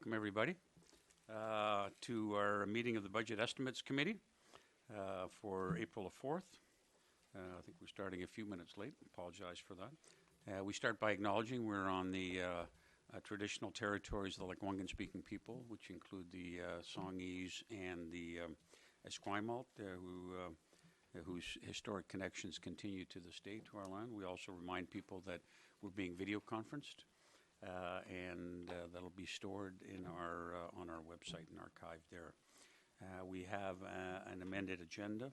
Welcome, everybody, to our meeting of the Budget Estimates Committee for April the 4th. I think we're starting a few minutes late. Apologize for that. We start by acknowledging we're on the traditional territories of the Lekwungen-speaking people, which include the Songhees and the Esquimalt, whose historic connections continue to this day to our land. We also remind people that we're being video conferenced. And that'll be stored in our on our website and archived there. We have an amended agenda,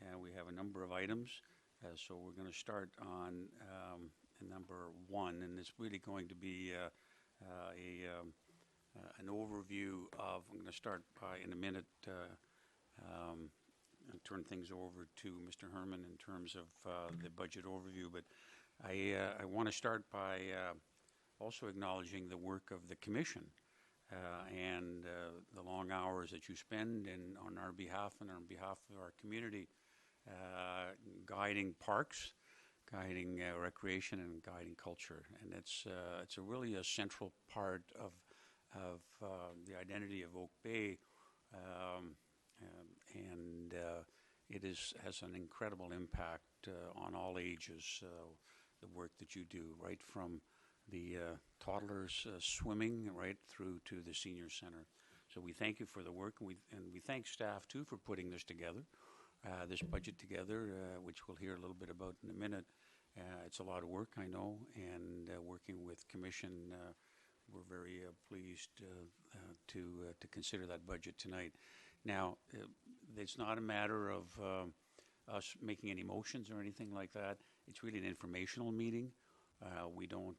and we have a number of items. So we're going to start on number 1, and it's really going to be an overview of. I'm going to start by in a minute. And turn things over to Mr. Herman in terms of the budget overview, but I want to start by also acknowledging the work of the Commission and the long hours that you spend on our behalf and on behalf of our community, guiding parks, guiding recreation, and guiding culture. And it's really a central part of the identity of Oak Bay, and it has an incredible impact on all ages, the work that you do, right from the toddlers swimming right through to the senior center. So we thank you for the work, and we thank staff too for putting this together, this budget together, which we'll hear a little bit about in a minute. It's a lot of work, I know, and working with Commission, we're very pleased to consider that budget tonight. Now, it's not a matter of us making any motions or anything like that. It's really an informational meeting. We don't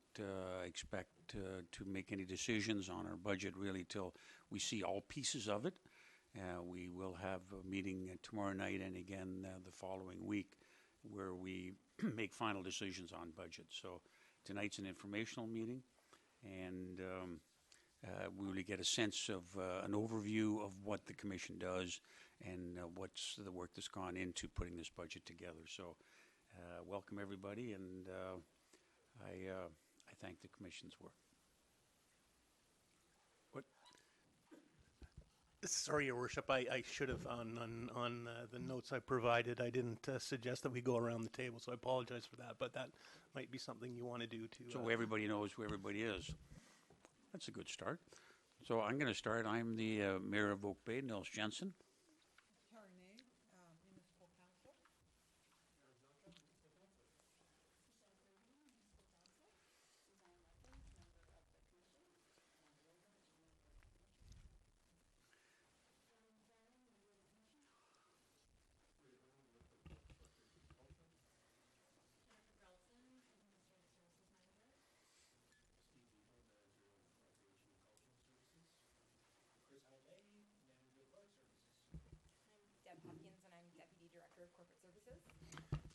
expect to make any decisions on our budget really till we see all pieces of it. We will have a meeting tomorrow night and again the following week where we make final decisions on budget. So tonight's an informational meeting, and we really get a sense of an overview of what the Commission does and what's the work that's gone into putting this budget together. So welcome everybody, and I thank the Commission's work. What? Sorry, Your Worship, I should have, on the notes I provided, I didn't suggest that we go around the table, so I apologize for that, but that might be something you want to do too. So everybody knows who everybody is. That's a good start. So I'm going to start. I'm the Mayor of Oak Bay, Nils Jensen.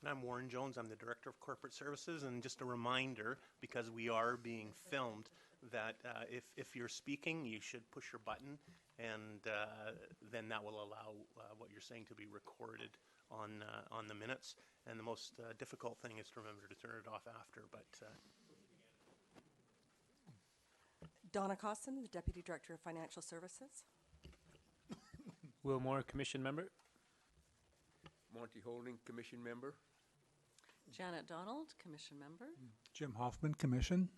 And I'm Warren Jones. I'm the Director of Corporate Services. And just a reminder, because we are being filmed, that if you're speaking, you should push your button, and then that will allow what you're saying to be recorded on the minutes. And the most difficult thing is to remember to turn it off after. But Donna Costin, the Deputy Director of Financial Services. Will Moore, Commission Member. Monty Holding, Commission Member. Janet Donald, Commission Member. Jim Hoffman, Commission.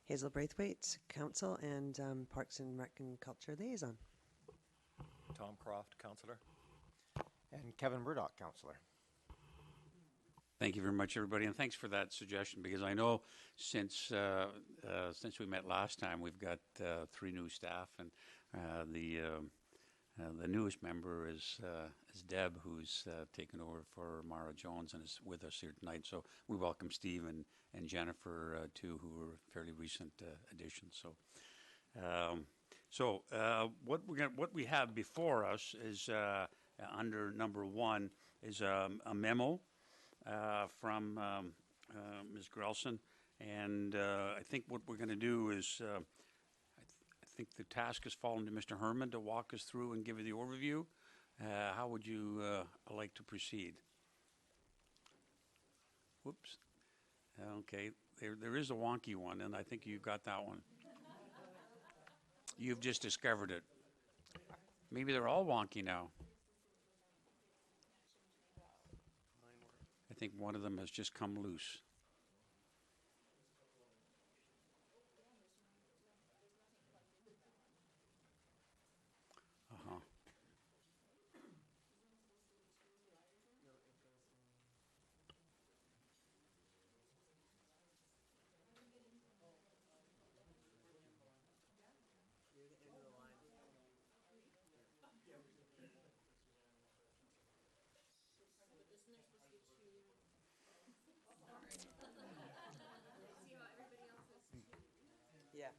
Hazel Braithwaite, Council and Parks and Rec and Culture Liaison. Tom Croft, Councillor. And Kevin Murdoch, Councillor. Thank you very much, everybody, and thanks for that suggestion, because I know since we met last time, we've got 3 new staff, and the newest member is Deb, who's taken over for Mara Jones and is with us here tonight. So we welcome Steve and Jennifer too, who were fairly recent additions. So what we have before us is under number 1 is a memo from Ms. Grelson, and I think what we're going to do is. I think the task has fallen to Mr. Herman to walk us through and give you the overview. How would you like to proceed? Whoops. Okay, there is a wonky one, and I think you got that one. You've just discovered it. Maybe they're all wonky now. I think one of them has just come loose. Uh-huh. Yeah.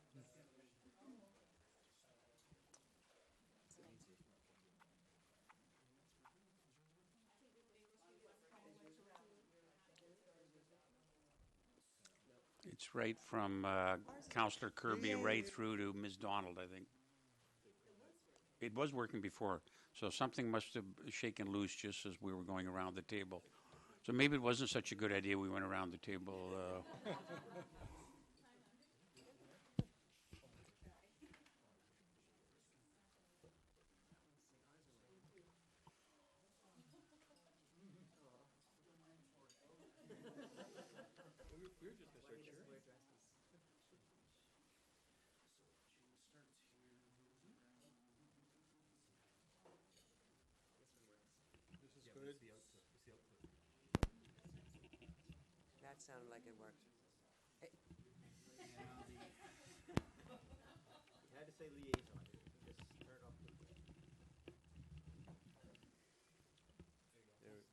It's right from Councillor Kirby right through to Ms. Donald, I think. It was working before, so something must have shaken loose just as we were going around the table. So maybe it wasn't such a good idea we went around the table. That sounded like it worked. You had to say liaison. Just turn off the.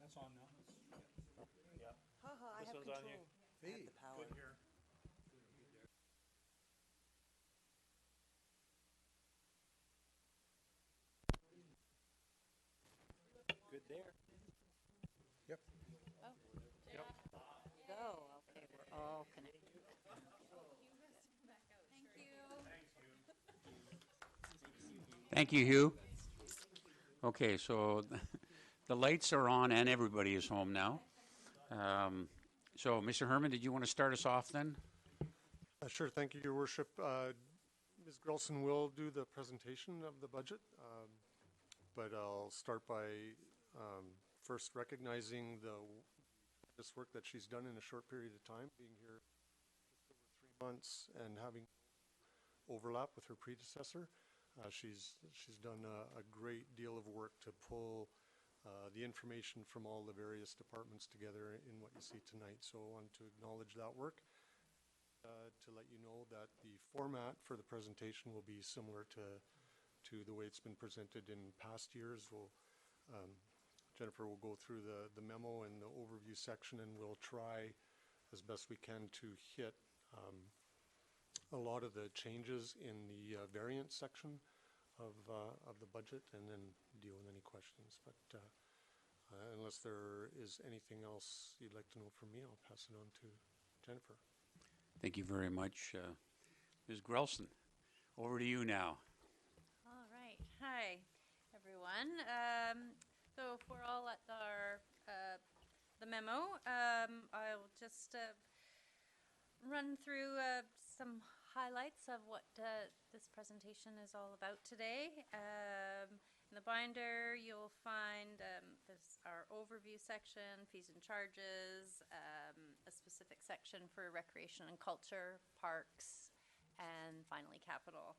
That's on now. Haha, I have one's control. on here. I have the power. Good there. Yep. Go. Okay, we're all connected. Thank you, Hugh. Okay, so the lights are on and everybody is home now. So, Mr. Herman, did you want to start us off then? Sure, thank you, Your Worship. Ms. Grelson will do the presentation of the budget, but I'll start by first recognizing this work that she's done in a short period of time, being here just over 3 months and having overlap with her predecessor. She's done a great deal of work to pull the information from all the various departments together in what you see tonight. So I want to acknowledge that work. To let you know that the format for the presentation will be similar to the way it's been presented in past years. Jennifer will go through the memo and the overview section, and we'll try as best we can to hit a lot of the changes in the variance section of the budget, and then deal with any questions. But unless there is anything else you'd like to know from me, I'll pass it on to Jennifer. Thank you very much. Ms. Grelson, over to you now. All right. Hi, everyone. So if we're all at our the memo, I'll just run through some highlights of what this presentation is all about today. In the binder, you'll find this our overview section, fees and charges, a specific section for recreation and culture, parks, and finally capital.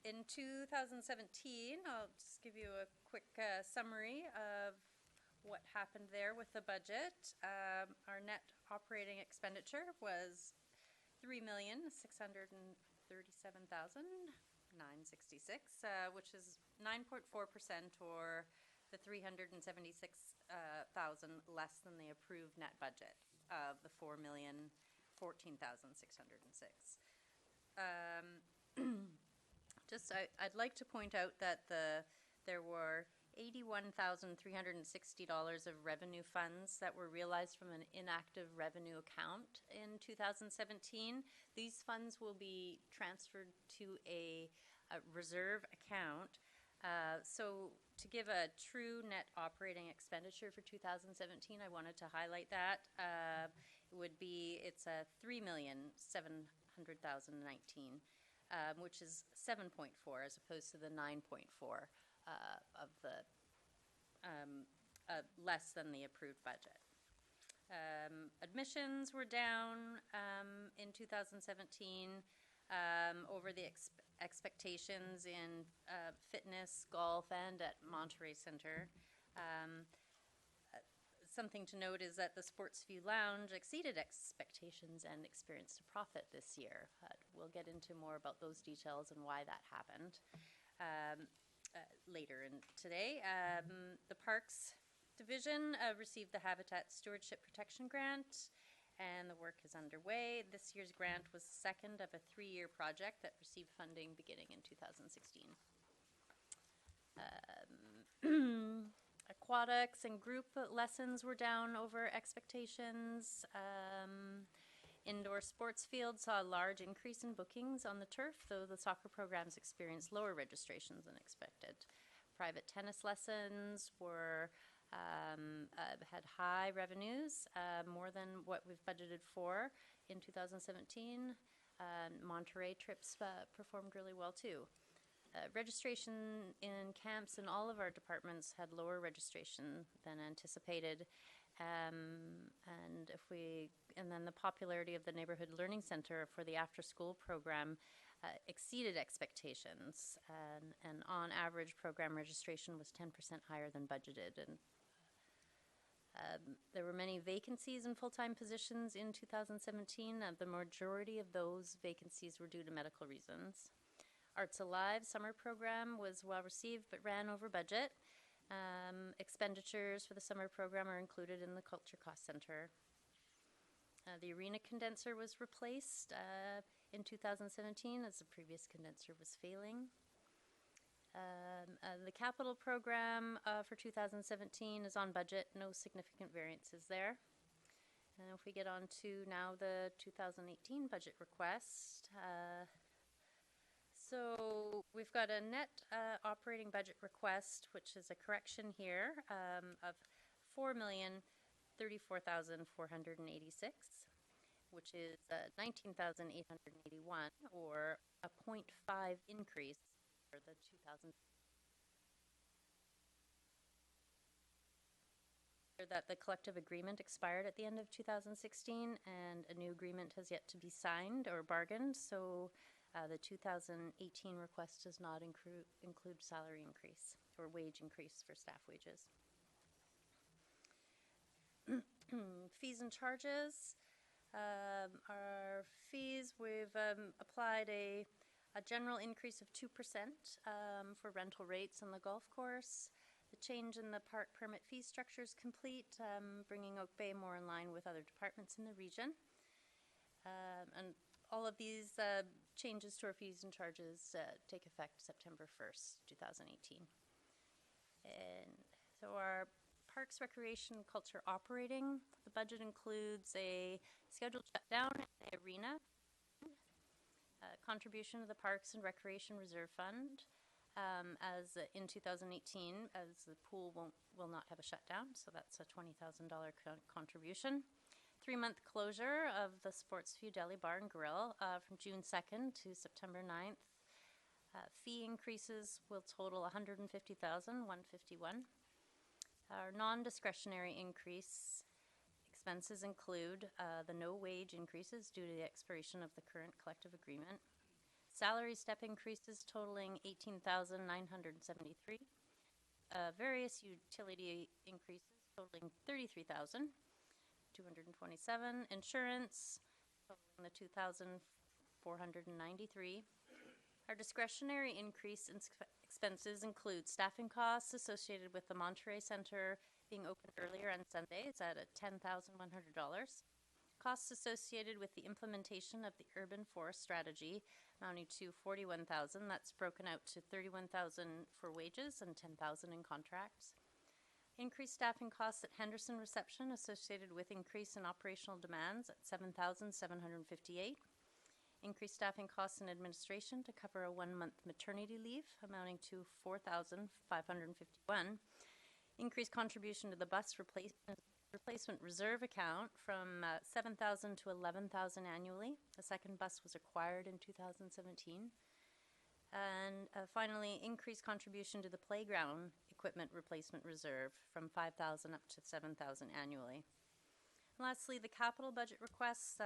In 2017, I'll just give you a quick summary of what happened there with the budget. Our net operating expenditure was $3,637,966, which is 9.4%, or the $376,000 less than the approved net budget of the $4,014,606. I'd like to point out that there were $81,360 of revenue funds that were realized from an inactive revenue account in 2017. These funds will be transferred to a reserve account. So to give a true net operating expenditure for 2017, I wanted to highlight that. It's a $3,700,019. which is 7.4 as opposed to the 9.4 of the less than the approved budget. Admissions were down in 2017 over the expectations in fitness, golf, and at Monterey Center. Something to note is that the Sports View Lounge exceeded expectations and experienced a profit this year. We'll get into more about those details and why that happened later in today. The Parks Division received the Habitat Stewardship Protection Grant, and the work is underway. This year's grant was the second of a 3-year project that received funding beginning in 2016. Aquatics and group lessons were down over expectations. Indoor sports fields saw a large increase in bookings on the turf, though the soccer programs experienced lower registrations than expected. Private tennis lessons were had high revenues, more than what we've budgeted for in 2017. Monterey trips performed really well too. Registration in camps in all of our departments had lower registration than anticipated. And then the popularity of the Neighborhood Learning Center for the after-school program exceeded expectations. And on average, program registration was 10% higher than budgeted. And there were many vacancies in full-time positions in 2017. The majority of those vacancies were due to medical reasons. Arts Alive summer program was well received but ran over budget. Expenditures for the summer program are included in the Culture Cost Center. The arena condenser was replaced in 2017 as the previous condenser was failing. The capital program for 2017 is on budget, no significant variances there. And if we get on to now the 2018 budget request, so we've got a net operating budget request, which is a correction here of $4,034,486, which is 19,881, or a 0.5 increase for the 2000. That the collective agreement expired at the end of 2016, and a new agreement has yet to be signed or bargained. So. The 2018 request does not include salary increase or wage increase for staff wages. Fees and charges. Our fees, we've applied a general increase of 2% for rental rates on the golf course. The change in the park permit fee structure is complete, bringing Oak Bay more in line with other departments in the region. And all of these changes to our fees and charges take effect September 1st, 2018. And so our Parks, Recreation, Culture operating, the budget includes a scheduled shutdown in the arena, contribution to the Parks and Recreation Reserve Fund, as in 2018, as the pool will not have a shutdown, so that's a $20,000 contribution. 3-month closure of the Sports View Deli Bar and Grill from June 2nd to September 9th. Fee increases will total $150,151. Our non-discretionary increase expenses include the no wage increases due to the expiration of the current collective agreement. Salary step increases totaling $18,973. Various utility increases totaling $33,227. Insurance totaling the $2,493. Our discretionary increase in expenses include staffing costs associated with the Monterey Center being open earlier on Sundays at $10,100. Costs associated with the implementation of the urban forest strategy amounting to $41,000. That's broken out to $31,000 for wages and $10,000 in contracts. Increased staffing costs at Henderson Reception associated with increase in operational demands at $7,758. Increased staffing costs in administration to cover a 1-month maternity leave amounting to $4,551. Increased contribution to the bus replacement reserve account from $7,000 to $11,000 annually. A second bus was acquired in 2017. And finally, increased contribution to the playground equipment replacement reserve from 5,000 up to 7,000 annually. And lastly, the capital budget requests,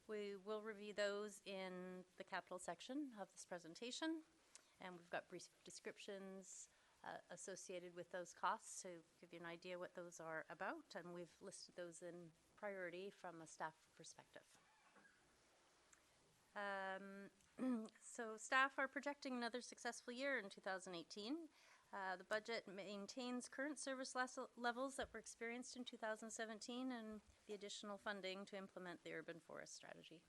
we will review those in the capital section of this presentation. And we've got brief descriptions associated with those costs to give you an idea what those are about. And we've listed those in priority from a staff perspective. So staff are projecting another successful year in 2018. The budget maintains current service levels that were experienced in 2017 and the additional funding to implement the urban forest strategy.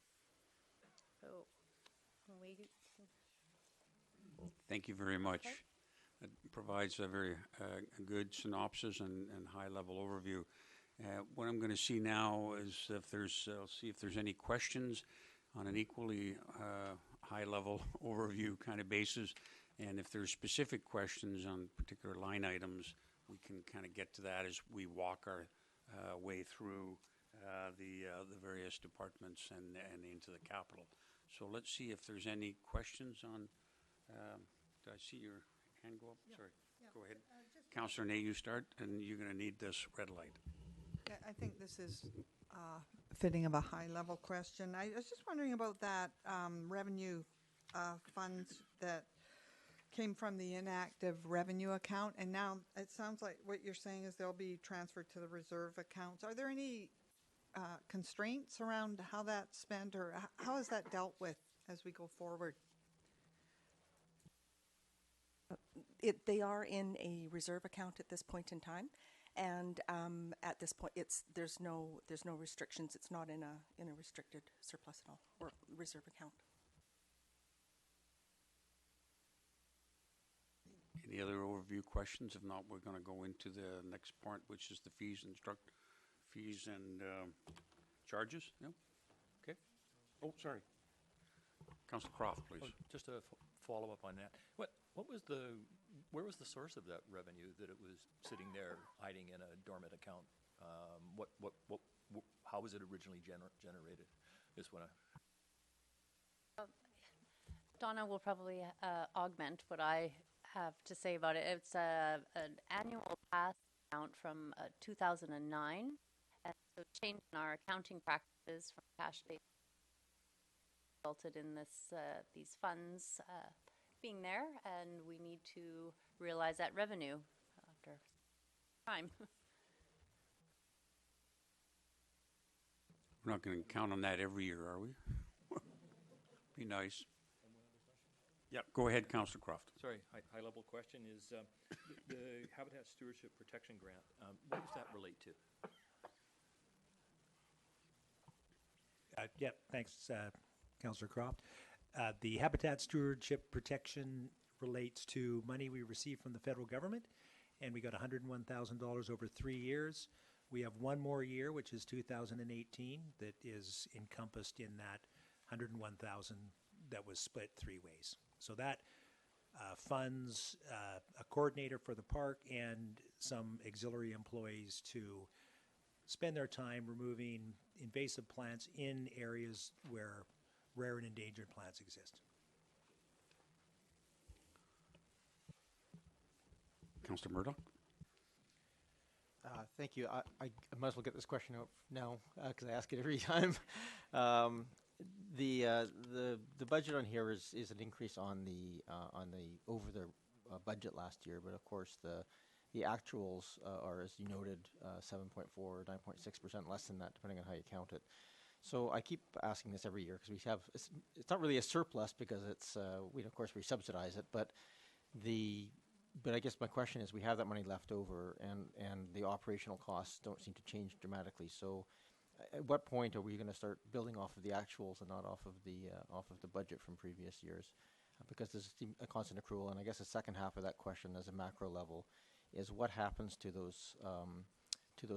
So Thank you very much. It provides a very good synopsis and high-level overview. What I'm going to see now is if there's, I'll see if there's any questions on an equally high-level overview kind of basis. And if there's specific questions on particular line items, we can kind of get to that as we walk our way through the various departments and into the capital. So let's see if there's any questions on, did I see your hand go up? Yeah. Sorry, go ahead. Councillor Ney, you start, and you're going to need this red light. Yeah, I think this is fitting of a high-level question. I was just wondering about that revenue funds that came from the inactive revenue account, and now it sounds like what you're saying is they'll be transferred to the reserve accounts. Are there any constraints around how that's spent, or how is that dealt with as we go forward? They are in a reserve account at this point in time, and at this point, there's no restrictions. It's not in a restricted surplus at all or reserve account. Any other overview questions? If not, we're going to go into the next part, which is the fees and charges. No? Okay. Oh, sorry. Councillor Croft, please. Oh, just a follow up on that. Where was the source of that revenue that it was sitting there hiding in a dormant account? How was it originally generated? Is what Donna will probably augment what I have to say about it. It's an annual pass account from 2009, and so change in our accounting practices from cash-based resulted in these funds being there, and we need to realize that revenue after time. We're not going to count on that every year, are we? Be nice. Yeah, go ahead, Councillor Croft. Sorry, high-level question is the Habitat Stewardship Protection Grant. What does that relate to? Yeah, thanks, Councillor Croft. The Habitat Stewardship Protection relates to money we received from the federal government, and we got $101,000 over 3 years. We have one more year, which is 2018, that is encompassed in that $101,000 that was split 3 ways. So that funds a coordinator for the park and some auxiliary employees to spend their time removing invasive plants in areas where rare and endangered plants exist. Councillor Murdoch. Thank you. I might as well get this question out now because I ask it every time. The budget on here is an increase on the over the budget last year, but of course the actuals are, as you noted, 7.4 or 9.6% less than that, depending on how you count it. So I keep asking this every year because we have it's not really a surplus because it's of course we subsidize it, but I guess my question is we have that money left over and the operational costs don't seem to change dramatically. So at what point are we going to start building off of the actuals and not off of the budget from previous years? Because there's a constant accrual, and I guess the second half of that question, as a macro level, is what happens to those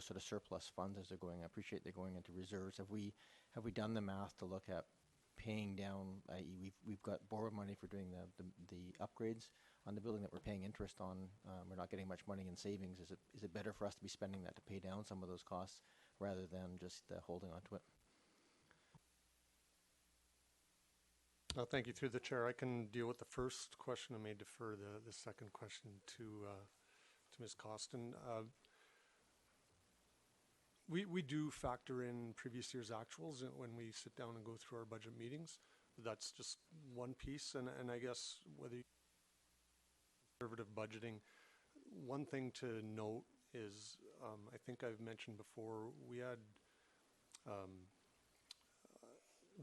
sort of surplus funds as they're going? I appreciate they're going into reserves. Have we done the math to look at paying down? I.e., we've got borrowed money for doing the upgrades on the building that we're paying interest on. We're not getting much money in savings. Is it better for us to be spending that to pay down some of those costs rather than just holding on to it? Thank you. Through the chair, I can deal with the first question. I may defer the second question to Ms. Costin. We do factor in previous year's actuals when we sit down and go through our budget meetings. That's just one piece, and I guess whether you conservative budgeting, one thing to note is, I think I've mentioned before, we had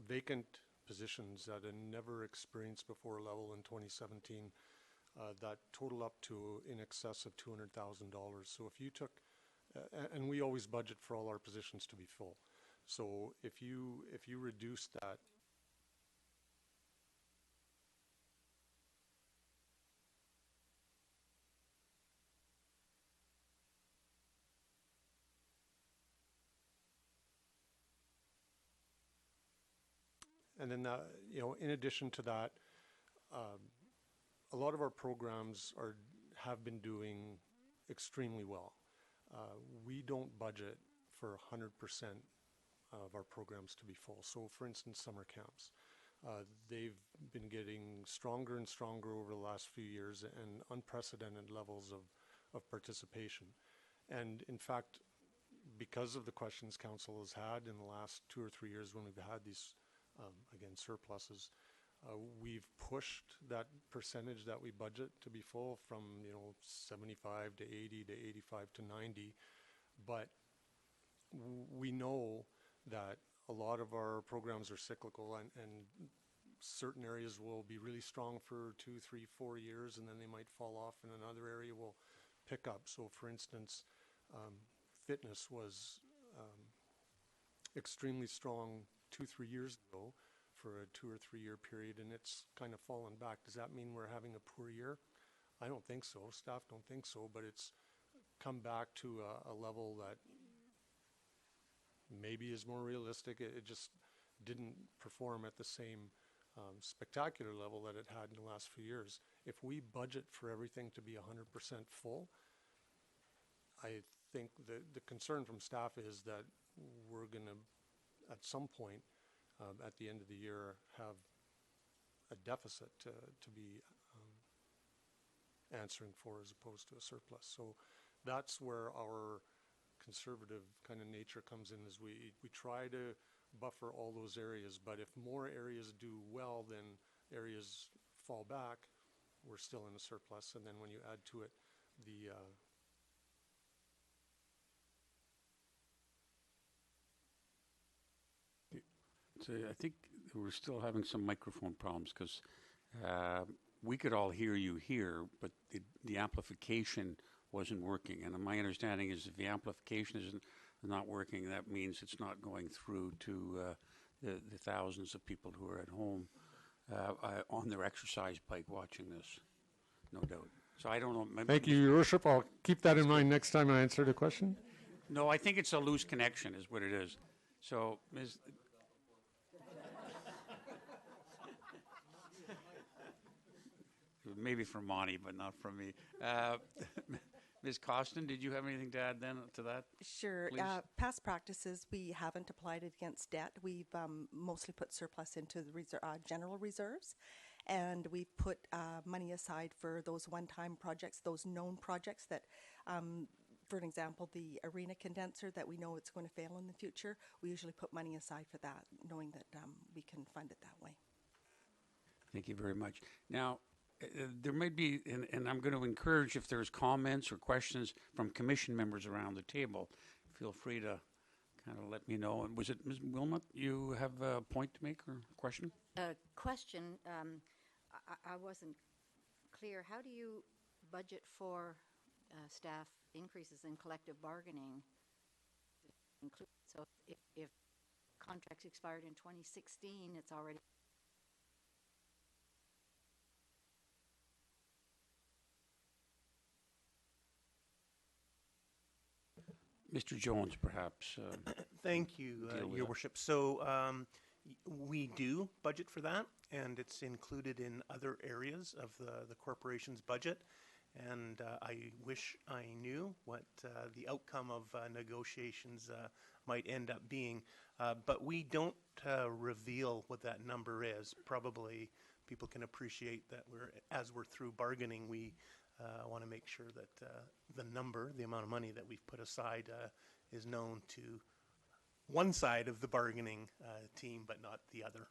vacant positions at a never experienced before level in 2017 that total up to in excess of $200,000. So if you took, and we always budget for all our positions to be full. So if you reduce that, and then in addition to that, a lot of our programs have been doing extremely well. We don't budget for 100% of our programs to be full. So for instance, summer camps. They've been getting stronger and stronger over the last few years and unprecedented levels of participation. And in fact, because of the questions council has had in the last 2 or 3 years when we've had these, again, surpluses, we've pushed that percentage that we budget to be full from 75 to 80 to 85 to 90, but we know that a lot of our programs are cyclical, and certain areas will be really strong for 2, 3, 4 years, and then they might fall off, and another area will pick up. So for instance, fitness was extremely strong 2, 3 years ago for a 2 or 3 year period, and it's kind of fallen back. Does that mean we're having a poor year? I don't think so. Staff don't think so, but it's come back to a level that maybe is more realistic. It just didn't perform at the same spectacular level that it had in the last few years. If we budget for everything to be 100% full, I think the concern from staff is that we're going to, at some point, at the end of the year, have a deficit to be answering for as opposed to a surplus. So that's where our conservative kind of nature comes in, is we try to buffer all those areas, but if more areas do well than areas fall back, we're still in a surplus. And then when you add to it the So I think we're still having some microphone problems because we could all hear you here, but the amplification wasn't working. And my understanding is if the amplification is not working, that means it's not going through to the thousands of people who are at home on their exercise bike watching this, no doubt. So I don't know. Thank you, Your Worship. I'll keep that in mind next time I answer the question. No, I think it's a loose connection is what it is. So, Ms. Maybe from Monty, but not from me. Ms. Costin, did you have anything to add then to that? Sure. Past practices, we haven't applied it against debt. We've mostly put surplus into the general reserves, and we've put money aside for those one-time projects, those known projects that, for an example, the arena condenser that we know it's going to fail in the future. We usually put money aside for that, knowing that we can fund it that way. Thank you very much. Now, there may be, and I'm going to encourage if there's comments or questions from commission members around the table, feel free to kind of let me know. And was it Ms. Wilmot, you have a point to make or a question? Question. I wasn't clear. How do you budget for staff increases in collective bargaining? So if contracts expired in 2016, it's already... Mr. Jones, perhaps. Thank you, Your Worship. So we do budget for that, and it's included in other areas of the corporation's budget. and I wish I knew what the outcome of negotiations might end up being. But we don't reveal what that number is. Probably people can appreciate that as we're through bargaining, we want to make sure that the number, the amount of money that we've put aside is known to one side of the bargaining team, but not the other.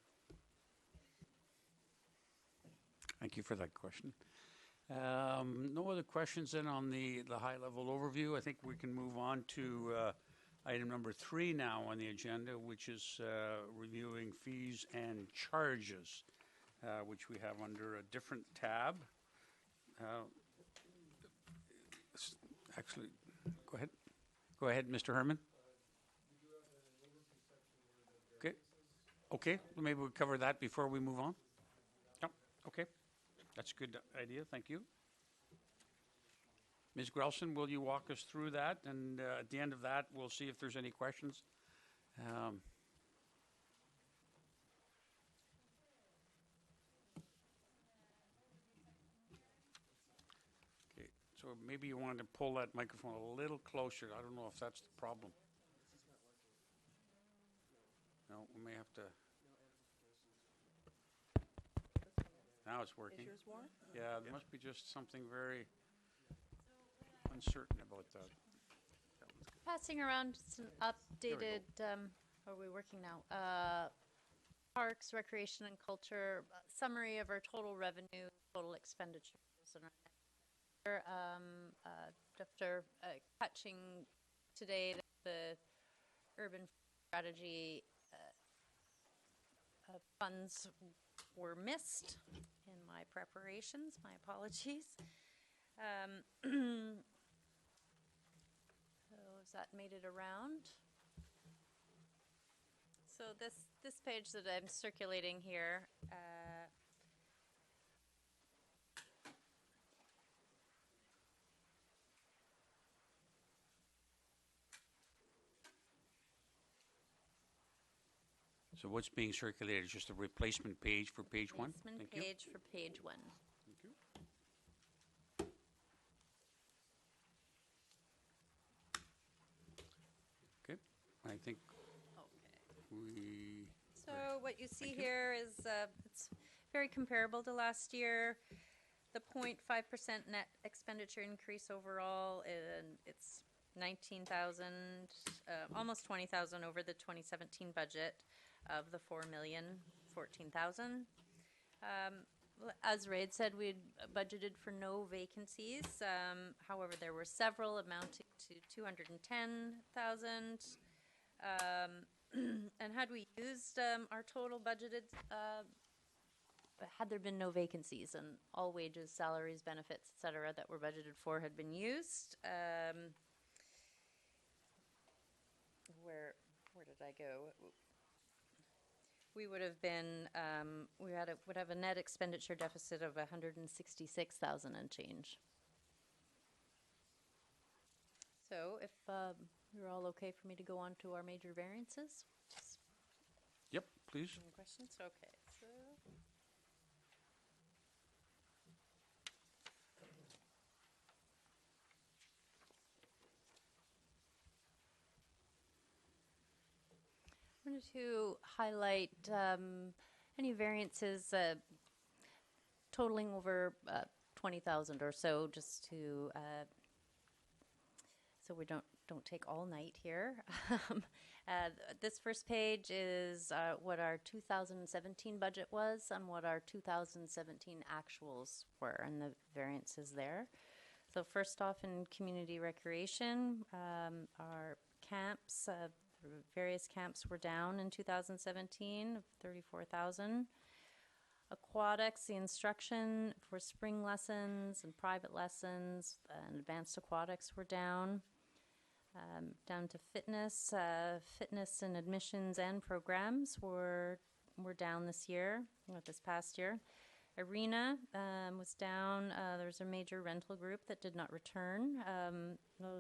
Thank you for that question. No other questions then on the high-level overview. I think we can move on to item number 3 now on the agenda, which is reviewing fees and charges, which we have under a different tab. Actually, go ahead. Go ahead, Mr. Herman. Okay. Okay, maybe we'll cover that before we move on. Yep, okay. That's a good idea, thank you. Ms. Grelson, will you walk us through that? And at the end of that, we'll see if there's any questions. Okay, so maybe you wanted to pull that microphone a little closer. I don't know if that's the problem. No, we may have to. Now it's working. Is yours warm? Yeah, there must be just something very uncertain about that. Passing around just an updated, are we working now? Parks, Recreation and Culture, summary of our total revenue, total expenditures. And after catching today the urban strategy funds were missed in my preparations. My apologies. So has that made it around? So this page that I'm circulating here, So what's being circulated is just a replacement page for page 1? replacement Thank you. page for page 1. Thank you. Okay, I think we. So what you see here is it's very comparable to last year. The 0.5% net expenditure increase overall, and it's 19,000, almost 20,000 over the 2017 budget of the 4,014,000. As Raid said, we'd budgeted for no vacancies. However, there were several amounting to 210,000. And had we used our total budgeted, had there been no vacancies and all wages, salaries, benefits, et cetera, that were budgeted for had been used, where did I go? We would have been, would have a net expenditure deficit of 166,000 and change. So if you're all okay for me to go on to our major variances? Yep, please. Any questions? Okay. So I wanted to highlight any variances totaling over 20,000 or so, just to so we don't take all night here. This first page is what our 2017 budget was and what our 2017 actuals were, and the variances there. So first off, in community recreation, our camps, various camps were down in 2017, 34,000. Aquatics, the instruction for spring lessons and private lessons and advanced aquatics were down. Down to fitness, fitness and admissions and programs were down this year, this past year. Arena was down. There was a major rental group that did not return,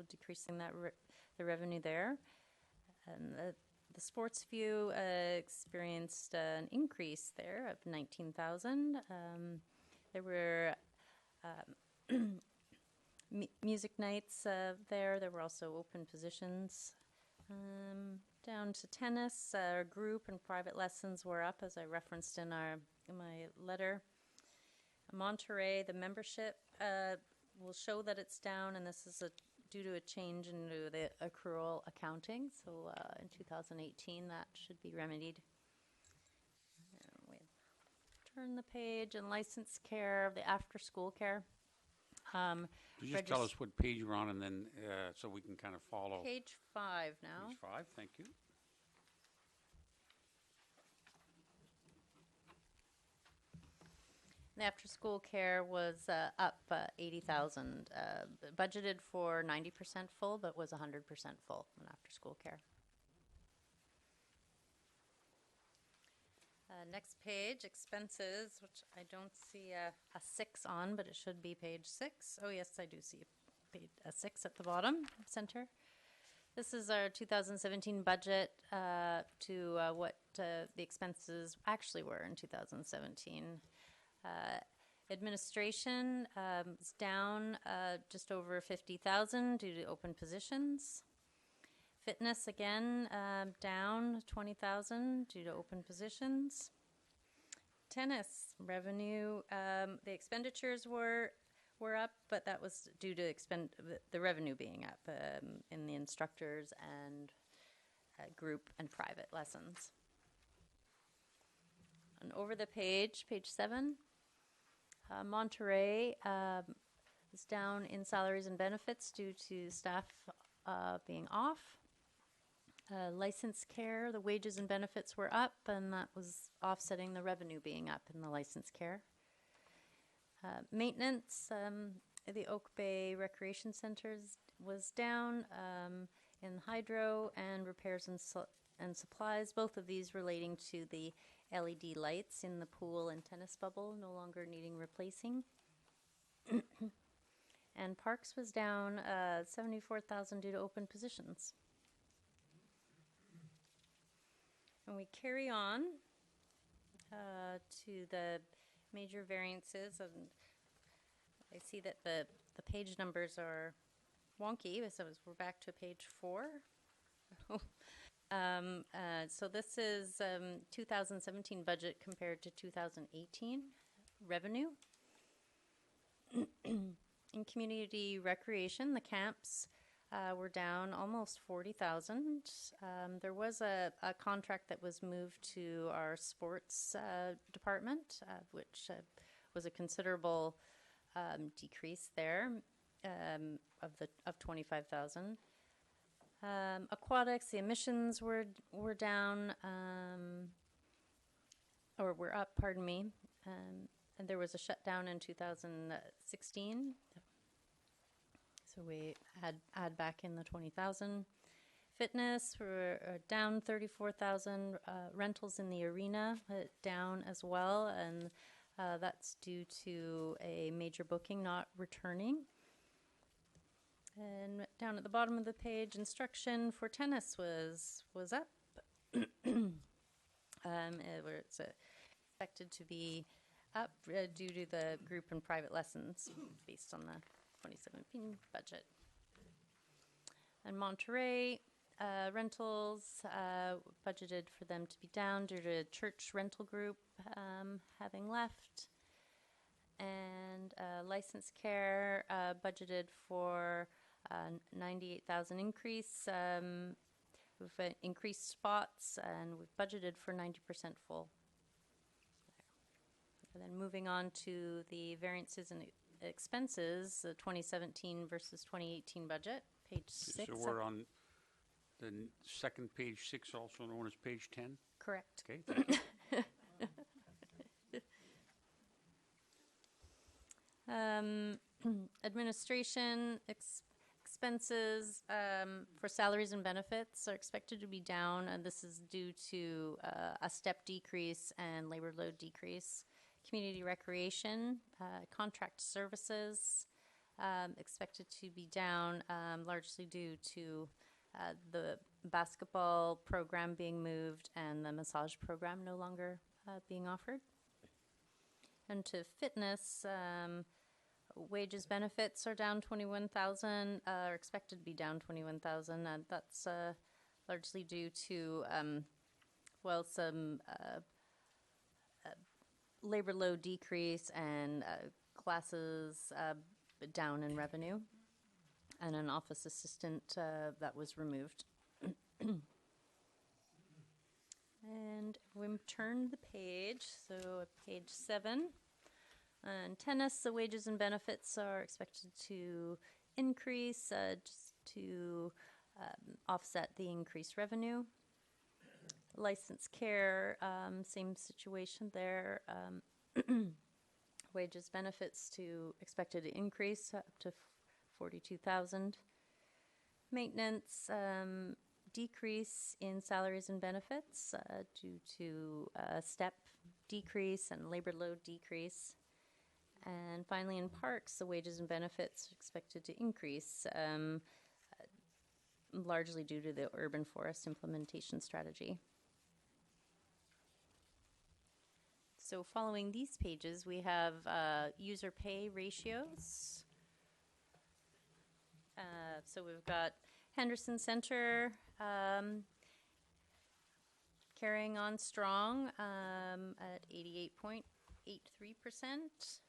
decreasing the revenue there. And the Sports View experienced an increase there of 19,000. There were music nights there were also open positions. Down to tennis, group and private lessons were up, as I referenced in my letter. Monterey, the membership will show that it's down, and this is due to a change in the accrual accounting. So in 2018, that should be remedied. We turn the page, and licensed care, the after-school care. Could you just tell us what page you're on, and then so we can kind of follow? Page 5 now. Page 5, thank you. The after-school care was up 80,000, budgeted for 90% full, but was 100% full in after-school care. Next page, expenses, which I don't see a 6 on, but it should be page 6. Oh yes, I do see a 6 at the bottom center. This is our 2017 budget to what the expenses actually were in 2017. Administration is down just over 50,000 due to open positions. Fitness again down 20,000 due to open positions. Tennis revenue, the expenditures were up, but that was due to the revenue being up in the instructors and group and private lessons. And over the page 7, Monterey is down in salaries and benefits due to staff being off. License care, the wages and benefits were up, and that was offsetting the revenue being up in the license care. Maintenance, the Oak Bay Recreation Centers was down in hydro, and repairs and supplies, both of these relating to the LED lights in the pool and tennis bubble, no longer needing replacing. And parks was down 74,000 due to open positions. And we carry on to the major variances, and I see that the page numbers are wonky, so we're back to page 4. So this is 2017 budget compared to 2018 revenue. In community recreation, the camps were down almost 40,000. There was a contract that was moved to our sports department, which was a considerable decrease there of 25,000. Aquatics, the emissions were down, or were up, pardon me, and there was a shutdown in 2016. So we add back in the 20,000. Fitness, we're down 34,000. Rentals in the arena down as well, and that's due to a major booking not returning. And down at the bottom of the page, instruction for tennis was up. It's expected to be up due to the group and private lessons based on the 2017 budget. And Monterey rentals, budgeted for them to be down due to church rental group having left. And license care budgeted for 98,000 increase. We've increased spots, and we've budgeted for 90% full. And then moving on to the variances and expenses, the 2017 versus 2018 budget, page 6. So we're on the second page 6, also known as page 10? Correct. Okay, thank you. Administration expenses for salaries and benefits are expected to be down, and this is due to a step decrease and labor load decrease. Community recreation, contract services expected to be down, largely due to the basketball program being moved and the massage program no longer being offered. And to fitness, Wages benefits are down 21,000, are expected to be down 21,000, and that's largely due to, some labor load decrease and classes down in revenue, and an office assistant that was removed. And we turn the page, so at page 7. And tennis, the wages and benefits are expected to increase just to offset the increased revenue. Licensed care, same situation there. Wages, benefits to expected to increase up to 42,000. Maintenance, decrease in salaries and benefits due to step decrease and labor load decrease. And finally, in parks, the wages and benefits are expected to increase, largely due to the urban forest implementation strategy. So following these pages, we have user pay ratios. So we've got Henderson Center carrying on strong at 88.83%.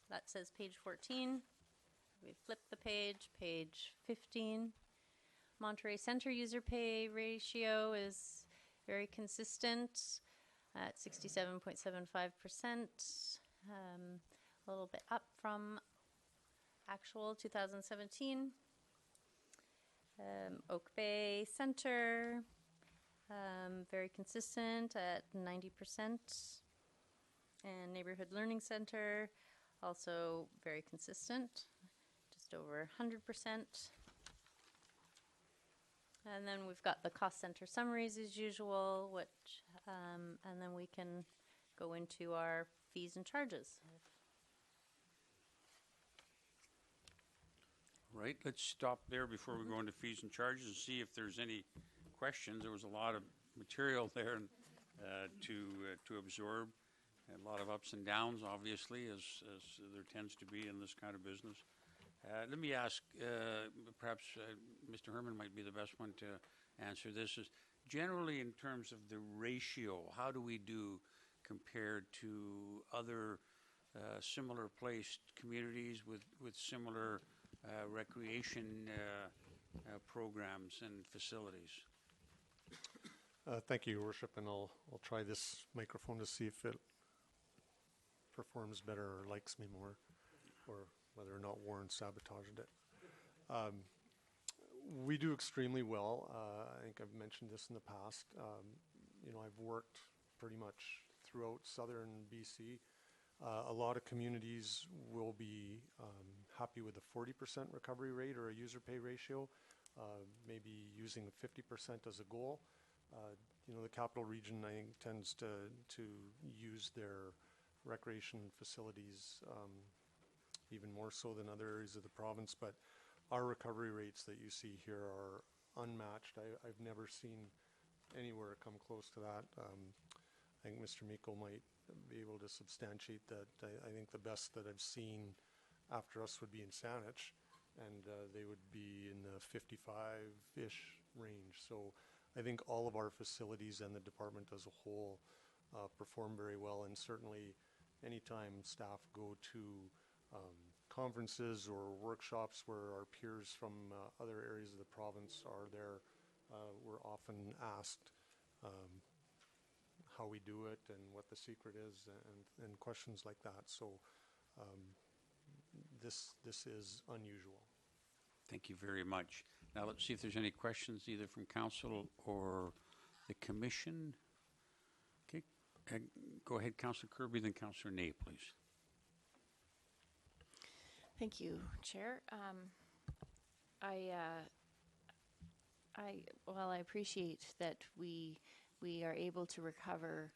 That says page 14. We flip the page, page 15. Monterey Center user pay ratio is very consistent at 67.75%, a little bit up from actual 2017. Oak Bay Center, very consistent at 90%. And Neighborhood Learning Center, also very consistent, just over 100%. And then we've got the cost center summaries as usual, which, and then we can go into our fees and charges. Right, let's stop there before we go into fees and charges and see if there's any questions. There was a lot of material there to absorb, and a lot of ups and downs, obviously, as there tends to be in this kind of business. Let me ask, perhaps Mr. Herman might be the best one to answer this. Is generally, in terms of the ratio, how do we do compared to other similar placed communities with similar recreation programs and facilities? Thank you, Your Worship, and I'll try this microphone to see if it performs better or likes me more, or whether or not Warren sabotaged it. We do extremely well. I think I've mentioned this in the past. I've worked pretty much throughout southern BC. A lot of communities will be happy with a 40% recovery rate or a user pay ratio, maybe using 50% as a goal. The capital region, I think, tends to use their recreation facilities even more so than other areas of the province, but our recovery rates that you see here are unmatched. I've never seen anywhere come close to that. I think Mr. Miko might be able to substantiate that. I think the best that I've seen after us would be in Saanich, and they would be in the 55-ish range. So I think all of our facilities and the department as a whole perform very well, and certainly anytime staff go to conferences or workshops where our peers from other areas of the province are there, we're often asked how we do it and what the secret is, and questions like that. So this is unusual. Thank you very much. Now let's see if there's any questions either from council or the commission. Okay, go ahead, Councillor Kirby, then Councillor Ney, please. Thank you, Chair. I appreciate that we are able to recover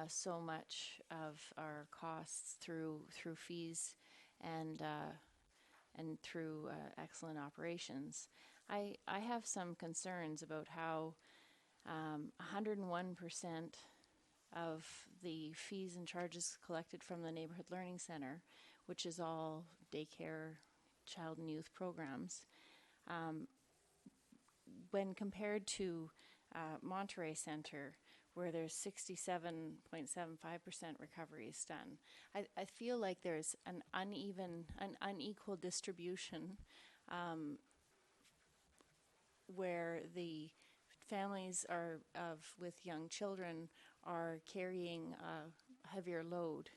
so much of our costs through fees and through excellent operations. I have some concerns about how 101% of the fees and charges collected from the Neighborhood Learning Center, which is all daycare, child and youth programs. When compared to Monterey Center, where there's 67.75% recoveries done, I feel like there's an unequal distribution where the families with young children are carrying a heavier load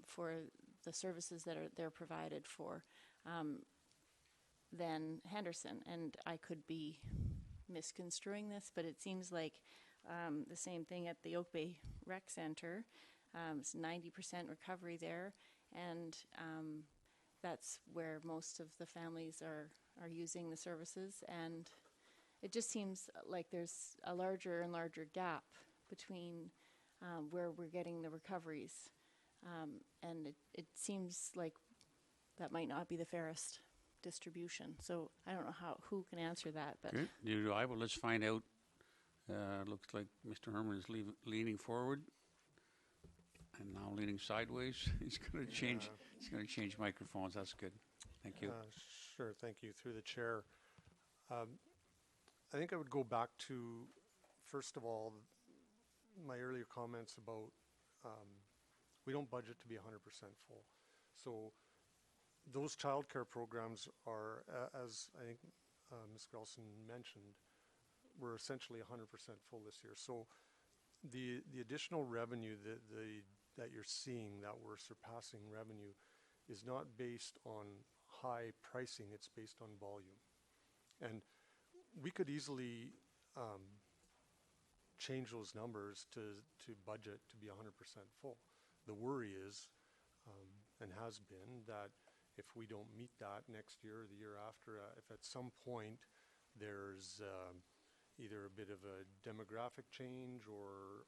for the services that they're provided for than Henderson. And I could be misconstruing this, but it seems like the same thing at the Oak Bay Rec Center. It's 90% recovery there, and that's where most of the families are using the services. And it just seems like there's a larger and larger gap between where we're getting the recoveries. And it seems like that might not be the fairest distribution. So I don't know who can answer that, but Okay, neither do I, but let's find out. Looks like Mr. Herman is leaning forward and now leaning sideways. He's going to change. He's going to change microphones. That's good. Thank you. Sure, thank you. Through the chair. I think I would go back to, first of all, my earlier comments about we don't budget to be 100% full. So those childcare programs are, as I think Ms. Grelson mentioned, we're essentially 100% full this year. So the additional revenue that you're seeing, that we're surpassing revenue, is not based on high pricing, it's based on volume. And we could easily change those numbers to budget to be 100% full. The worry is, and has been, that if we don't meet that next year or the year after, if at some point there's either a bit of a demographic change or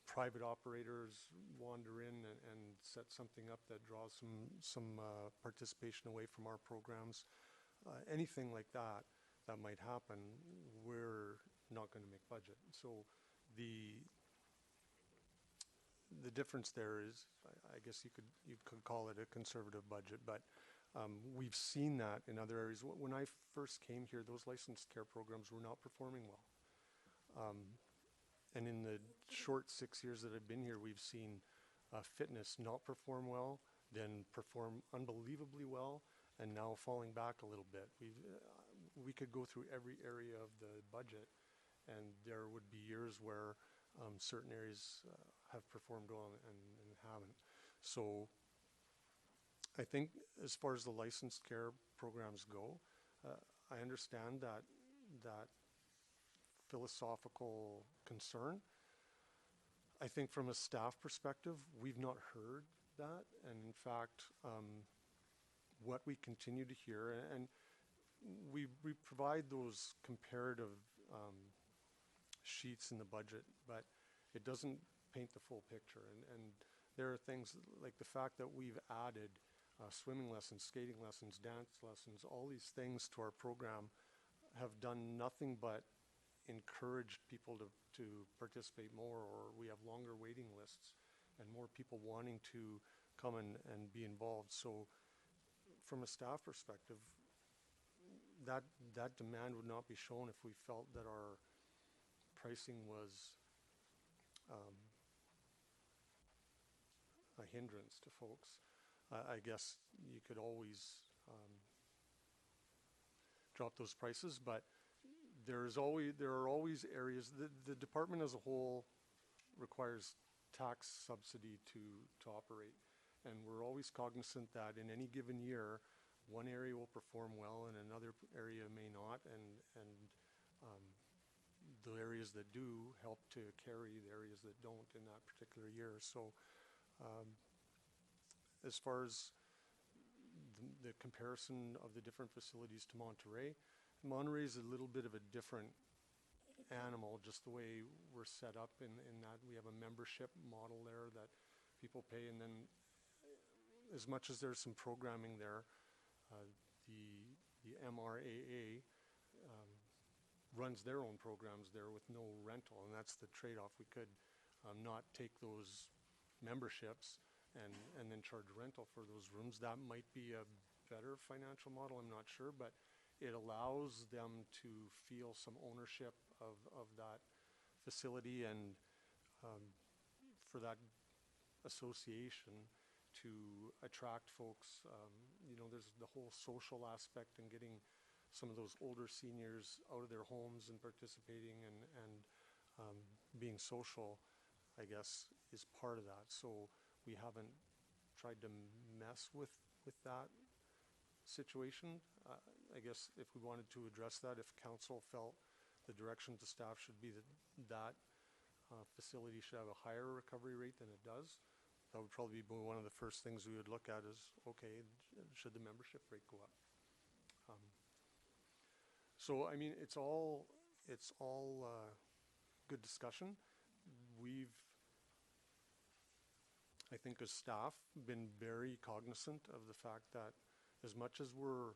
private operators wander in and set something up that draws some participation away from our programs, anything like that might happen, we're not going to make budget. So the difference there is, I guess you could call it a conservative budget, but we've seen that in other areas. When I first came here, those licensed care programs were not performing well. And in the short 6 years that I've been here, we've seen fitness not perform well, then perform unbelievably well, and now falling back a little bit. We could go through every area of the budget, and there would be years where certain areas have performed well and haven't. So I think as far as the licensed care programs go, I understand that philosophical concern. I think from a staff perspective, we've not heard that. And in fact, what we continue to hear, and we provide those comparative sheets in the budget, but it doesn't paint the full picture. And there are things like the fact that we've added swimming lessons, skating lessons, dance lessons, all these things to our program have done nothing but encourage people to participate more, or we have longer waiting lists and more people wanting to come and be involved. So from a staff perspective, that demand would not be shown if we felt that our pricing was a hindrance to folks. I guess you could always drop those prices, but there are always areas. The department as a whole requires tax subsidy to operate, and we're always cognizant that in any given year, one area will perform well and another area may not, and the areas that do help to carry the areas that don't in that particular year. So as far as the comparison of the different facilities to Monterey is a little bit of a different animal, just the way we're set up in that we have a membership model there that people pay, and then as much as there's some programming there, the MRAA runs their own programs there with no rental, and that's the trade-off. We could not take those memberships and then charge rental for those rooms. That might be a better financial model, I'm not sure, but it allows them to feel some ownership of that facility, and for that association to attract folks. There's the whole social aspect and getting some of those older seniors out of their homes and participating and being social, I guess, is part of that. So we haven't tried to mess with that situation. I guess if we wanted to address that, if council felt the direction to staff should be that facility should have a higher recovery rate than it does, that would probably be one of the first things we would look at is, okay, should the membership rate go up? So, I mean, it's all good discussion. We've, I think as staff, been very cognizant of the fact that as much as we're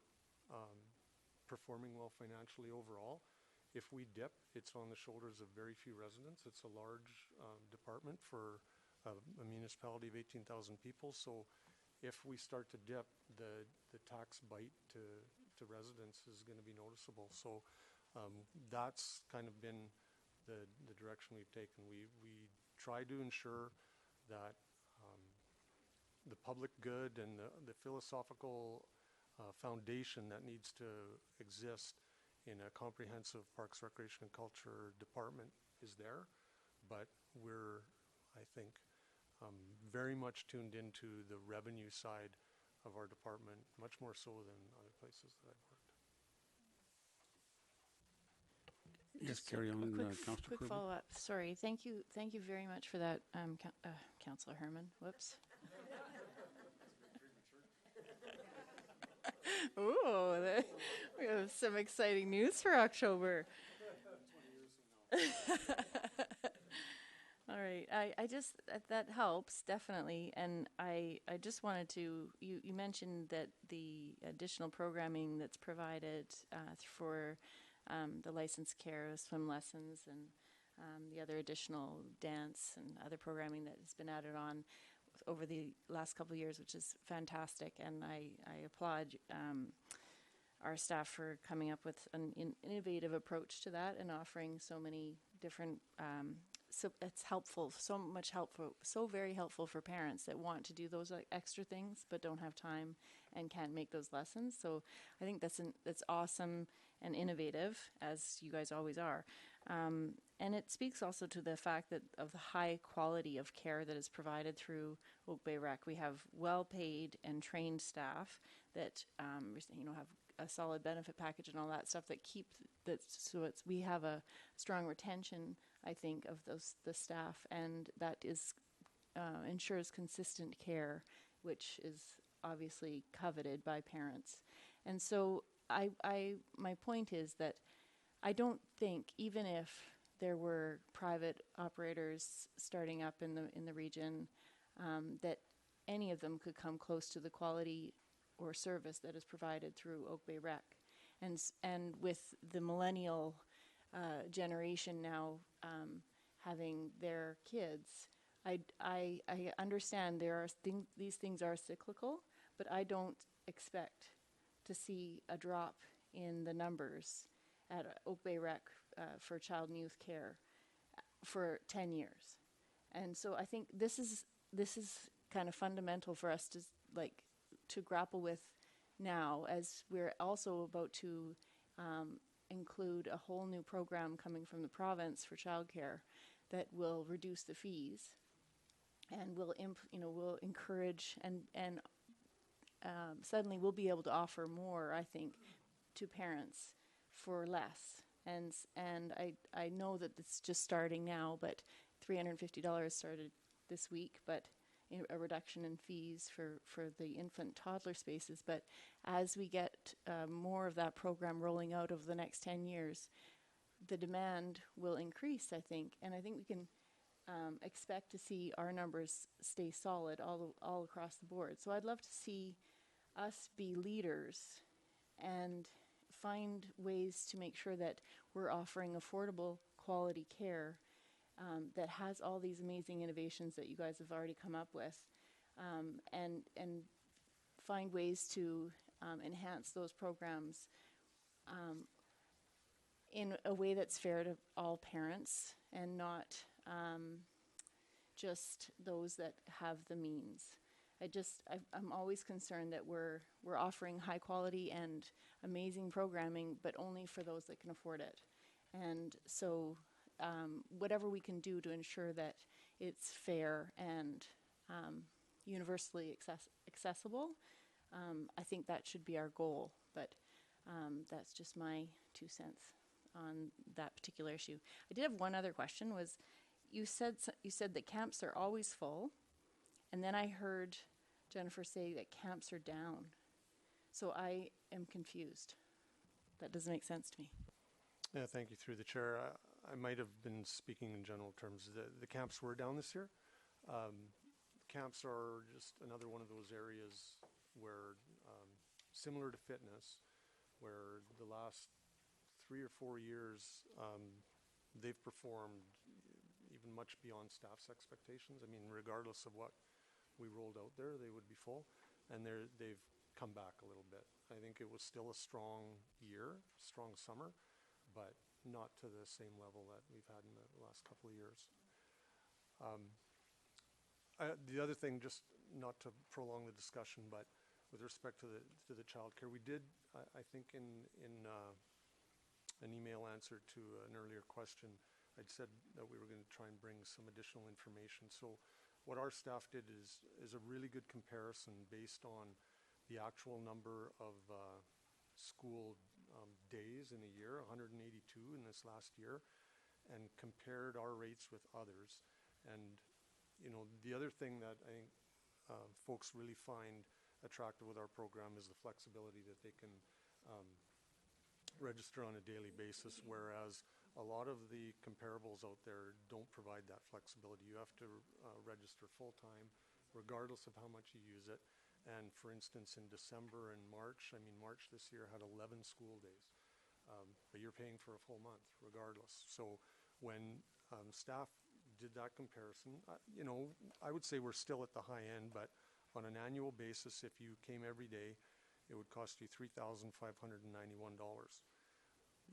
performing well financially overall, if we dip, it's on the shoulders of very few residents. It's a large department for a municipality of 18,000 people. So if we start to dip, the tax bite to residents is going to be noticeable. So that's kind of been the direction we've taken. We try to ensure that the public good and the philosophical foundation that needs to exist in a comprehensive Parks, Recreation, and Culture department is there, but we're, I think, very much tuned into the revenue side of our department, much more so than other places that I've worked. Yes, carry on, Councillor Quick Kirby. follow-up. Sorry, thank you very much for that, Councillor Herman. Whoops. Ooh, we have some exciting news for October. All right, I just, that helps, definitely, and I just wanted to, you mentioned that the additional programming that's provided for the licensed care, swim lessons, and the other additional dance and other programming that has been added on over the last couple of years, which is fantastic, and I applaud our staff for coming up with an innovative approach to that and offering so many different, so it's helpful, so very helpful for parents that want to do those extra things but don't have time and can't make those lessons. So I think that's awesome and innovative, as you guys always are. And it speaks also to the fact that of the high quality of care that is provided through Oak Bay Rec. We have well-paid and trained staff that have a solid benefit package and all that stuff that keep that. So we have a strong retention, I think, of the staff, and that is ensures consistent care, which is obviously coveted by parents. And so my point is that I don't think, even if there were private operators starting up in the region, that any of them could come close to the quality or service that is provided through Oak Bay Rec. And with the millennial generation now having their kids, I understand these things are cyclical, but I don't expect to see a drop in the numbers at Oak Bay Rec for child and youth care for 10 years. And so I think this is kind of fundamental for us to grapple with now, as we're also about to include a whole new program coming from the province for childcare that will reduce the fees and will encourage and suddenly we'll be able to offer more, I think, to parents for less. And I know that it's just starting now, but $350 started this week, but a reduction in fees for the infant toddler spaces. But as we get more of that program rolling out over the next 10 years, the demand will increase, I think. And I think we can expect to see our numbers stay solid all across the board. So I'd love to see us be leaders and find ways to make sure that we're offering affordable quality care that has all these amazing innovations that you guys have already come up with, and find ways to enhance those programs in a way that's fair to all parents and not just those that have the means. I'm always concerned that we're offering high quality and amazing programming, but only for those that can afford it. And so whatever we can do to ensure that it's fair and universally accessible, I think that should be our goal. But that's just my 2 cents on that particular issue. I did have one other question. Was you said that camps are always full, and then I heard Jennifer say that camps are down. So I am confused. That doesn't make sense to me. Yeah, thank you. Through the chair, I might have been speaking in general terms. The camps were down this year. Camps are just another one of those areas where, similar to fitness, where the last 3 or 4 years, they've performed even much beyond staff's expectations. I mean, regardless of what we rolled out there, they would be full, and they've come back a little bit. I think it was still a strong year, strong summer, but not to the same level that we've had in the last couple of years. The other thing, just not to prolong the discussion, but with respect to the childcare, we did, I think in an email answer to an earlier question, I'd said that we were going to try and bring some additional information. So what our staff did is a really good comparison based on the actual number of school days in a year, 182 in this last year, and compared our rates with others. And, you know, the other thing that I think folks really find attractive with our program is the flexibility that they can register on a daily basis, whereas a lot of the comparables out there don't provide that flexibility. You have to register full-time, regardless of how much you use it. And for instance, in December and March, I mean, March this year had 11 school days, but you're paying for a full month regardless. So when staff did that comparison, you know, I would say we're still at the high end, but on an annual basis, if you came every day, it would cost you $3,591.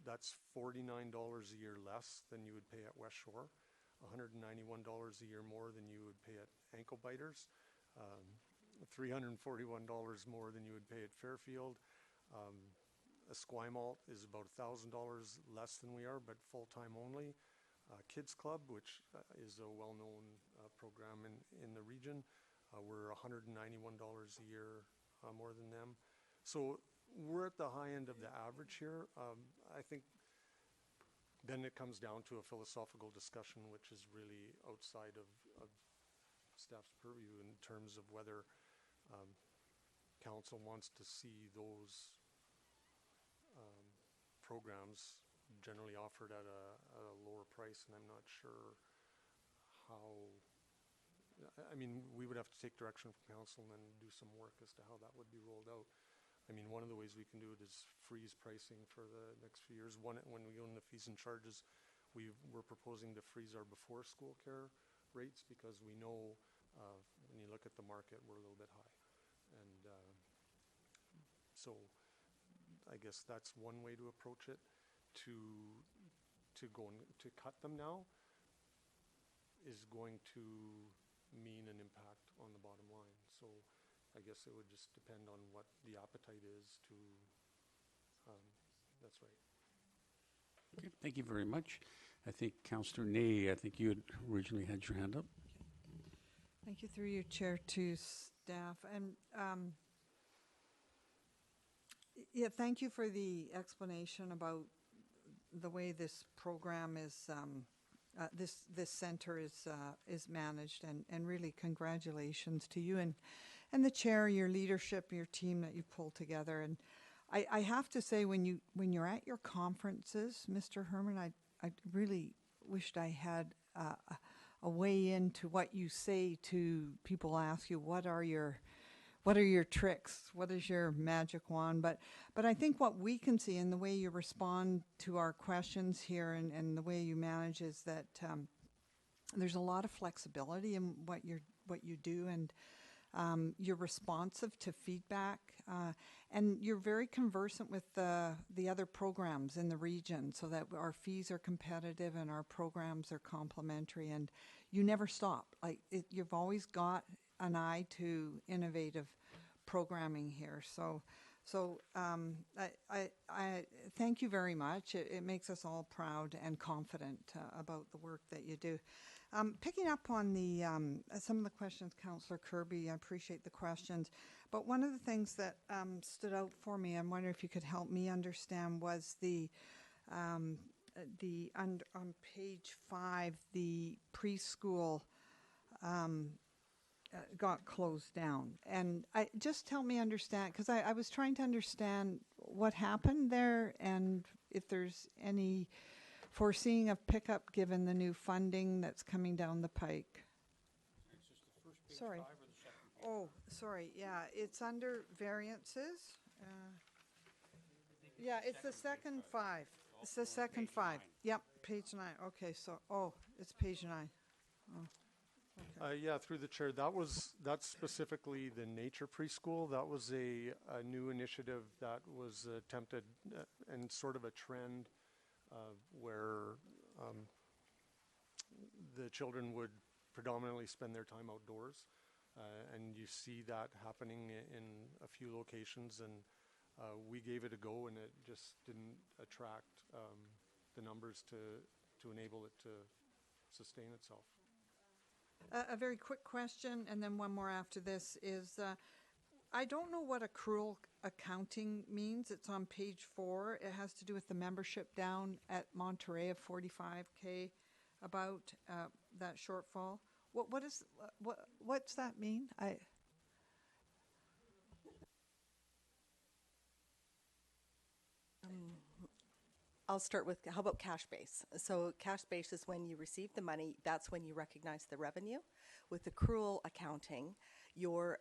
That's $49 a year less than you would pay at West Shore, $191 a year more than you would pay at Ankle Biters, $341 more than you would pay at Fairfield. Esquimalt is about $1,000 less than we are, but full-time only. Kids Club, which is a well-known program in the region, we're $191 a year more than them. So we're at the high end of the average here. I think then it comes down to a philosophical discussion, which is really outside of staff's purview in terms of whether council wants to see those programs generally offered at a lower price, and I'm not sure how. I mean, we would have to take direction from council and then do some work as to how that would be rolled out. I mean, one of the ways we can do it is freeze pricing for the next few years. When we go into fees and charges, we're proposing to freeze our before school care rates, because we know when you look at the market, we're a little bit high. And so I guess that's one way to approach it. To cut them now is going to mean an impact on the bottom line. So I guess it would just depend on what the appetite is to, that's right. Okay, thank you very much. I think Councillor Ney, I think you had originally had your hand up. Thank you, through your chair, to staff. And yeah, thank you for the explanation about the way this program is, this center is managed, and really congratulations to you and the chair, your leadership, your team that you pulled together. And I have to say, when you're at your conferences, Mr. Herman, I really wished I had a way into what you say to people. Ask you, what are your tricks? What is your magic wand? But I think what we can see in the way you respond to our questions here, and the way you manage, is that there's a lot of flexibility in what you do. And You're responsive to feedback, and you're very conversant with the other programs in the region, so that our fees are competitive and our programs are complementary, and you never stop. You've always got an eye to innovative programming here. So I thank you very much. It makes us all proud and confident about the work that you do. Picking up on the some of the questions, Councillor Kirby, I appreciate the questions. But one of the things that stood out for me, I'm wondering if you could help me understand, was on page 5, the preschool got closed down. And just help me understand, because I was trying to understand what happened there and if there's any foreseeing of pickup given the new funding that's coming down the pike. Sorry. Oh, sorry. Yeah, it's under variances. Yeah, it's the second 5. It's the second 5. Yep, page 9. Okay, so, it's page 9. Oh. Yeah, through the chair, that's specifically the nature preschool. That was a new initiative that was attempted and sort of a trend where the children would predominantly spend their time outdoors. And you see that happening in a few locations, and we gave it a go, and it just didn't attract the numbers to enable it to sustain itself. A very quick question, and then one more after this, is I don't know what accrual accounting means. It's on page 4. It has to do with the membership down at Monterey of 45K, about that shortfall. What's that mean? I'll start with, how about cash base? So cash base is when you receive the money, that's when you recognize the revenue. With accrual accounting, you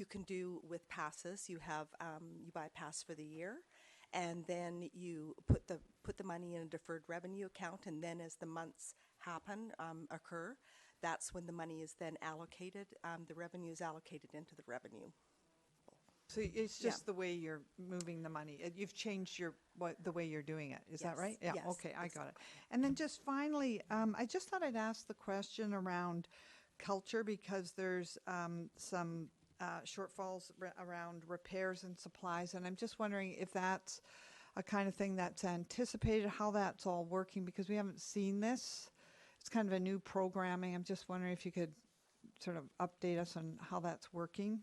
can do with passes, you buy a pass for the year, and then you put the money in a deferred revenue account, and then as the months occur, that's when the money is then allocated, the revenue is allocated into the revenue. So it's just the way you're moving the money. You've changed the way you're doing it. Is that right? Yeah. Yes, Okay, I got it. And then just finally, I just thought I'd ask the question around culture, because there's some shortfalls around repairs and supplies, and I'm just wondering if that's a kind of thing that's anticipated, how that's all working, because we haven't seen this. It's kind of a new programming. I'm just wondering if you could sort of update us on how that's working.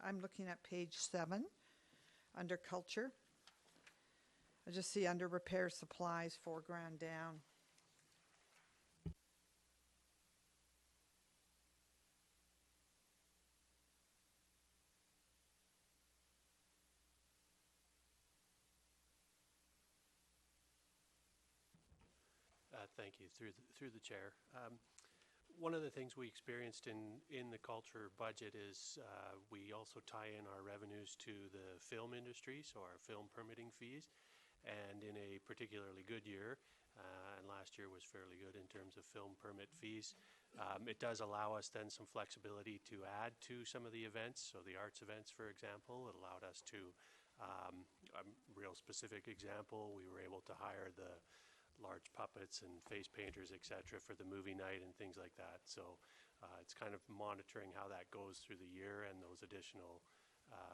I'm looking at page 7 under culture. I just see under repair supplies, $4,000 down. Thank you. Through the chair. One of the things we experienced in the culture budget is we also tie in our revenues to the film industry, so our film permitting fees. And in a particularly good year, and last year was fairly good in terms of film permit fees, it does allow us then some flexibility to add to some of the events. So the arts events, for example, it allowed us to, a real specific example, we were able to hire the large puppets and face painters, etc., for the movie night and things like that. So it's kind of monitoring how that goes through the year, and those additional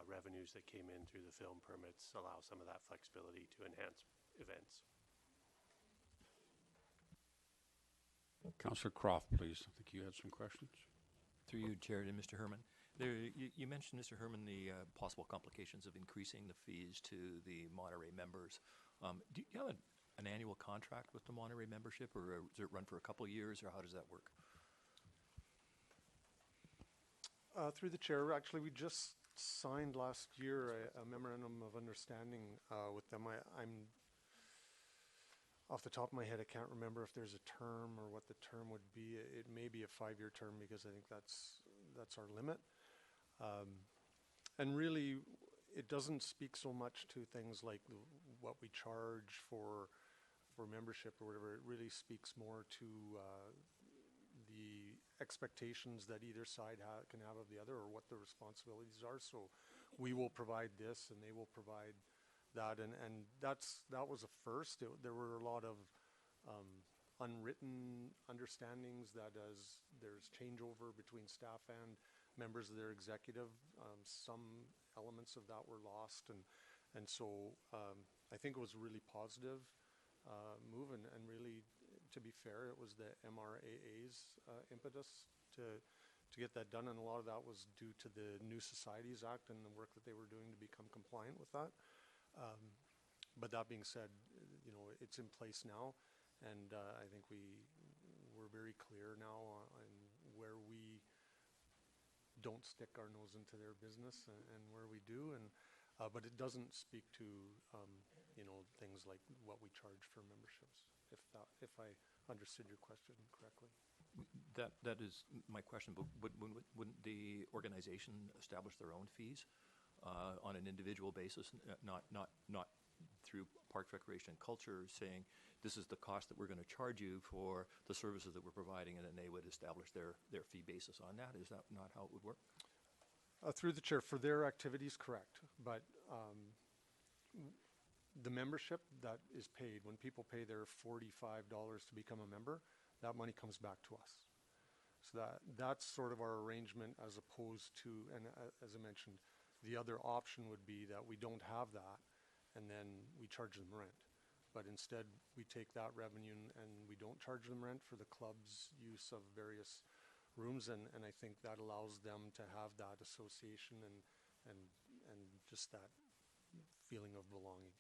revenues that came in through the film permits allow some of that flexibility to enhance events. Councillor Croft, please. I think you had some questions. Through you, Chair, to Mr. Herman. You mentioned, Mr. Herman, the possible complications of increasing the fees to the Monterey members. Do you have an annual contract with the Monterey membership, or does it run for a couple of years, or how does that work? Through the chair, actually, we just signed last year a memorandum of understanding with them. I'm off the top of my head, I can't remember if there's a term or what the term would be. It may be a 5-year term, because I think that's our limit. And really, it doesn't speak so much to things like what we charge for membership or whatever. It really speaks more to the expectations that either side can have of the other, or what the responsibilities are. So we will provide this and they will provide that, and that was a first. There were a lot of unwritten understandings that as there's changeover between staff and members of their executive, some elements of that were lost, and so I think it was a really positive move, and really, to be fair, it was the MRAA's impetus to get that done, and a lot of that was due to the New Societies Act and the work that they were doing to become compliant with that. But that being said, it's in place now, and I think we're very clear now on where we don't stick our nose into their business and where we do, and but it doesn't speak to things like what we charge for memberships, if I understood your question correctly. That is my question, but wouldn't the organization establish their own fees on an individual basis, not through Parks, Recreation, and Culture, saying this is the cost that we're going to charge you for the services that we're providing, and then they would establish their fee basis on that? Is that not how it would work? Through the chair, for their activities, correct. But the membership that is paid, when people pay their $45 to become a member, that money comes back to us. So that's sort of our arrangement, as opposed to, and as I mentioned, the other option would be that we don't have that, and then we charge them rent. But instead, we take that revenue and we don't charge them rent for the club's use of various rooms, and I think that allows them to have that association and just that feeling of belonging.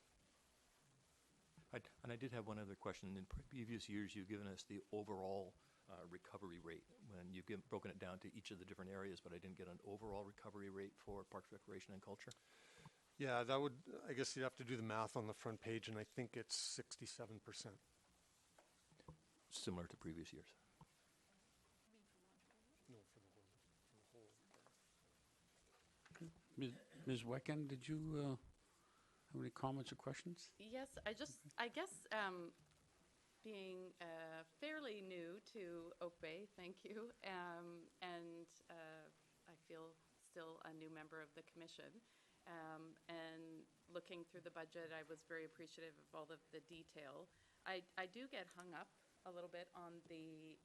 And I did have one other question. In previous years, you've given us the overall recovery rate when you've broken it down to each of the different areas, but I didn't get an overall recovery rate for Parks, Recreation, and Culture. Yeah, that would, I guess you'd have to do the math on the front page, and I think it's 67%. Similar to previous years. No, for the whole. Ms. Wecken, did you have any comments or questions? Yes, I guess being fairly new to Oak Bay, thank you, and I feel still a new member of the commission. And looking through the budget, I was very appreciative of all of the detail. I do get hung up a little bit on the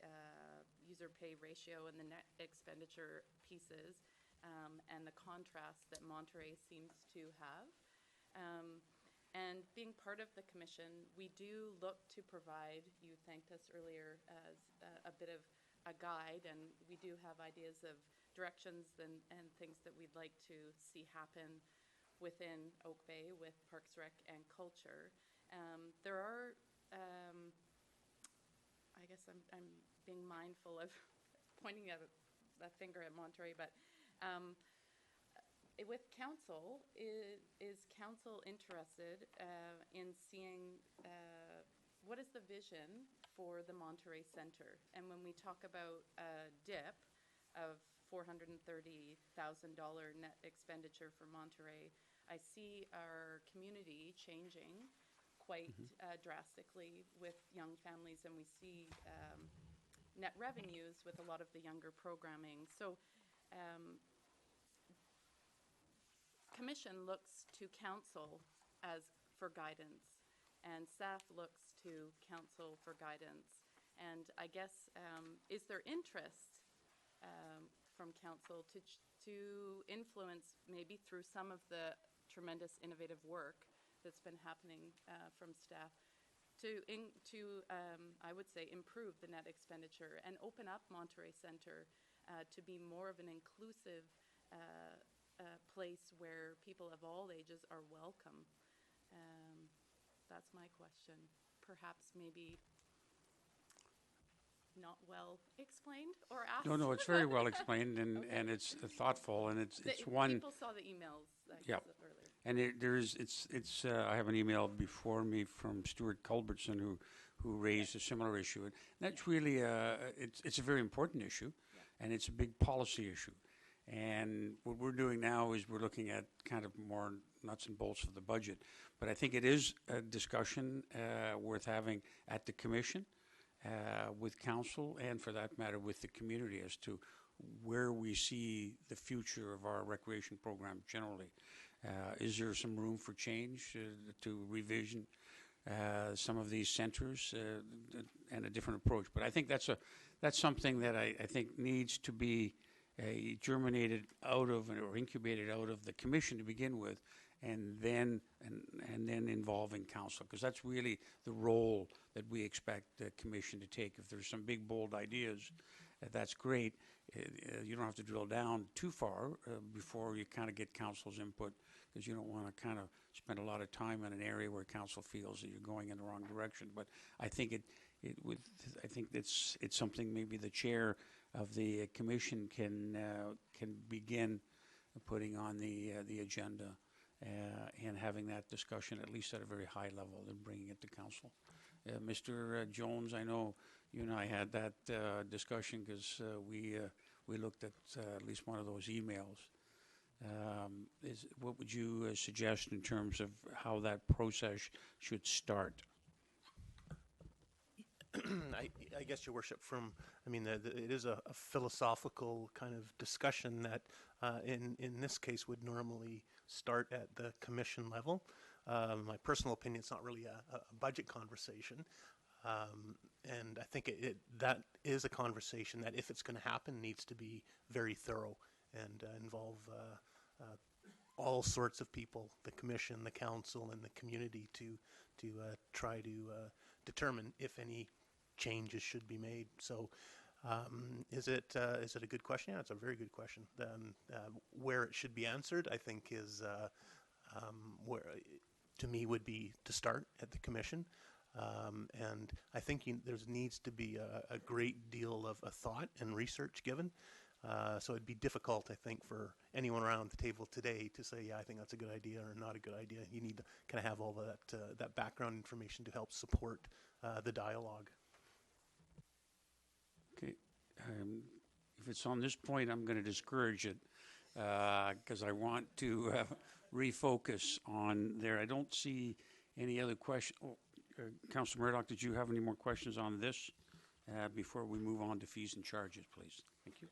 user pay ratio and the net expenditure pieces, and the contrast that Monterey seems to have. And being part of the commission, we do look to provide, you thanked us earlier, as a bit of a guide, and we do have ideas of directions and things that we'd like to see happen within Oak Bay with Parks, Rec, and Culture. There are, I guess I'm being mindful of pointing a finger at Monterey, but with council, is council interested in seeing what is the vision for the Monterey Centre? And when we talk about a dip of $430,000 net expenditure for Monterey, I see our community changing quite drastically with young families, and we see net revenues with a lot of the younger programming. So Commission looks to council for guidance, and staff looks to council for guidance. And I guess, is there interest from council to influence, maybe through some of the tremendous innovative work that's been happening from staff, to I would say, improve the net expenditure and open up Monterey Centre to be more of an inclusive place where people of all ages are welcome? That's my question. Perhaps maybe not well explained or asked. No, it's very well explained, and it's thoughtful, and it's one. People saw the emails earlier. And I have an email before me from Stuart Culbertson who raised a similar issue. And that's really it's a very important issue, and it's a big policy issue. And what we're doing now is we're looking at kind of more nuts and bolts of the budget. But I think it is a discussion worth having at the commission, with council and for that matter with the community as to where we see the future of our recreation program generally. Is there some room for change to revision some of these centers and a different approach? But I think that's something that I think needs to be germinated out of or incubated out of the commission to begin with, and then involving council, because that's really the role that we expect the commission to take. If there's some big bold ideas, that's great. You don't have to drill down too far before you kind of get council's input, because you don't want to kind of spend a lot of time in an area where council feels that you're going in the wrong direction. But I think I think it's something maybe the chair of the commission can begin putting on the agenda and having that discussion at least at a very high level and bringing it to council. Mr. Jones, I know you and I had that discussion because we looked at least one of those emails. What would you suggest in terms of how that process should start? I guess, Your Worship, it is a philosophical kind of discussion that in this case would normally start at the commission level. My personal opinion, it's not really a budget conversation. And I think that is a conversation that, if it's going to happen, needs to be very thorough and involve all sorts of people, the commission, the council, and the community to try to determine if any changes should be made. So is it a good question? Yeah, it's a very good question. Where it should be answered, I think, is where, to me, would be to start at the commission. And I think there needs to be a great deal of thought and research given. So it'd be difficult, I think, for anyone around the table today to say, yeah, I think that's a good idea or not a good idea. You need to kind of have all that background information to help support the dialogue. Okay. If it's on this point, I'm going to discourage it because I want to refocus on there. I don't see any other question. Oh, Councillor Murdoch, did you have any more questions on this before we move on to fees and charges, please? Thank you.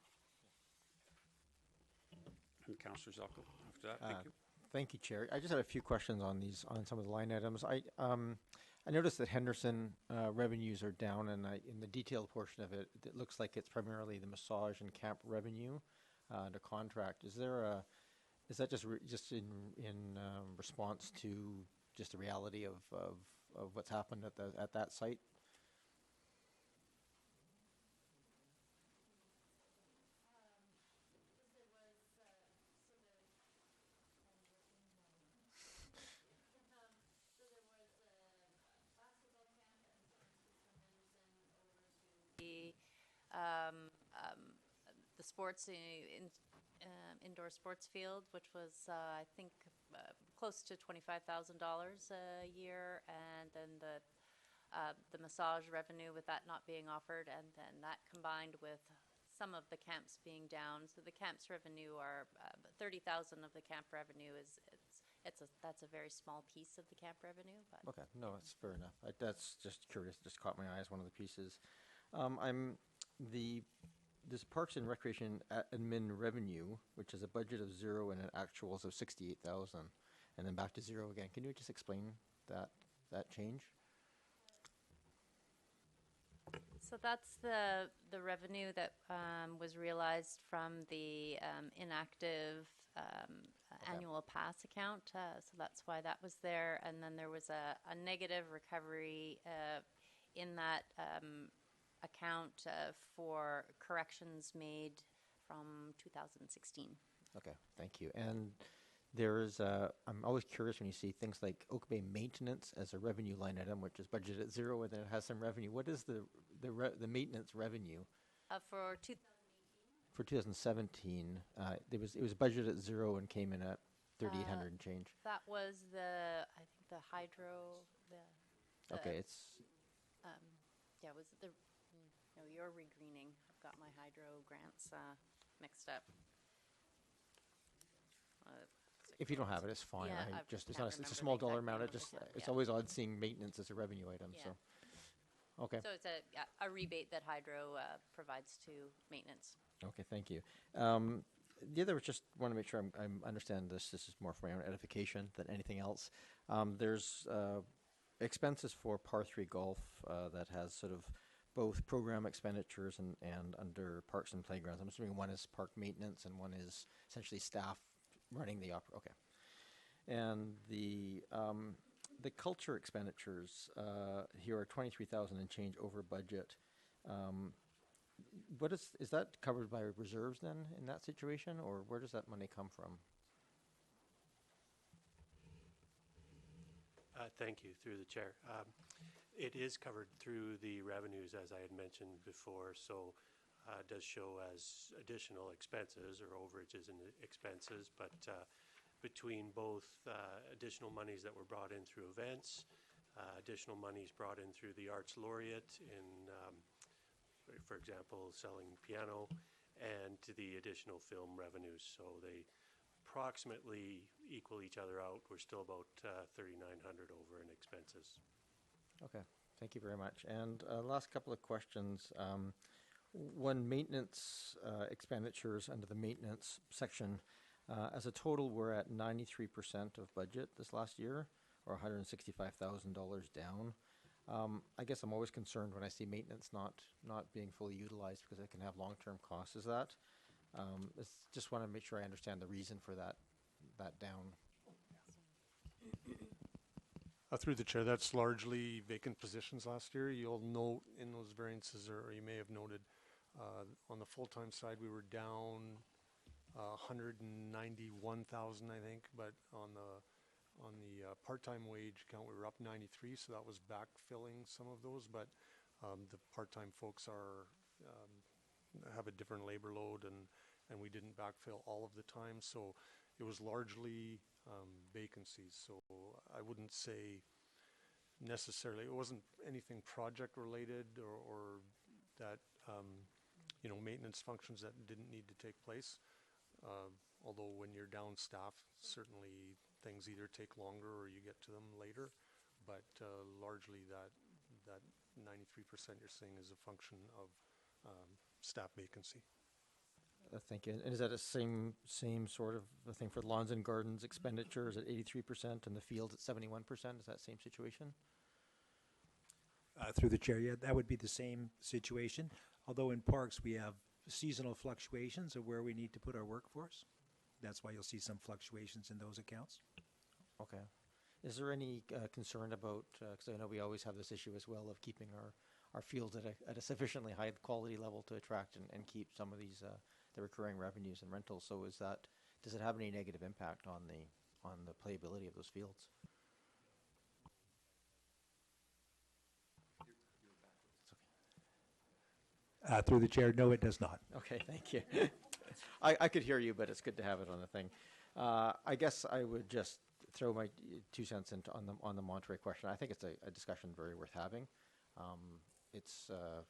And Councillor Zelko after that. Thank you. Thank you, Chair. I just have a few questions on some of the line items. I noticed that Henderson revenues are down, and in the detailed portion of it, it looks like it's primarily the massage and camp revenue under contract. Is that just in response to just the reality of what's happened at that site? The sports indoor sports field, which was I think close to $25,000 a year, and then the massage revenue with that not being offered, and then that combined with some of the camps being down. So the camps revenue are 30,000 of the camp revenue that's a very small piece of the camp revenue. But Okay, no, that's fair enough. That's just curious. Just caught my eye as one of the pieces. This Parks and Recreation admin revenue, which is a budget of 0 and an actuals of 68,000, and then back to 0 again. Can you just explain that change? so that's the revenue that was realized from the inactive annual pass account. So that's why that was there. And then there was a negative recovery in that account for corrections made from 2016. Okay, thank you. And I'm always curious when you see things like Oak Bay maintenance as a revenue line item, which is budgeted at 0 and then it has some revenue. What is the maintenance revenue? For 2018? For 2017, it was budgeted at 0 and came in at 3,800 and change. That was I think the hydro, okay, it's... yeah, was it no, you're regreening. I've got my hydro grants mixed up. If you don't have it, it's fine. Yeah, it's a small dollar amount. It's always odd seeing maintenance as a revenue item. Yeah. So, Okay. So it's a rebate that Hydro provides to maintenance. Okay, thank you. The other, just want to make sure I understand this. This is more for my own edification than anything else. There's expenses for Par 3 Golf that has sort of both program expenditures and under parks and playgrounds. I'm assuming one is park maintenance and one is essentially staff running the opera. Okay. And the culture expenditures here are 23,000 and change over budget. What is that covered by reserves then in that situation, or where does that money come from? Thank you, through the chair. It is covered through the revenues, as I had mentioned before, so it does show as additional expenses or overages and expenses, but between both additional monies that were brought in through events, additional monies brought in through the Arts Laureate in for example, selling piano, and to the additional film revenues. So they approximately equal each other out. We're still about 3,900 over in expenses. Okay, thank you very much. And last couple of questions. When maintenance expenditures under the maintenance section, as a total, we're at 93% of budget this last year, or $165,000 down. I guess I'm always concerned when I see maintenance not being fully utilized because it can have long-term costs. Is that? Just want to make sure I understand the reason for that down. Through the chair, that's largely vacant positions last year. You'll note in those variances, or you may have noted, on the full-time side, we were down 191,000, I think, but on the part-time wage count, we were up 93, so that was backfilling some of those, but the part-time folks have a different labor load, and we didn't backfill all of the time, so it was largely vacancies. So I wouldn't say necessarily, it wasn't anything project related or that, maintenance functions that didn't need to take place. Although when you're down staff, certainly things either take longer or you get to them later, but largely that 93% you're saying is a function of staff vacancy. Thank you. And is that a same sort of a thing for lawns and gardens expenditures at 83% and the fields at 71%? Is that same situation? Through the chair, yeah, that would be the same situation. Although in parks we have seasonal fluctuations of where we need to put our workforce. That's why you'll see some fluctuations in those accounts. Okay. Is there any concern about, because I know we always have this issue as well of keeping our fields at a sufficiently high quality level to attract and keep some of these the recurring revenues and rentals. So does it have any negative impact on the playability of those fields? Through the chair, no, it does not. Okay, thank you. I could hear you, but it's good to have it on the thing. I guess I would just throw my 2 cents into on the Monterey question. I think it's a discussion very worth having. It's I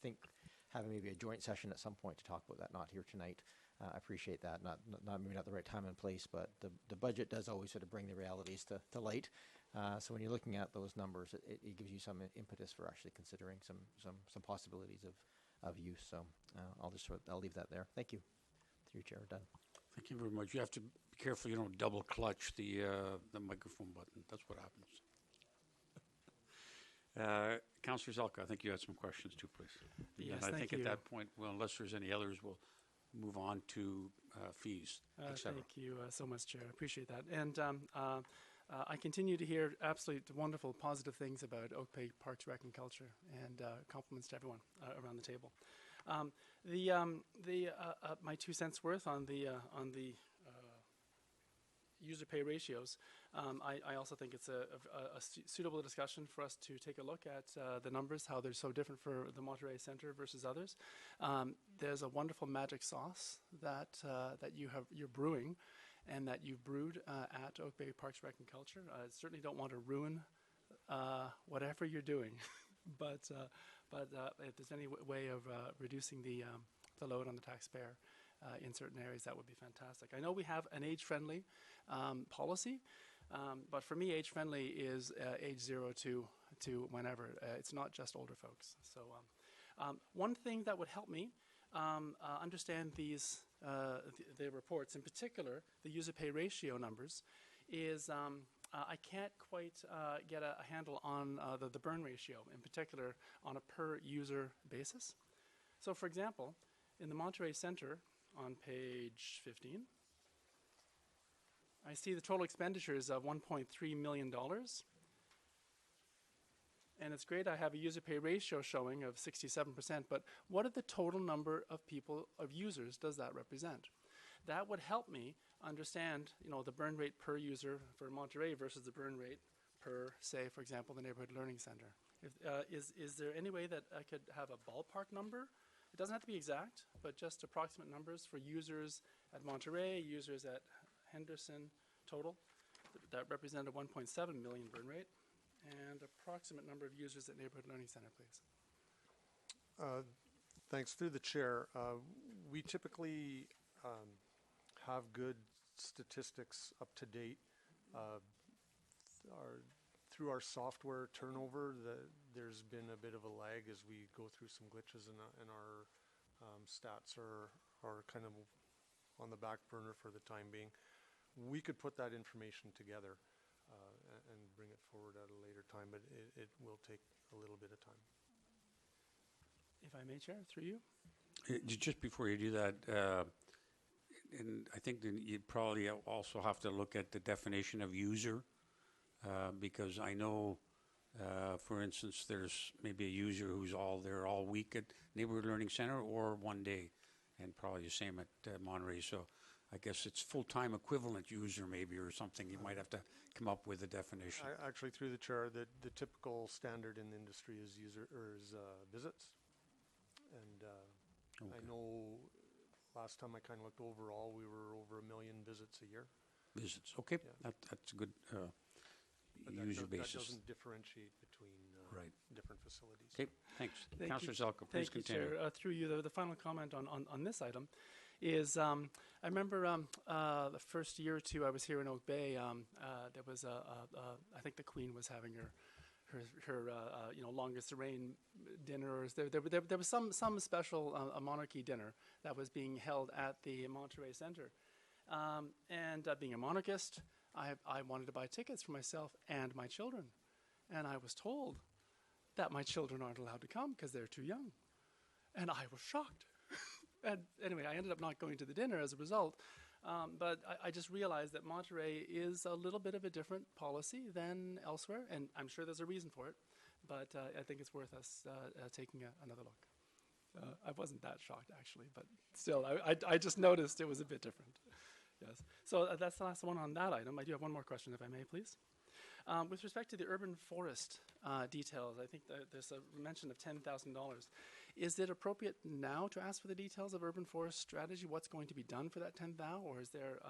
think having maybe a joint session at some point to talk about that. Not here tonight. I appreciate that. Maybe not the right time and place, but the budget does always sort of bring the realities to light. So when you're looking at those numbers, it gives you some impetus for actually considering some possibilities of use. So I'll leave that there. Thank you. Through your chair, we're done. Thank you very much. You have to be careful you don't double clutch the microphone button. That's what happens. Councillor Zelka, I think you had some questions too, please. Yes, and I thank think you. at that point, well, unless there's any others, we'll move on to fees, et cetera. Thank you so much, Chair. I appreciate that. And I continue to hear absolute wonderful, positive things about Oak Bay Parks, Rec and Culture, and compliments to everyone around the table. My 2 cents worth on the user pay ratios. I also think it's a suitable discussion for us to take a look at the numbers, how they're so different for the Monterey Center versus others. There's a wonderful magic sauce that you're brewing, and that you've brewed at Oak Bay Parks, Rec and Culture. I certainly don't want to ruin whatever you're doing, but if there's any way of reducing the load on the taxpayer in certain areas, that would be fantastic. I know we have an age-friendly policy, but for me, age-friendly is age 0 to to whenever. It's not just older folks. So one thing that would help me understand these the reports, in particular the user pay ratio numbers, is I can't quite get a handle on the burn ratio, in particular on a per user basis. So for example, in the Monterey Center on page 15, I see the total expenditures of $1.3 million. And it's great I have a user pay ratio showing of 67%, but what are the total number of people, of users, does that represent? That would help me understand, the burn rate per user for Monterey versus the burn rate per, say, for example, the Neighborhood Learning Center. Is there any way that I could have a ballpark number? It doesn't have to be exact, but just approximate numbers for users at Monterey, users at Henderson total that represent a 1.7 million burn rate, and approximate number of users at Neighborhood Learning Center, please. Thanks. Through the chair, we typically have good statistics up to date. Through our software turnover, there's been a bit of a lag as we go through some glitches, and our stats are kind of on the back burner for the time being. We could put that information together and bring it forward at a later time, but it will take a little bit of time. If I may, Chair, through you. Just before you do that, and I think that you'd probably also have to look at the definition of user, because I know, for instance, there's maybe a user who's there all week at Neighborhood Learning Center or one day, and probably the same at Monterey. So I guess it's full-time equivalent user maybe, or something. You might have to come up with a definition. Actually, through the chair, the typical standard in the industry is visits. And Okay. I know last time I kind of looked overall, we were over 1 million visits a year. Visits, okay. Yeah. That's a good But user that basis. doesn't differentiate between Right. different facilities. Okay, thanks. Thank Councillor you. Zelka, please Thank you, continue. Chair. Through you, the final comment on this item is I remember the first year or two I was here in Oak Bay, there was I think the Queen was having her longest reign dinner, or there was some special monarchy dinner that was being held at the Monterey Center. And being a monarchist, I wanted to buy tickets for myself and my children. And I was told that my children aren't allowed to come because they're too young. And I was shocked. And anyway, I ended up not going to the dinner as a result. But I just realized that Monterey is a little bit of a different policy than elsewhere, and I'm sure there's a reason for it. But I think it's worth us taking another look. I wasn't that shocked, actually, but still, I just noticed it was a bit different. Yes. So that's the last one on that item. I do have one more question, if I may, please. With respect to the urban forest details, I think that there's a mention of $10,000. Is it appropriate now to ask for the details of urban forest strategy? What's going to be done for that $10,000, or is there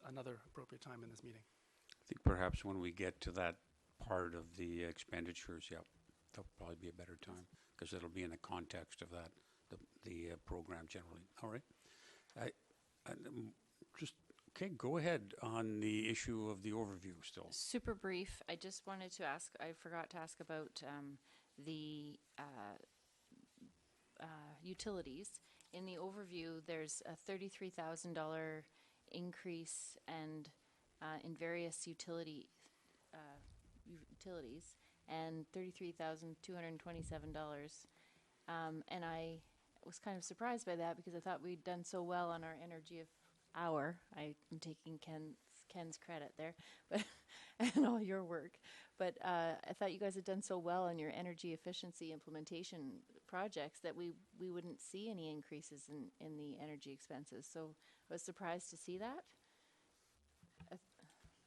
another appropriate time in this meeting? I think perhaps when we get to that part of the expenditures, yeah, that'll probably be a better time, because it'll be in the context of that, the program generally. All right. Okay, go ahead on the issue of the overview still. Super brief. I just wanted to ask, I forgot to ask about the utilities. In the overview, there's a $33,000 increase and in various utilities, and $33,227. And I was kind of surprised by that, because I thought we'd done so well on our energy of hour. I'm taking Ken's credit there, but and all your work. But I thought you guys had done so well on your energy efficiency implementation projects that we wouldn't see any increases in the energy expenses. So I was surprised to see that.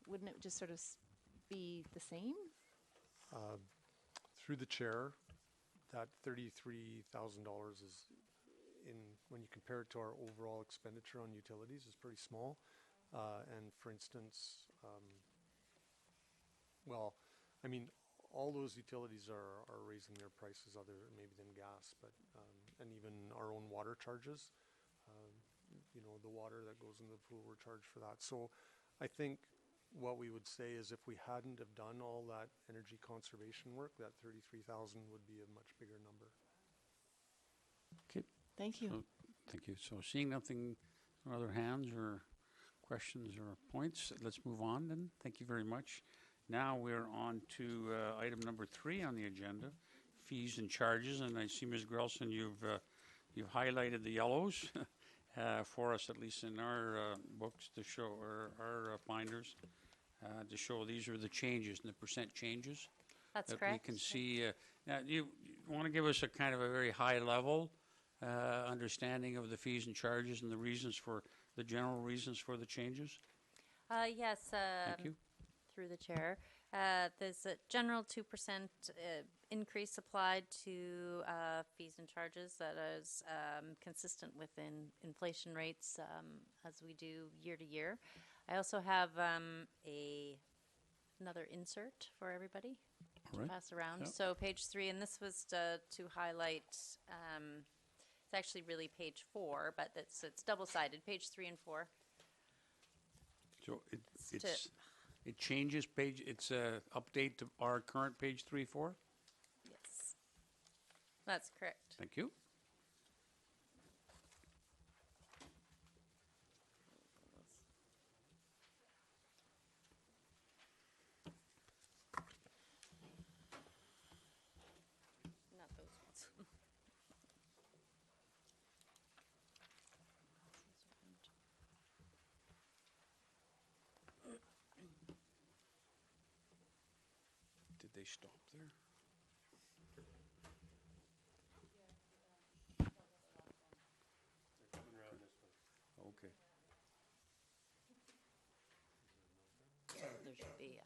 Wouldn't it just sort of be the same? Through the chair, that $33,000 is, when you compare it to our overall expenditure on utilities, is pretty small. And for instance, all those utilities are raising their prices other maybe than gas, but and even our own water charges. The water that goes in the pool, we're charged for that. So I think what we would say is if we hadn't have done all that energy conservation work, that 33,000 would be a much bigger number. Okay. Thank you. So, thank you. So seeing nothing, no other hands or questions or points, let's move on then. Thank you very much. Now we're on to item number 3 on the agenda, fees and charges. And I see, Ms. Grelson, you've highlighted the yellows for us, at least in our books to show, or our binders, to show these are the changes and the percent changes. That's that correct. We can see. Now, you want to give us a kind of a very high level understanding of the fees and charges and the reasons for, the general reasons for the changes? Yes. Thank you. Through the chair. There's a general 2% increase applied to fees and charges that is consistent with inflation rates as we do year to year. I also have another insert for everybody to pass around. Yep. So page 3, and this was to highlight, it's actually really page 4, but it's double-sided, page 3 and 4. So it changes page, it's a update to our current page 3, 4? Yes. That's correct. Thank you. Not those ones. Did they stop there? Okay. There should be,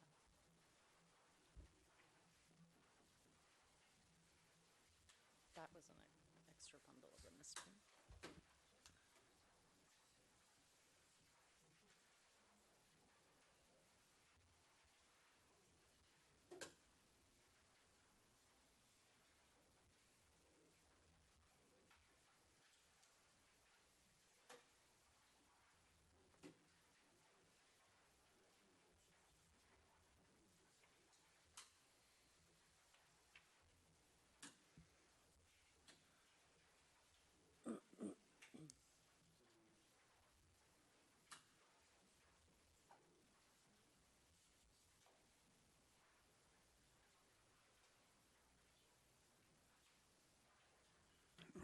that was an extra bundle of them this time.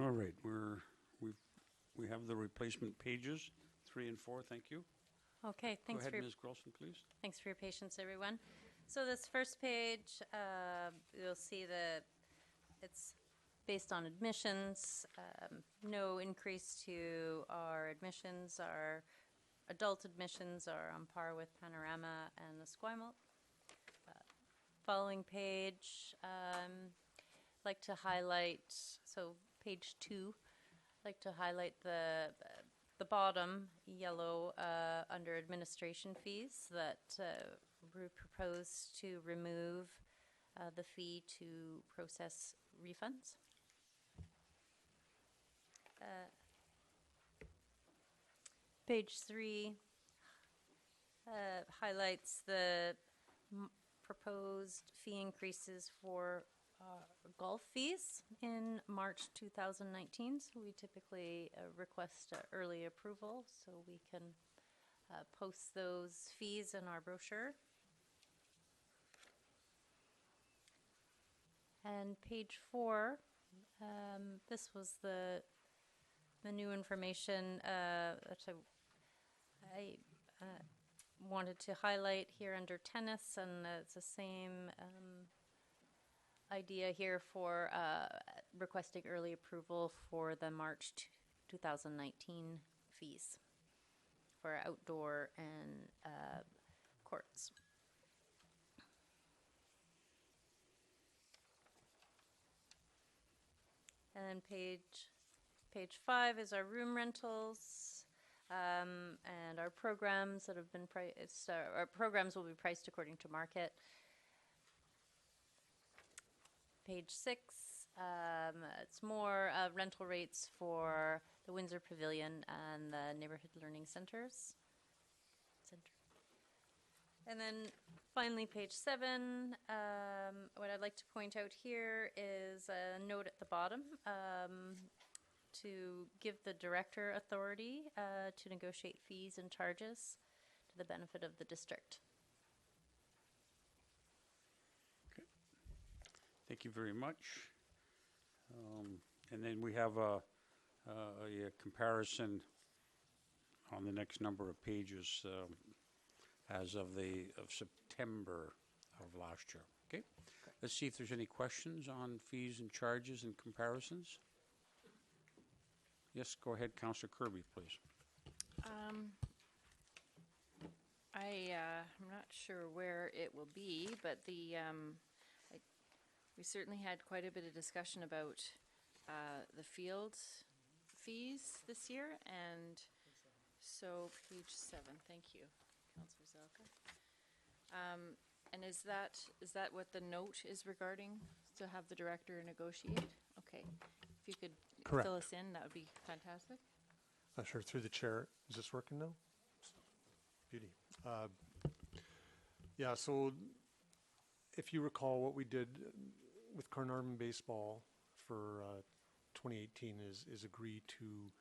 All right, we have the replacement pages, 3 and 4, thank you. Okay, Go thanks ahead, for your Ms. Grelson, please. Thanks for your patience, everyone. So this first page, you'll see that it's based on admissions. No increase to our admissions. Our adult admissions are on par with Panorama and Esquimalt. Following page, like to highlight, so page 2, like to highlight the bottom yellow under administration fees that we propose to remove the fee to process refunds. Page 3 highlights the proposed fee increases for golf fees in March 2019. So we typically request early approval so we can post those fees in our brochure. And page 4, this was the new information that I wanted to highlight here under tennis, and it's the same idea here for requesting early approval for the March 2019 fees for outdoor and courts. And then page 5 is our room rentals. And our programs that have been priced, our programs will be priced according to market. Page 6, it's more rental rates for the Windsor Pavilion and the Neighborhood Learning Centers. And then finally, page 7, what I'd like to point out here is a note at the bottom to give the director authority to negotiate fees and charges to the benefit of the district. Thank you very much. And then we have a comparison on the next number of pages as of September of last year. Okay. Let's see if there's any questions on fees and charges and comparisons. Yes, go ahead, Councillor Kirby, please. I'm not sure where it will be, but we certainly had quite a bit of discussion about the field fees this year, and so page 7. Thank you, Councillor Zelka. And is that what the note is regarding? To have the director negotiate? Okay, if you could Correct. fill us in, that would be fantastic. Sure, through the chair. Is this working now? Beauty. Yeah, so if you recall, what we did with Carnarvon Baseball for 2018 is agree to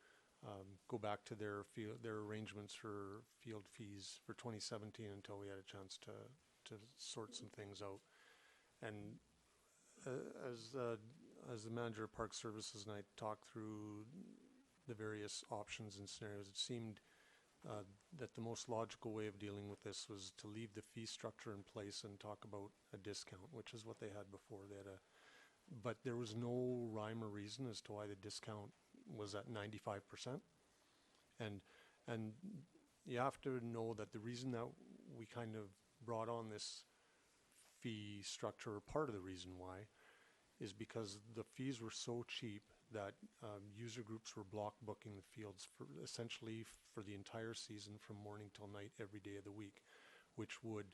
go back to their arrangements for field fees for 2017 until we had a chance to sort some things out. And as the manager of Park Services and I talked through the various options and scenarios, it seemed that the most logical way of dealing with this was to leave the fee structure in place and talk about a discount, which is what they had before. But there was no rhyme or reason as to why the discount was at 95%. And you have to know that the reason that we kind of brought on this fee structure, or part of the reason why, is because the fees were so cheap that user groups were block booking the fields for essentially for the entire season from morning till night every day of the week, which would,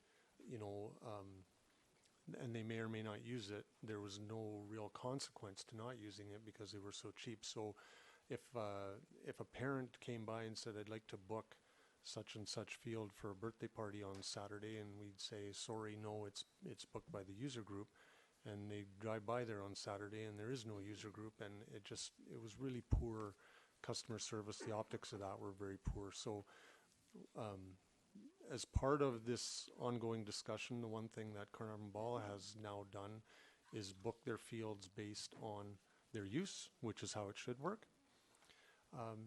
and they may or may not use it. There was no real consequence to not using it because they were so cheap. So if a parent came by and said, I'd like to book such and such field for a birthday party on Saturday, and we'd say, sorry, no, it's booked by the user group, and they drive by there on Saturday and there is no user group, and it was really poor customer service. The optics of that were very poor. So as part of this ongoing discussion, the one thing that Carnarvon Ball has now done is book their fields based on their use, which is how it should work.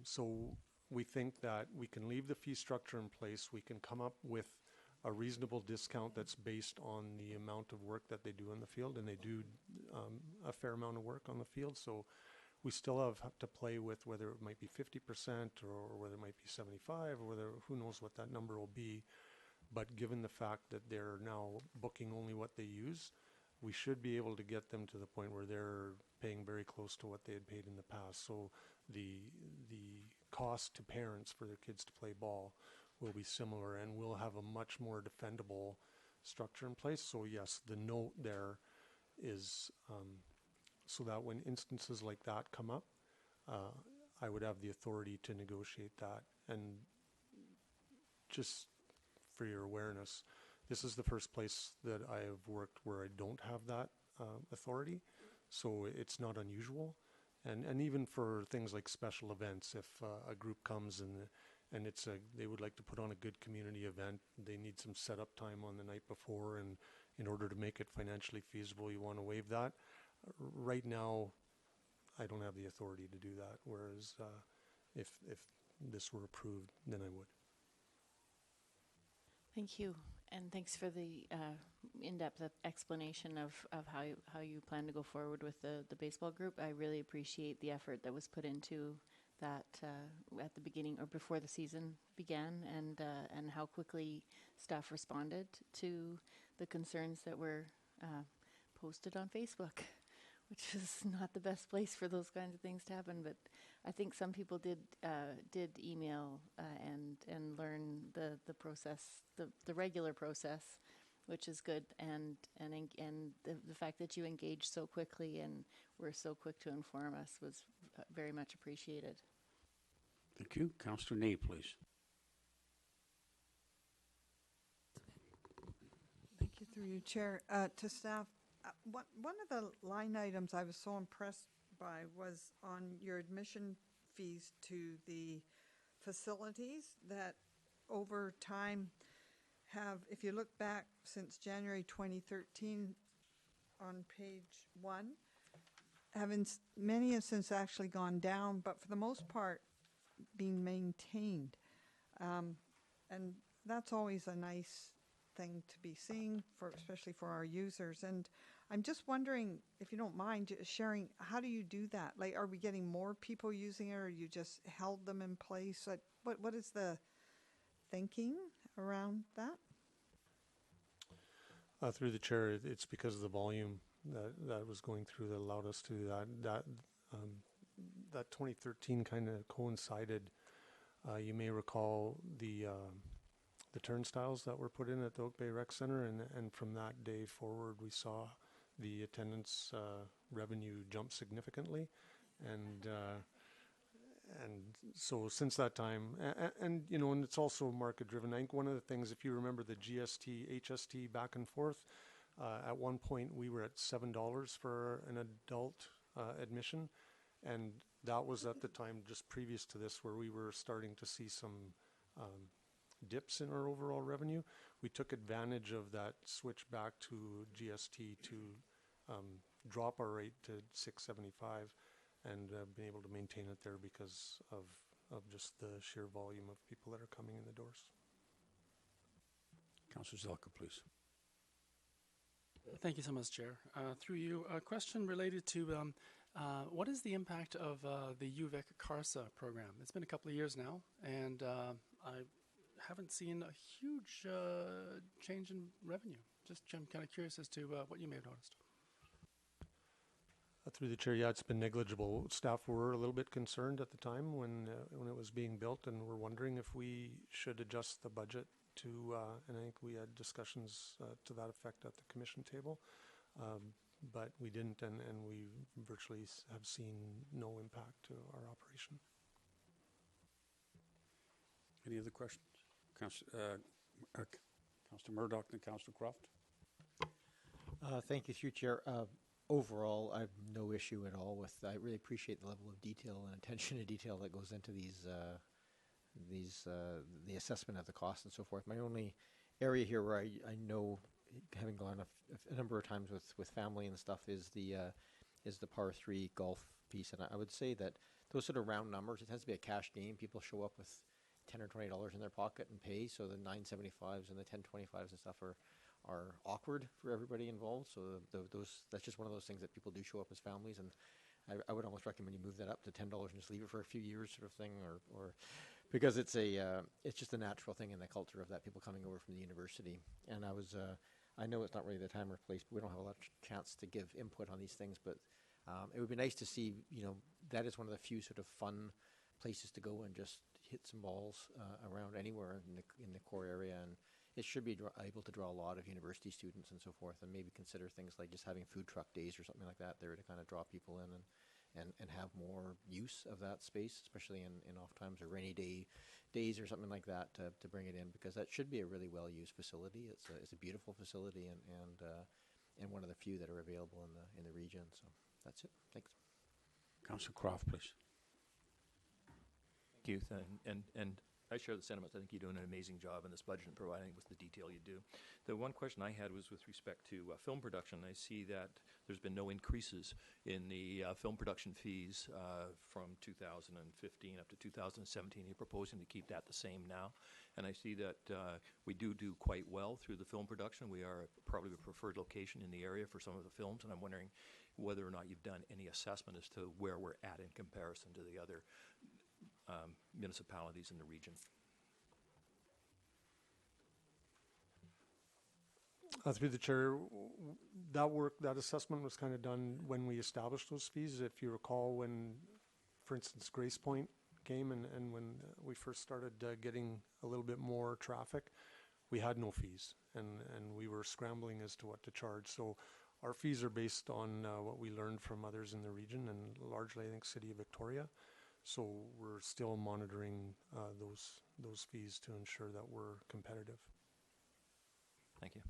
So we think that we can leave the fee structure in place. We can come up with a reasonable discount that's based on the amount of work that they do in the field, and they do a fair amount of work on the field. So we still have to play with whether it might be 50% or whether it might be 75, or whether, who knows what that number will be. But given the fact that they're now booking only what they use, we should be able to get them to the point where they're paying very close to what they had paid in the past. So the cost to parents for their kids to play ball will be similar, and we'll have a much more defendable structure in place. So yes, the note there is so that when instances like that come up, I would have the authority to negotiate that. And just for your awareness, this is the first place that I have worked where I don't have that authority, so it's not unusual. And even for things like special events, if a group comes and they would like to put on a good community event, they need some setup time on the night before, and in order to make it financially feasible, you want to waive that. Right now, I don't have the authority to do that, whereas if this were approved, then I would. Thank you, and thanks for the in-depth explanation of how you plan to go forward with the baseball group. I really appreciate the effort that was put into that at the beginning or before the season began, and how quickly staff responded to the concerns that were posted on Facebook, which is not the best place for those kinds of things to happen. But I think some people did email and learn the process, the regular process, which is good, and the fact that you engaged so quickly and were so quick to inform us was very much appreciated. Thank you. Councillor Ney, please. Through you, Chair, to staff, one of the line items I was so impressed by was on your admission fees to the facilities that over time have, if you look back since January 2013 on page 1, many have since actually gone down, but for the most part being maintained. And that's always a nice thing to be seeing, especially for our users. And I'm just wondering, if you don't mind sharing, how do you do that? Like, are we getting more people using it, or you just held them in place? Like, what is the thinking around that? Through the chair, it's because of the volume that was going through that allowed us to do that. That 2013 kind of coincided. You may recall the turnstiles that were put in at the Oak Bay Rec Center, and from that day forward, we saw the attendance revenue jump significantly, and so since that time, and it's also market driven. I think one of the things, if you remember the GST, HST back and forth, at one point we were at $7 for an adult admission, and that was at the time just previous to this where we were starting to see some dips in our overall revenue. We took advantage of that switch back to GST to drop our rate to $6.75 and been able to maintain it there because of just the sheer volume of people that are coming in the doors. Councillor Zelka, please. Thank you so much, Chair. Through you, a question related to what is the impact of the UVic CARSA program? It's been a couple of years now, and I haven't seen a huge change in revenue. Just I'm kind of curious as to what you may have noticed. Through the chair, yeah, it's been negligible. Staff were a little bit concerned at the time when it was being built, and were wondering if we should adjust the budget to, and I think we had discussions to that effect at the commission table, but we didn't, and we virtually have seen no impact to our operation. Any other questions? Councillor Murdoch and Councillor Croft. Thank you, through Chair. Overall, I have no issue at all with. I really appreciate the level of detail and attention to detail that goes into the assessment of the cost and so forth. My only area here where I know, having gone a number of times with family and stuff, is the par 3 golf piece, and I would say that those sort of round numbers, it tends to be a cash game. People show up with $10 or $20 in their pocket and pay, so the 9.75s and the 10.25s and stuff are awkward for everybody involved. So that's just one of those things that people do show up as families, and I would almost recommend you move that up to $10 and just leave it for a few years, sort of thing, or because it's just a natural thing in the culture of that, people coming over from the university. And I know it's not really the time or place, but we don't have a lot of chance to give input on these things, but it would be nice to see, that is one of the few sort of fun places to go and just hit some balls around anywhere in the core area, and it should be able to draw a lot of university students and so forth, and maybe consider things like just having food truck days or something like that there to kind of draw people in and have more use of that space, especially in off times or rainy days or something like that, to bring it in, because that should be a really well-used facility. It's a beautiful facility and one of the few that are available in the region. So that's it. Thanks. Councillor Croft, please. Thank you, and I share the sentiments. I think you're doing an amazing job in this budget and providing with the detail you do. The one question I had was with respect to film production. I see that there's been no increases in the film production fees from 2015 up to 2017. You're proposing to keep that the same now. And I see that we do quite well through the film production. We are probably the preferred location in the area for some of the films, and I'm wondering whether or not you've done any assessment as to where we're at in comparison to the other municipalities in the region. Through the chair, that assessment was kind of done when we established those fees. If you recall, when, for instance, Grace Point came and when we first started getting a little bit more traffic, we had no fees, and we were scrambling as to what to charge. So our fees are based on what we learned from others in the region, and largely, I think, City of Victoria. So we're still monitoring those fees to ensure that we're competitive. Thank you.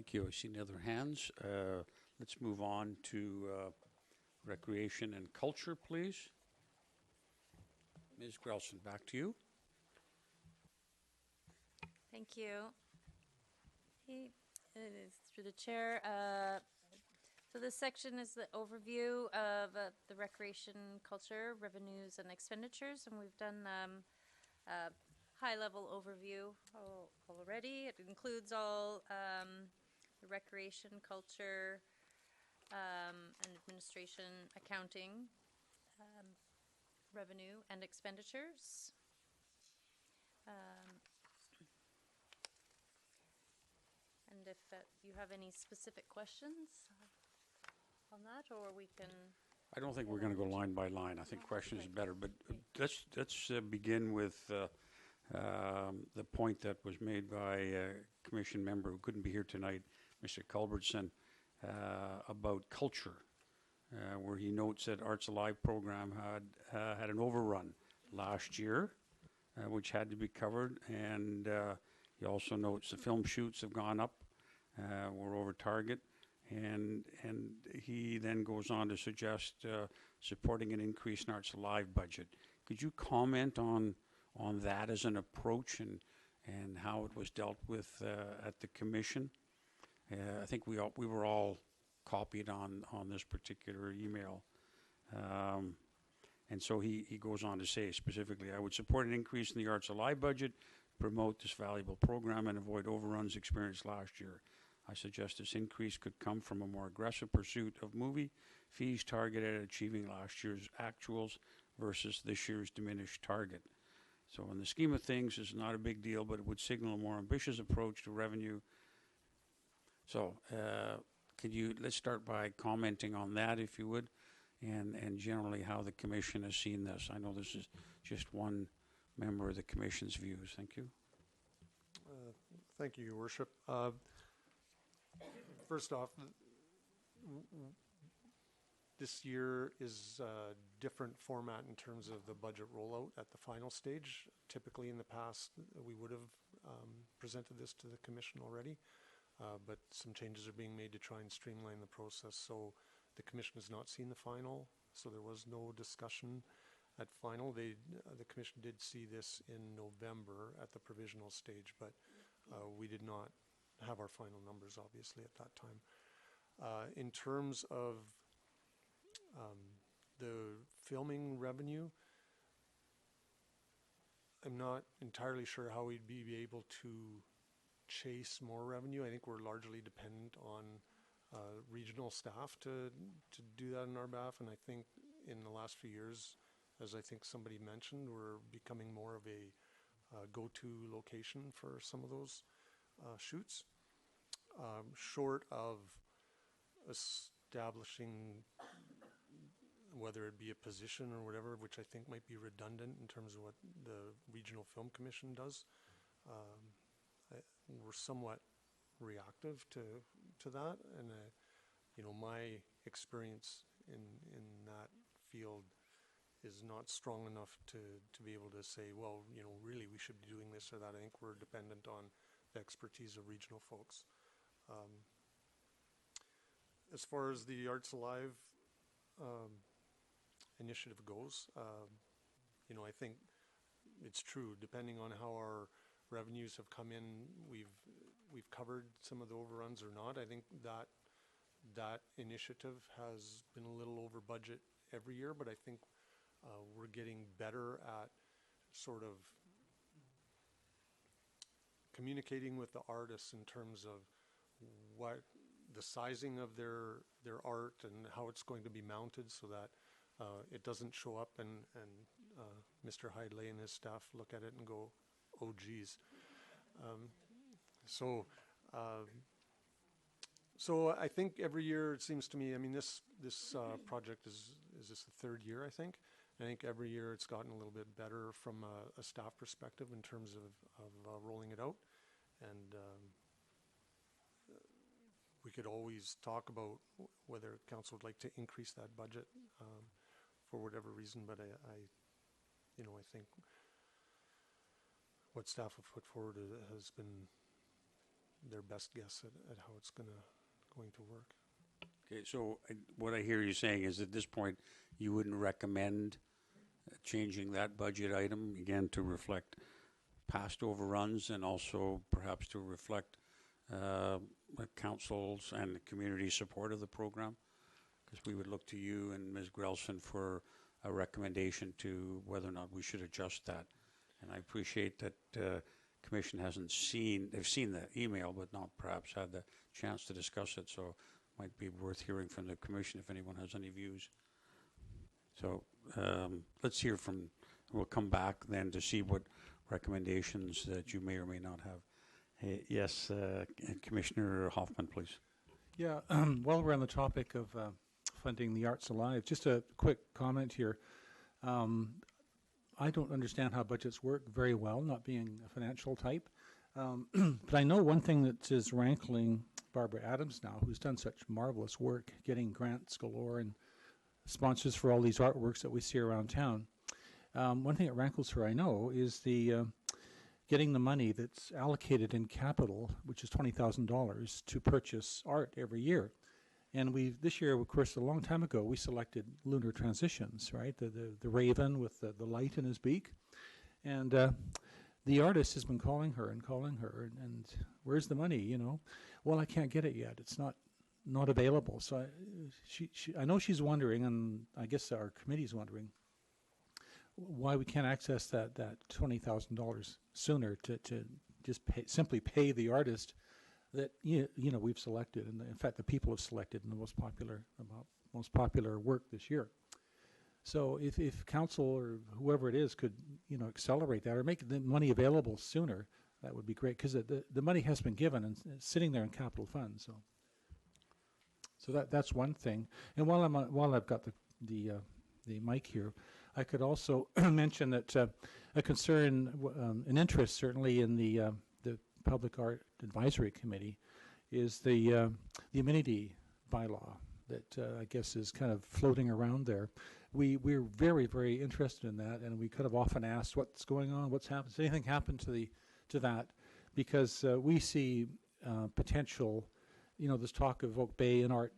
Thank you. I see no other hands. Let's move on to Recreation and Culture, please. Ms. Grelson, back to you. Thank you. Okay, it is through the chair. So this section is the overview of the recreation, culture, revenues, and expenditures, and we've done a high-level overview already. It includes all the recreation, culture, and administration, accounting, revenue, and expenditures. And if you have any specific questions on that, or we can... I don't think we're going to go line by line. I think questions is better, but let's begin with the point that was made by a commission member who couldn't be here tonight, Mr. Culbertson, about culture, where he notes that Arts Alive program had an overrun last year, which had to be covered, and he also notes the film shoots have gone up, we're over target, and he then goes on to suggest supporting an increase in Arts Alive budget. Could you comment on that as an approach and how it was dealt with at the commission? I think we were all copied on this particular email. And so he goes on to say specifically, I would support an increase in the Arts Alive budget, promote this valuable program, and avoid overruns experienced last year. I suggest this increase could come from a more aggressive pursuit of movie fees targeted at achieving last year's actuals versus this year's diminished target. So in the scheme of things, it's not a big deal, but it would signal a more ambitious approach to revenue. So let's start by commenting on that, if you would, and generally how the commission has seen this. I know this is just one member of the commission's views. Thank you. Thank you, Your Worship. First off, this year is a different format in terms of the budget rollout at the final stage. Typically in the past, we would have presented this to the commission already, but some changes are being made to try and streamline the process. So the commission has not seen the final, so there was no discussion at final. The commission did see this in November at the provisional stage, but we did not have our final numbers, obviously, at that time. In terms of the filming revenue, I'm not entirely sure how we'd be able to chase more revenue. I think we're largely dependent on regional staff to do that on our behalf, and I think in the last few years, as I think somebody mentioned, we're becoming more of a go-to location for some of those shoots. Short of establishing, whether it be a position or whatever, which I think might be redundant in terms of what the Regional Film Commission does, we're somewhat reactive to that, and my experience in that field is not strong enough to be able to say, well, really we should be doing this or that. I think we're dependent on the expertise of regional folks. As far as the Arts Alive initiative goes, I think it's true. Depending on how our revenues have come in, we've covered some of the overruns or not. I think that initiative has been a little over budget every year, but I think we're getting better at sort of communicating with the artists in terms of what the sizing of their art and how it's going to be mounted, so that it doesn't show up and Mr. Hidley and his staff look at it and go, oh geez. So I think every year it seems to me, I mean, this project is this the third year, I think. I think every year it's gotten a little bit better from a staff perspective in terms of rolling it out. And we could always talk about whether council would like to increase that budget for whatever reason, but I think what staff have put forward has been their best guess at how it's going to work. Okay, so what I hear you saying is at this point, you wouldn't recommend changing that budget item, again, to reflect past overruns and also perhaps to reflect the council's and the community support of the program? Because we would look to you and Ms. Grelson for a recommendation to whether or not we should adjust that. And I appreciate that Commission hasn't seen, they've seen the email, but not perhaps had the chance to discuss it. So it might be worth hearing from the Commission if anyone has any views. So let's hear from, we'll come back then to see what recommendations that you may or may not have. Hey, yes, Commissioner Hoffman, please. Yeah, while we're on the topic of funding the arts alive, just a quick comment here. I don't understand how budgets work very well, not being a financial type. But I know one thing that is rankling Barbara Adams now, who's done such marvelous work getting grants galore and sponsors for all these artworks that we see around town. One thing that rankles her, I know, is the getting the money that's allocated in capital, which is $20,000, to purchase art every year. And this year, of course, a long time ago, we selected Lunar Transitions, right? The raven with the light in his beak. And the artist has been calling her, and where's the money, you know? Well, I can't get it yet. It's not available. So I know she's wondering, and I guess our committee's wondering, why we can't access that $20,000 sooner to just simply pay the artist that you know we've selected, and in fact the people have selected in the most popular work this year. So if council or whoever it is could accelerate that or make the money available sooner, that would be great, because the money has been given and it's sitting there in capital funds. So that's one thing. And while I've got the mic here, I could also mention that a concern, an interest certainly in the Public Art Advisory Committee is the amenity bylaw that I guess is kind of floating around there. We're very, very interested in that, and we could have often asked what's going on, what's happened, has anything happened to that, because we see potential, this talk of Oak Bay, an art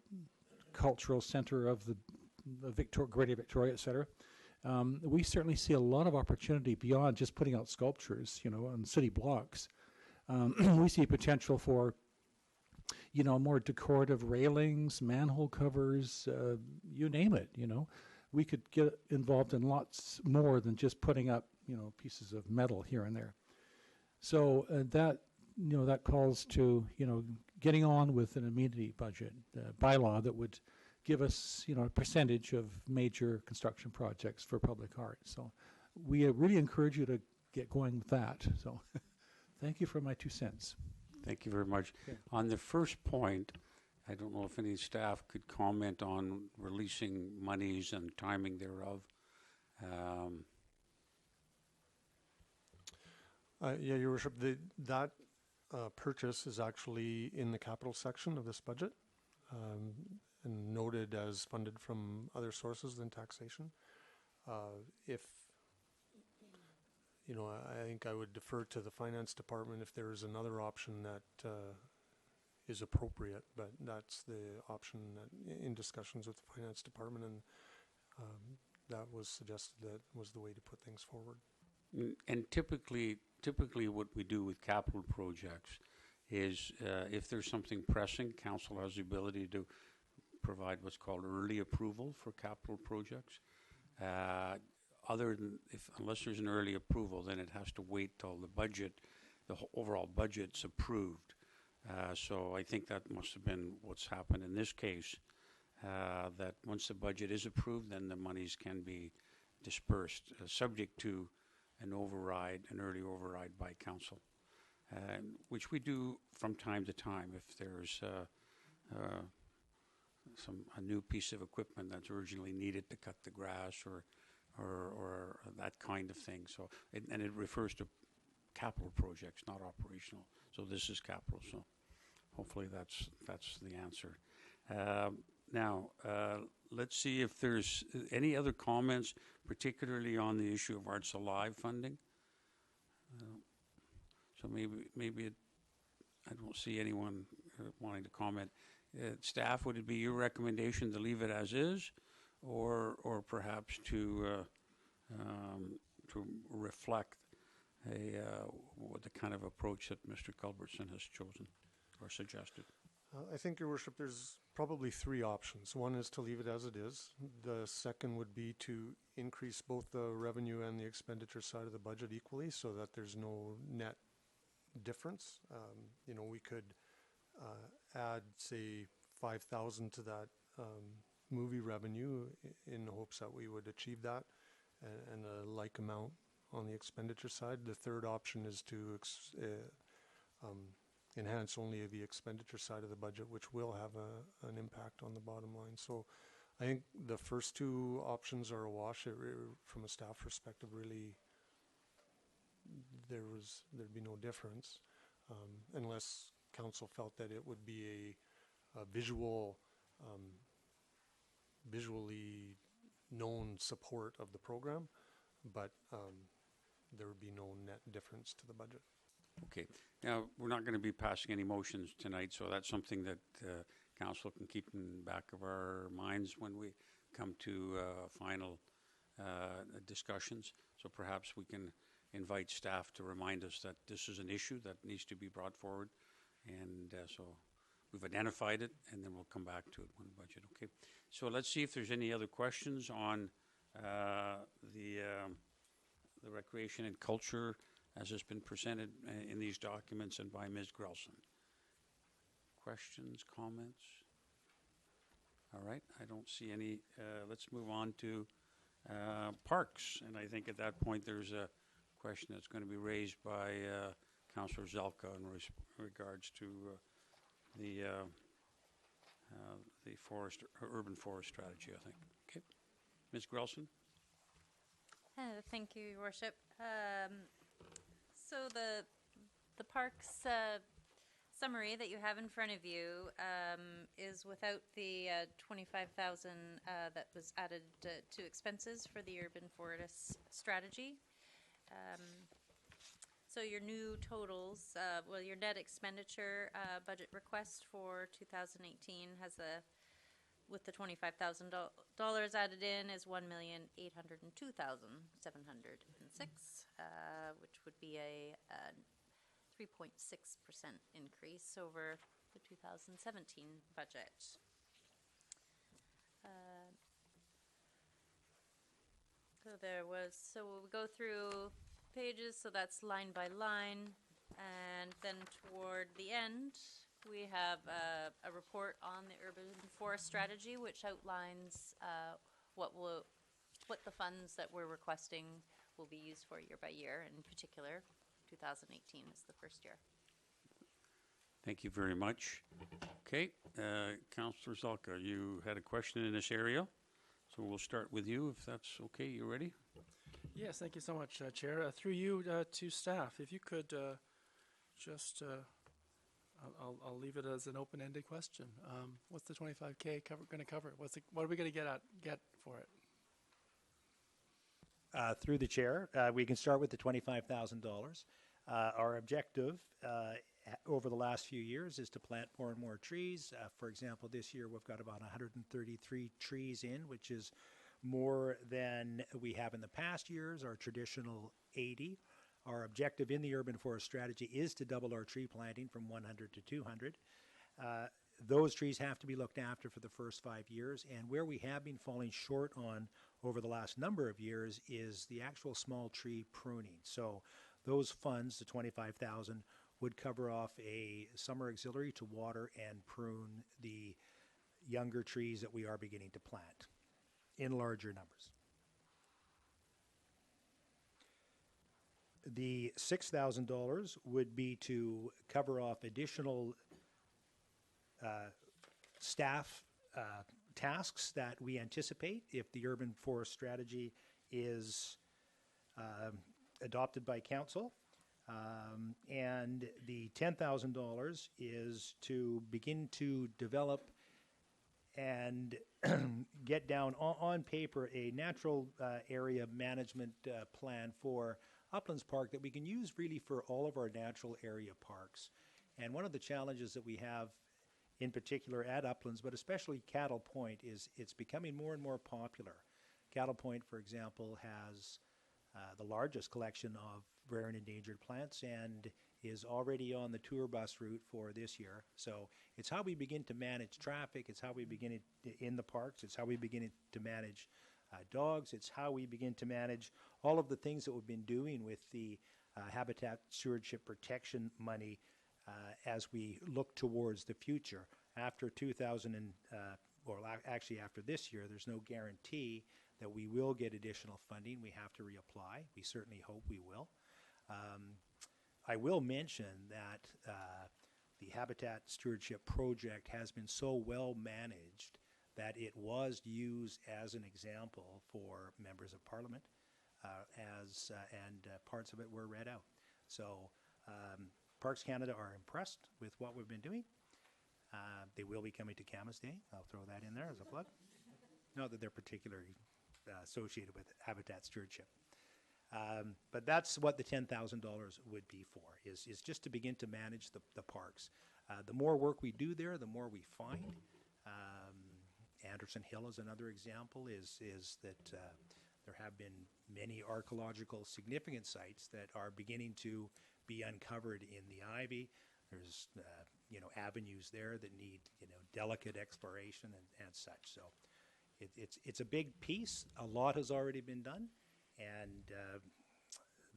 cultural center of the Greater Victoria, et cetera. We certainly see a lot of opportunity beyond just putting out sculptures, on city blocks. We see potential for, more decorative railings, manhole covers, you name it, We could get involved in lots more than just putting up, pieces of metal here and there. So that calls to, getting on with an amenity budget bylaw that would give us, a percentage of major construction projects for public art. So we really encourage you to get going with that. So thank you for my 2 cents. Thank you very much. Okay. On the first point, I don't know if any staff could comment on releasing monies and timing thereof. Yeah, Your Worship, that purchase is actually in the capital section of this budget, and noted as funded from other sources than taxation. I think I would defer to the finance department if there is another option that is appropriate, but that's the option that in discussions with the finance department, and that was suggested that was the way to put things forward. And typically what we do with capital projects is if there's something pressing, council has the ability to provide what's called early approval for capital projects. Unless there's an early approval, then it has to wait till the overall budget's approved. So I think that must have been what's happened in this case, that once the budget is approved, then the monies can be dispersed, subject to an early override by council, which we do from time to time if there's a new piece of equipment that's urgently needed to cut the grass or that kind of thing. So and it refers to capital projects, not operational. So this is capital. So hopefully that's the answer. Now let's see if there's any other comments, particularly on the issue of Arts Alive funding. So maybe I don't see anyone wanting to comment. Staff, would it be your recommendation to leave it as is, or perhaps to reflect the kind of approach that Mr. Culbertson has chosen or suggested? I think, Your Worship, there's probably three options. One is to leave it as it is. The second would be to increase both the revenue and the expenditure side of the budget equally so that there's no net difference. You know, we could add, say, 5,000 to that movie revenue in the hopes that we would achieve that, and a like amount on the expenditure side. The third option is to enhance only the expenditure side of the budget, which will have an impact on the bottom line. So I think the first two options are a wash. From a staff perspective, really, there'd be no difference unless council felt that it would be a visually known support of the program, but there would be no net difference to the budget. Okay. Now, we're not going to be passing any motions tonight, so that's something that council can keep in the back of our minds when we come to final discussions. So perhaps we can invite staff to remind us that this is an issue that needs to be brought forward. And so we've identified it, and then we'll come back to it when the budget. Okay. So let's see if there's any other questions on the recreation and culture as has been presented in these documents and by Ms. Grelson. Questions, comments? All right, I don't see any. Let's move on to parks. And I think at that point there's a question that's going to be raised by Councillor Zelka in regards to the urban forest strategy, I think. Okay. Ms. Grelson? Thank you, Your Worship. So the parks summary that you have in front of you is without the 25,000 that was added to expenses for the urban forest strategy. So your new totals, well, your net expenditure budget request for 2018 has with the $25,000 added in, is $1,802,706, which would be a 3.6% increase over the 2017 budget. So we'll go through pages, so that's line by line, and then toward the end we have a report on the urban forest strategy, which outlines what the funds that we're requesting will be used for year by year. In particular, 2018 is the first year. Thank you very much. Okay, Councillor Zalka, you had a question in this area, so we'll start with you if that's okay. You ready? Yes, thank you so much, Chair. Through you to staff, if you could just, I'll leave it as an open-ended question. What's the 25K going to cover? What are we going to get for it? Through the chair, we can start with the $25,000. Our objective over the last few years is to plant more and more trees. For example, this year we've got about 133 trees in, which is more than we have in the past years, our traditional 80. Our objective in the urban forest strategy is to double our tree planting from 100 to 200. Those trees have to be looked after for the first 5 years, and where we have been falling short on over the last number of years is the actual small tree pruning. So those funds, the 25,000, would cover off a summer auxiliary to water and prune the younger trees that we are beginning to plant in larger numbers. The $6,000 would be to cover off additional staff tasks that we anticipate if the urban forest strategy is adopted by council. And the $10,000 is to begin to develop and get down on paper a natural area management plan for Uplands Park that we can use really for all of our natural area parks. And one of the challenges that we have in particular at Uplands, but especially Cattle Point, is it's becoming more and more popular. Cattle Point, for example, has the largest collection of rare and endangered plants and is already on the tour bus route for this year. So it's how we begin to manage traffic, it's how we begin it in the parks, it's how we begin to manage dogs, it's how we begin to manage all of the things that we've been doing with the habitat stewardship protection money as we look towards the future. After 2000 and, actually after this year, there's no guarantee that we will get additional funding. We have to reapply. We certainly hope we will. I will mention that the Habitat Stewardship Project has been so well managed that it was used as an example for members of Parliament, and parts of it were read out. So Parks Canada are impressed with what we've been doing. They will be coming to Camas Day. I'll throw that in there as a plug. Not that they're particularly associated with habitat stewardship. But that's what the $10,000 would be for, is just to begin to manage the parks. The more work we do there, the more we find. Anderson Hill is another example, is that there have been many archaeological significant sites that are beginning to be uncovered in the ivy. There's avenues there that need delicate exploration and such. So it's a big piece. A lot has already been done, and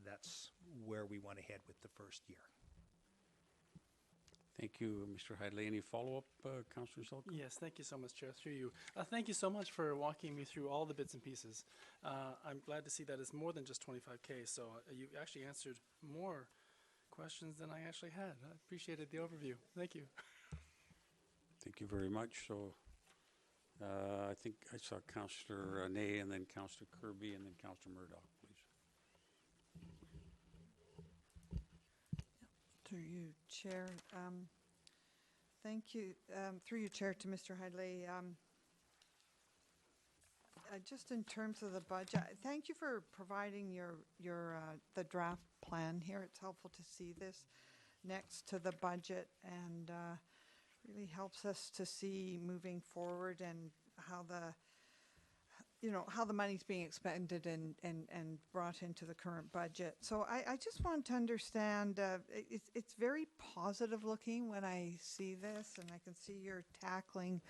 that's where we want to head with the first year. Thank you, Mr. Hadley. Any follow-up, Councillor Zulka? Yes, thank you so much, Chair, through you. Thank you so much for walking me through all the bits and pieces. I'm glad to see that it's more than just 25K, so you actually answered more questions than I actually had. I appreciated the overview. Thank you. Thank you very much. So I think I saw Councillor Ney, and then Councillor Kirby, and then Councillor Murdoch, please. Through you, Chair. Thank you. Through you, Chair, to Mr. Hadley. Just in terms of the budget, thank you for providing the draft plan here. It's helpful to see this next to the budget, and really helps us to see moving forward and how the money's being expended and brought into the current budget. So I just want to understand, it's very positive looking when I see this, and I can see you're tackling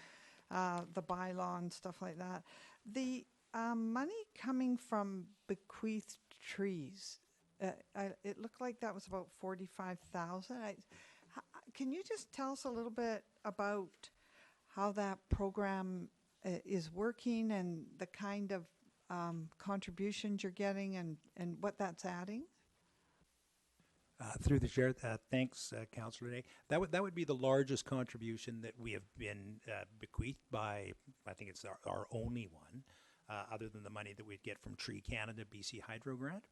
the bylaw and stuff like that. The money coming from bequeathed trees, it looked like that was about 45,000. Can you just tell us a little bit about how that program is working and the kind of contributions you're getting and what that's adding? Through the chair, thanks, Councillor Day. That would be the largest contribution that we have been bequeathed by. I think it's our only one, other than the money that we'd get from Tree Canada BC Hydro Grant.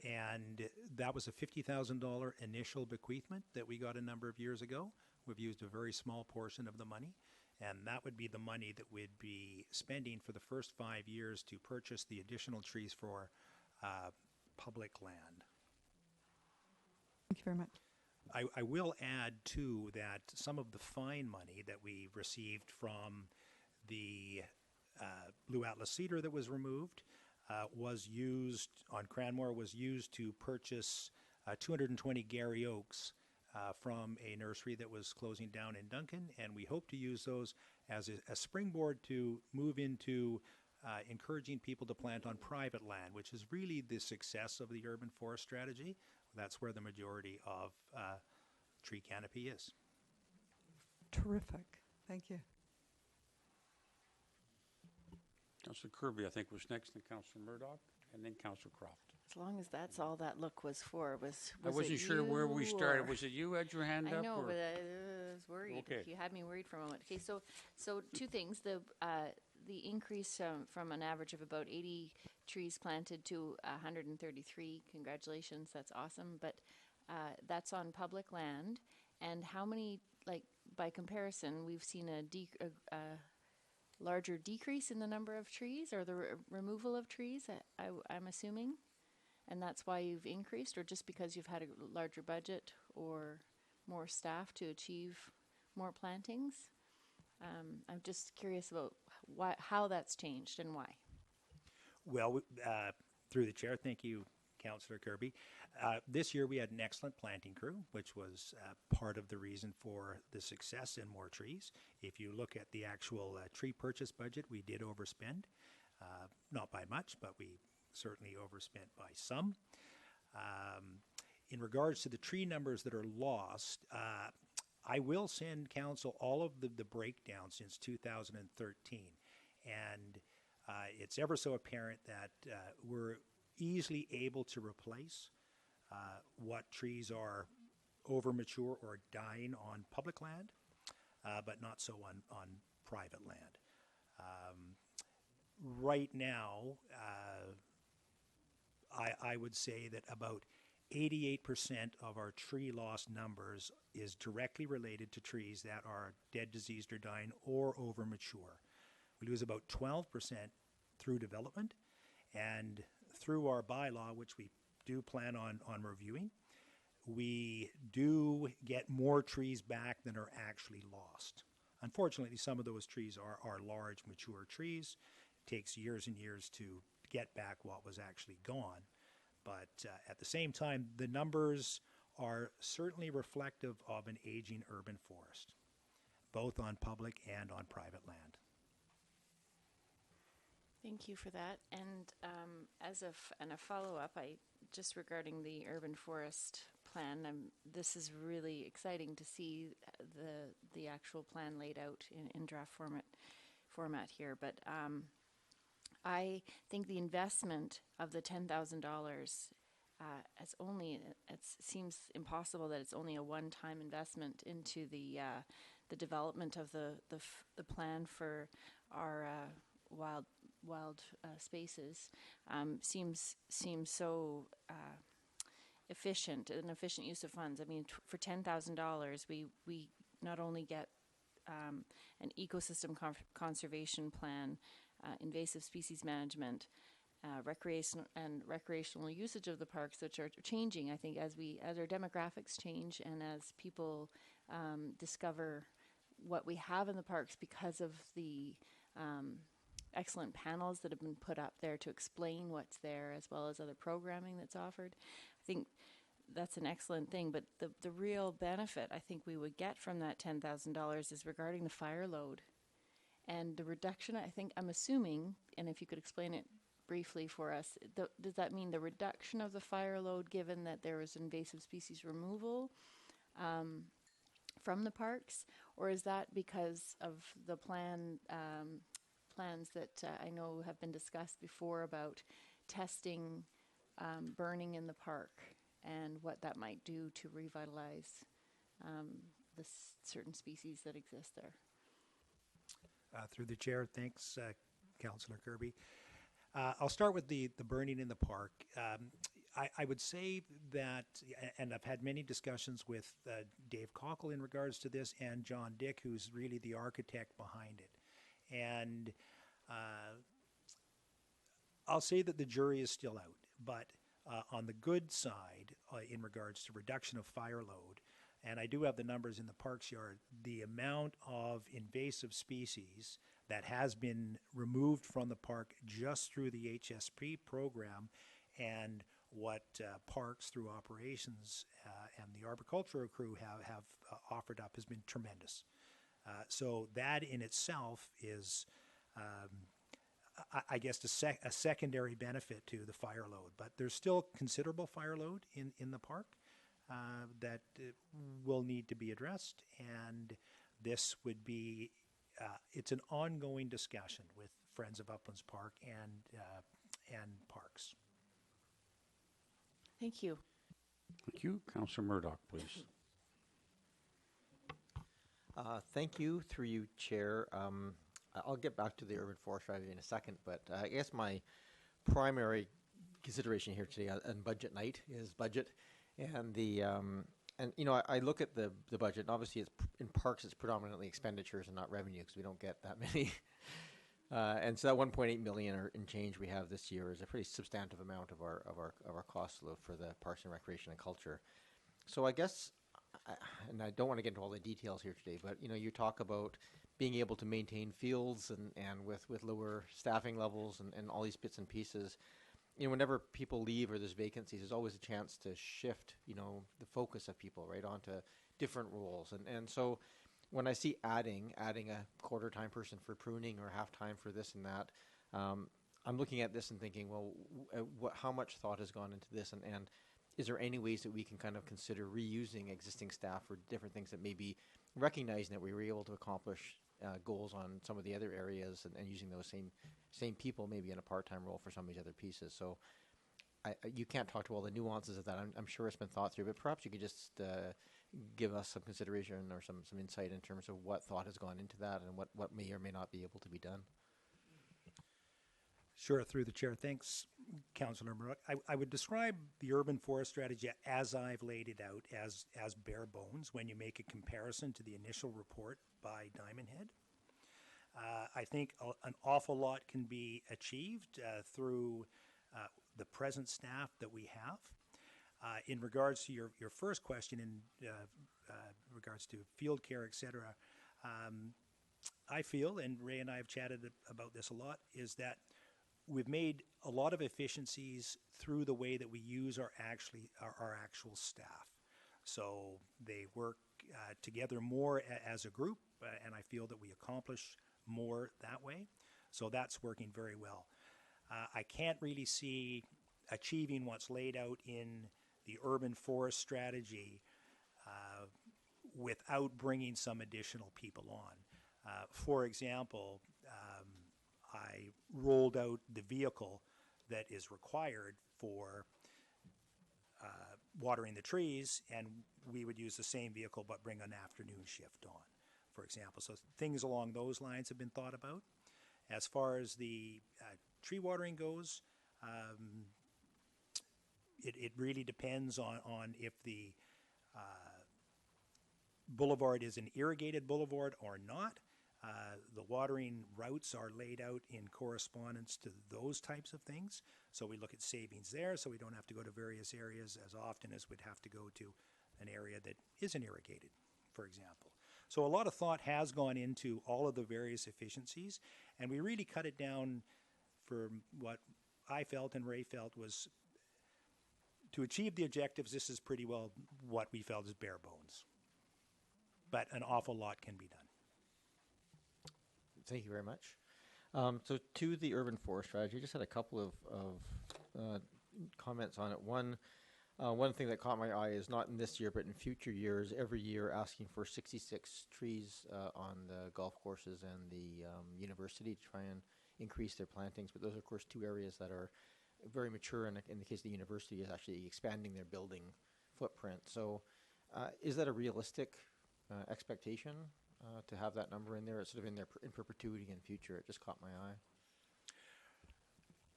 And that was a $50,000 initial bequeathment that we got a number of years ago. We've used a very small portion of the money, and that would be the money that we'd be spending for the first 5 years to purchase the additional trees for public land. Thank you very much. I will add, too, that some of the fine money that we received from the Blue Atlas cedar that was removed was used, on Cranmore, was used to purchase 220 Gary Oaks from a nursery that was closing down in Duncan, and we hope to use those as a springboard to move into encouraging people to plant on private land, which is really the success of the urban forest strategy. That's where the majority of tree canopy is. Terrific. Thank you. Councillor Kirby, I think, was next, and Councillor Murdoch, and then Councillor Croft. As long as that's all that look was for, was I wasn't it sure where we you started. or- Was it you had your hand I up? know, or? but I was worried. Okay. You had me worried for a moment. Okay, so two things. The increase from an average of about 80 trees planted to 133. Congratulations, that's awesome. But that's on public land. And how many, like, by comparison, we've seen a larger decrease in the number of trees or the removal of trees, I'm assuming? And that's why you've increased, or just because you've had a larger budget, or more staff to achieve more plantings? I'm just curious about how that's changed and why. Well, through the chair, thank you, Councillor Kirby. This year we had an excellent planting crew, which was part of the reason for the success in more trees. If you look at the actual tree purchase budget, we did overspend. Not by much, but we certainly overspent by some. In regards to the tree numbers that are lost, I will send council all of the breakdown since 2013. And it's ever so apparent that we're easily able to replace what trees are over mature or dying on public land, but not so on private land. Right now, I would say that about 88% of our tree loss numbers is directly related to trees that are dead, diseased, or dying, or over mature. We lose about 12% through development, and through our bylaw, which we do plan on reviewing, we do get more trees back than are actually lost. Unfortunately, some of those trees are large, mature trees. It takes years and years to get back what was actually gone. But at the same time, the numbers are certainly reflective of an aging urban forest, both on public and on private land. Thank you for that. And as a follow-up, just regarding the urban forest plan, this is really exciting to see the actual plan laid out in draft format here. But I think the investment of the $10,000 it seems impossible that it's only a one-time investment into the development of the plan for our wild spaces. Seems so efficient, an efficient use of funds. I mean, for $10,000, we not only get an ecosystem conservation plan, invasive species management, recreational usage of the parks, which are changing. I think as our demographics change and as people discover what we have in the parks because of the excellent panels that have been put up there to explain what's there, as well as other programming that's offered. I think that's an excellent thing, but the real benefit I think we would get from that $10,000 is regarding the fire load. And the reduction, I'm assuming, and if you could explain it briefly for us, does that mean the reduction of the fire load given that there was invasive species removal from the parks? Or is that because of the plans that I know have been discussed before about testing burning in the park and what that might do to revitalize the certain species that exist there? Through the chair, thanks, Councillor Kirby. I'll start with the burning in the park. I would say that, and I've had many discussions with Dave Cockle in regards to this, and John Dick, who's really the architect behind it. And I'll say that the jury is still out, but on the good side, in regards to reduction of fire load, and I do have the numbers in the Parks Yard, the amount of invasive species that has been removed from the park just through the HSP program, and what Parks through operations and the arboricultural crew have offered up has been tremendous. So that in itself is, I guess, a secondary benefit to the fire load. But there's still considerable fire load in the park that will need to be addressed, and this would be, it's an ongoing discussion with Friends of Uplands Park and Parks. Thank you. Thank you. Councillor Murdoch, please. Thank you, through you, Chair. I'll get back to the urban forest strategy in a second, but I guess my primary consideration here today on budget night is budget, and and you know, I look at the budget, and obviously it's in parks it's predominantly expenditures and not revenue because we don't get that many. And so that 1.8 million or in change we have this year is a pretty substantive amount of our cost load for the Parks and Recreation and Culture. So I guess and I don't want to get into all the details here today, but you talk about being able to maintain fields and with lower staffing levels and all these bits and pieces. Whenever people leave or there's vacancies, there's always a chance to shift, the focus of people right onto different roles. And so when I see adding a quarter time person for pruning or half time for this and that, I'm looking at this and thinking, well, how much thought has gone into this, and is there any ways that we can kind of consider reusing existing staff for different things that maybe recognizing that we were able to accomplish goals on some of the other areas and using those same people maybe in a part-time role for some of these other pieces. So you can't talk to all the nuances of that. I'm sure it's been thought through, but perhaps you could just give us some consideration or some insight in terms of what thought has gone into that and what may or may not be able to be done. Sure, through the chair. Thanks, Councillor Murdoch. I would describe the urban forest strategy as I've laid it out as bare bones when you make a comparison to the initial report by Diamond Head. I think an awful lot can be achieved through the present staff that we have. In regards to your first question in regards to field care, et cetera, I feel, and Ray and I have chatted about this a lot, is that we've made a lot of efficiencies through the way that we use our actual staff. So they work together more as a group, and I feel that we accomplish more that way. So that's working very well. I can't really see achieving what's laid out in the urban forest strategy without bringing some additional people on. For example, I rolled out the vehicle that is required for watering the trees, and we would use the same vehicle but bring an afternoon shift on, for example. So things along those lines have been thought about. As far as the tree watering goes, it really depends on if the boulevard is an irrigated boulevard or not. The watering routes are laid out in correspondence to those types of things. So we look at savings there, so we don't have to go to various areas as often as we'd have to go to an area that isn't irrigated, for example. So a lot of thought has gone into all of the various efficiencies, and we really cut it down for what I felt and Ray felt was to achieve the objectives. This is pretty well what we felt is bare bones. But an awful lot can be done. Thank you very much. So to the urban forest strategy, I just had a couple of comments on it. One thing that caught my eye is not in this year, but in future years, every year asking for 66 trees on the golf courses and the university to try and increase their plantings. But those are, of course, two areas that are very mature, and in the case of the university, is actually expanding their building footprint. So is that a realistic expectation? To have that number in there, it's sort of in there in perpetuity in future. It just caught my eye.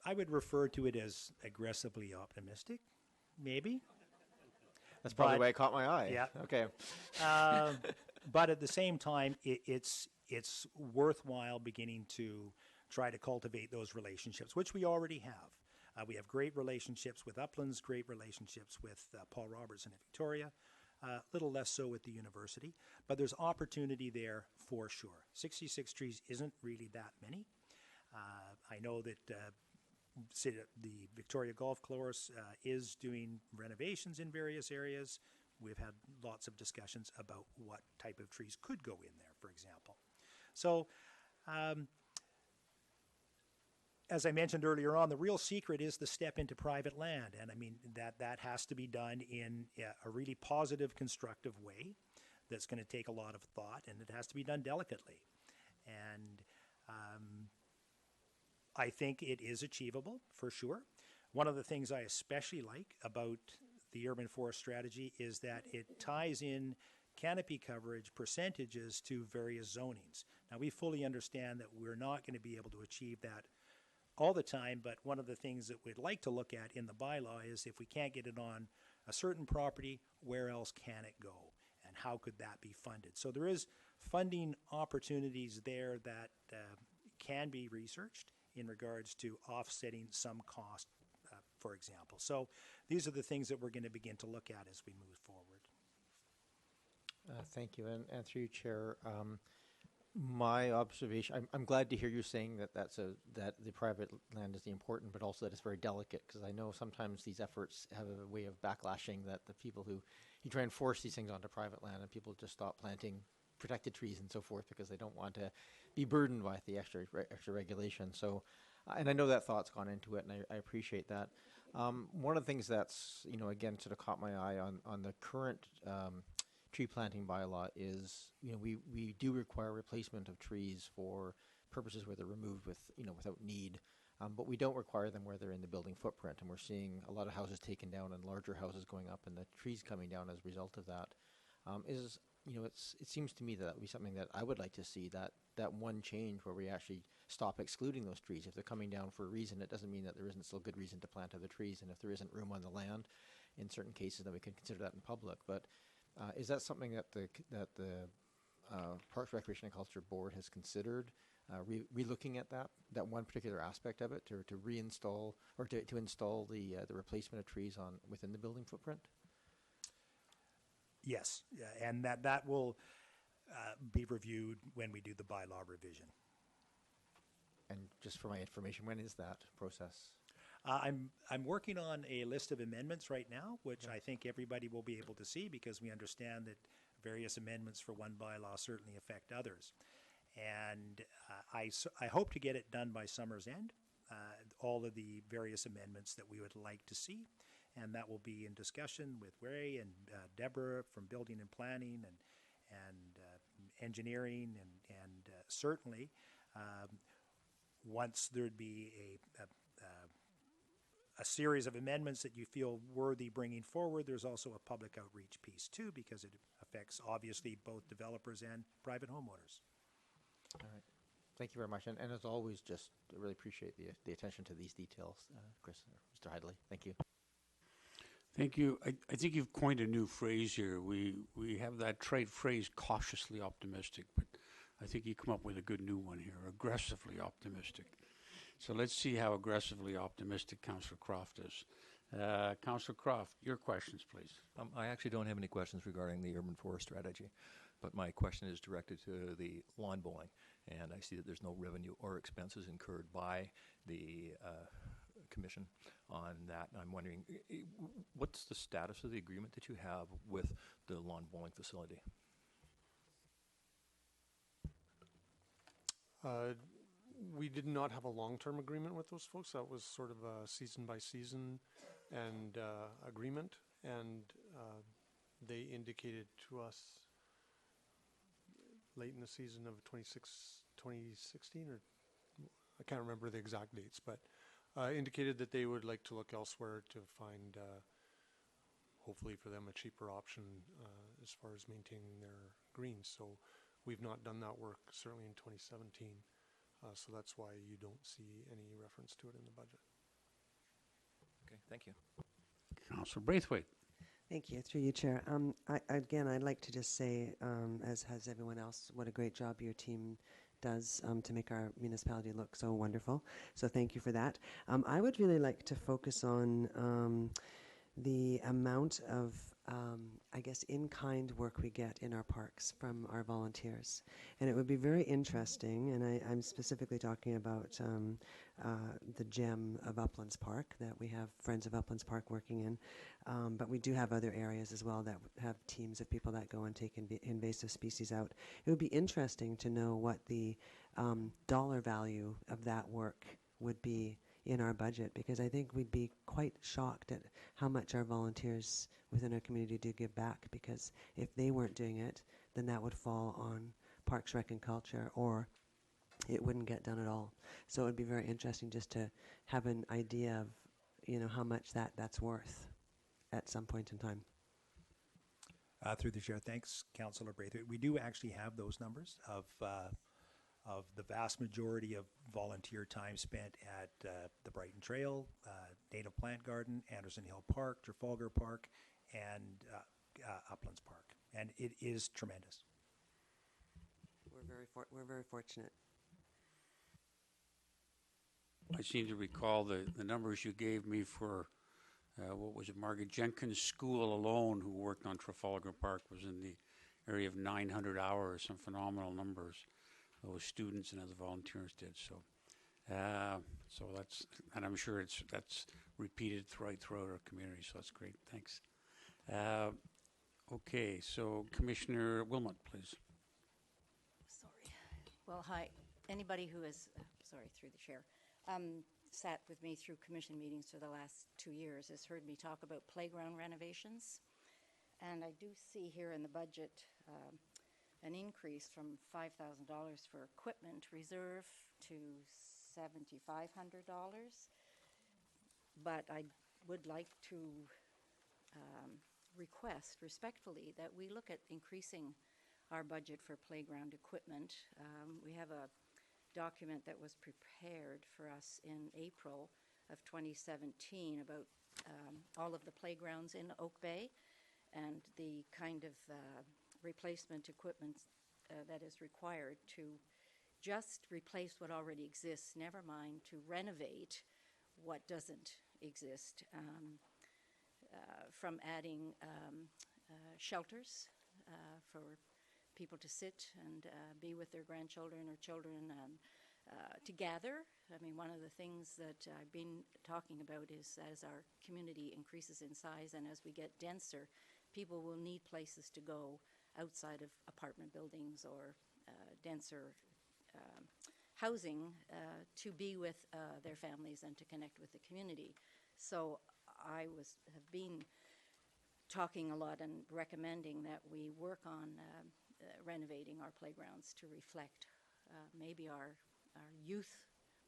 I would refer to it as aggressively optimistic, maybe. That's probably why it caught my eye. Yeah. Okay. But at the same time, it's worthwhile beginning to try to cultivate those relationships, which we already have. We have great relationships with Uplands, great relationships with Paul Robertson at Victoria. A little less so with the university, but there's opportunity there for sure. 66 trees isn't really that many. I know that the Victoria Golf Course is doing renovations in various areas. We've had lots of discussions about what type of trees could go in there, for example. So, as I mentioned earlier on, the real secret is the step into private land. And I mean, that has to be done in a really positive, constructive way that's going to take a lot of thought, and it has to be done delicately. And I think it is achievable, for sure. One of the things I especially like about the urban forest strategy is that it ties in canopy coverage percentages to various zonings. Now, we fully understand that we're not going to be able to achieve that all the time, but one of the things that we'd like to look at in the bylaw is if we can't get it on a certain property, where else can it go? And how could that be funded? So there is funding opportunities there that can be researched in regards to offsetting some cost, for example. So these are the things that we're going to begin to look at as we move forward. Thank you, and through you, Chair. My observation, I'm glad to hear you saying that that the private land is the important, but also that it's very delicate, because I know sometimes these efforts have a way of backlashing, that the people who, you try and force these things onto private land and people just stop planting protected trees and so forth because they don't want to be burdened by the extra regulation. So, and I know that thought's gone into it, and I appreciate that. One of the things that's, again, sort of caught my eye on the current tree planting bylaw is, we do require replacement of trees for purposes where they're removed without need, but we don't require them where they're in the building footprint, and we're seeing a lot of houses taken down and larger houses going up, and the trees coming down as a result of that. It seems to me that would be something that I would like to see, that one change where we actually stop excluding those trees. If they're coming down for a reason, it doesn't mean that there isn't still good reason to plant other trees, and if there isn't room on the land, in certain cases, then we can consider that in public. But is that something that the Parks, Recreation and Culture Board has considered, re-looking at that one particular aspect of it, to reinstall or to install the replacement of trees within the building footprint? Yes, and that will be reviewed when we do the bylaw revision. And just for my information, when is that process? I'm working on a list of amendments right now, which I think everybody will be able to see, because we understand that various amendments for one bylaw certainly affect others. And I hope to get it done by summer's end, all of the various amendments that we would like to see. And that will be in discussion with Ray and Deborah from Building and Planning and Engineering, and certainly once there'd be a series of amendments that you feel worthy bringing forward, there's also a public outreach piece too, because it affects obviously both developers and private homeowners. All right. Thank you very much. And as always, just really appreciate the attention to these details, Chris, or Mr. Heidley. Thank you. Thank you. I think you've coined a new phrase here. We have that trade phrase, cautiously optimistic, but I think you come up with a good new one here, aggressively optimistic. So let's see how aggressively optimistic Councillor Croft is. Councillor Croft, your questions, please. I actually don't have any questions regarding the urban forest strategy, but my question is directed to the lawn bowling, and I see that there's no revenue or expenses incurred by the commission on that. And I'm wondering, what's the status of the agreement that you have with the lawn bowling facility? We did not have a long-term agreement with those folks. That was sort of a season-by-season and agreement, and they indicated to us late in the season of 2016, or I can't remember the exact dates, but indicated that they would like to look elsewhere to find, hopefully for them, a cheaper option as far as maintaining their greens. So we've not done that work, certainly in 2017. So that's why you don't see any reference to it in the budget. Okay, thank you. Councillor Braithwaite. Thank you. Through you, Chair. Again, I'd like to just say, as has everyone else, what a great job your team does to make our municipality look so wonderful. So thank you for that. I would really like to focus on the amount of, I guess, in-kind work we get in our parks from our volunteers. And it would be very interesting, and I'm specifically talking about the gem of Uplands Park that we have Friends of Uplands Park working in. But we do have other areas as well that have teams of people that go and take invasive species out. It would be interesting to know what the dollar value of that work would be in our budget, because I think we'd be quite shocked at how much our volunteers within our community do give back, because if they weren't doing it, then that would fall on Parks, Rec and Culture, or it wouldn't get done at all. So it would be very interesting just to have an idea of, how much that's worth at some point in time. Through the chair, thanks, Councillor Braithwaite. We do actually have those numbers of the vast majority of volunteer time spent at the Brighton Trail, Native Plant Garden, Anderson Hill Park, Trafalgar Park, and Uplands Park. And it is tremendous. We're very fortunate. I seem to recall the numbers you gave me for, what was it, Margaret Jenkins' school alone, who worked on Trafalgar Park, was in the area of 900 hours, some phenomenal numbers those students and other volunteers did. So, so that's, and I'm sure that's repeated throughout our community. So that's great. Thanks. Okay, so Commissioner Wilmot, please. Sorry. Well, hi. Anybody who has, sorry, through the chair, sat with me through commission meetings for the last 2 years has heard me talk about playground renovations. And I do see here in the budget an increase from $5,000 for equipment reserve to $7,500. But I would like to request respectfully that we look at increasing our budget for playground equipment. We have a document that was prepared for us in April of 2017 about all of the playgrounds in Oak Bay and the kind of replacement equipment that is required to just replace what already exists, never mind to renovate what doesn't exist, from adding shelters for people to sit and be with their grandchildren or children to gather. I mean, one of the things that I've been talking about is as our community increases in size and as we get denser, people will need places to go outside of apartment buildings or denser housing to be with their families and to connect with the community. So I have been talking a lot and recommending that we work on renovating our playgrounds to reflect maybe our youth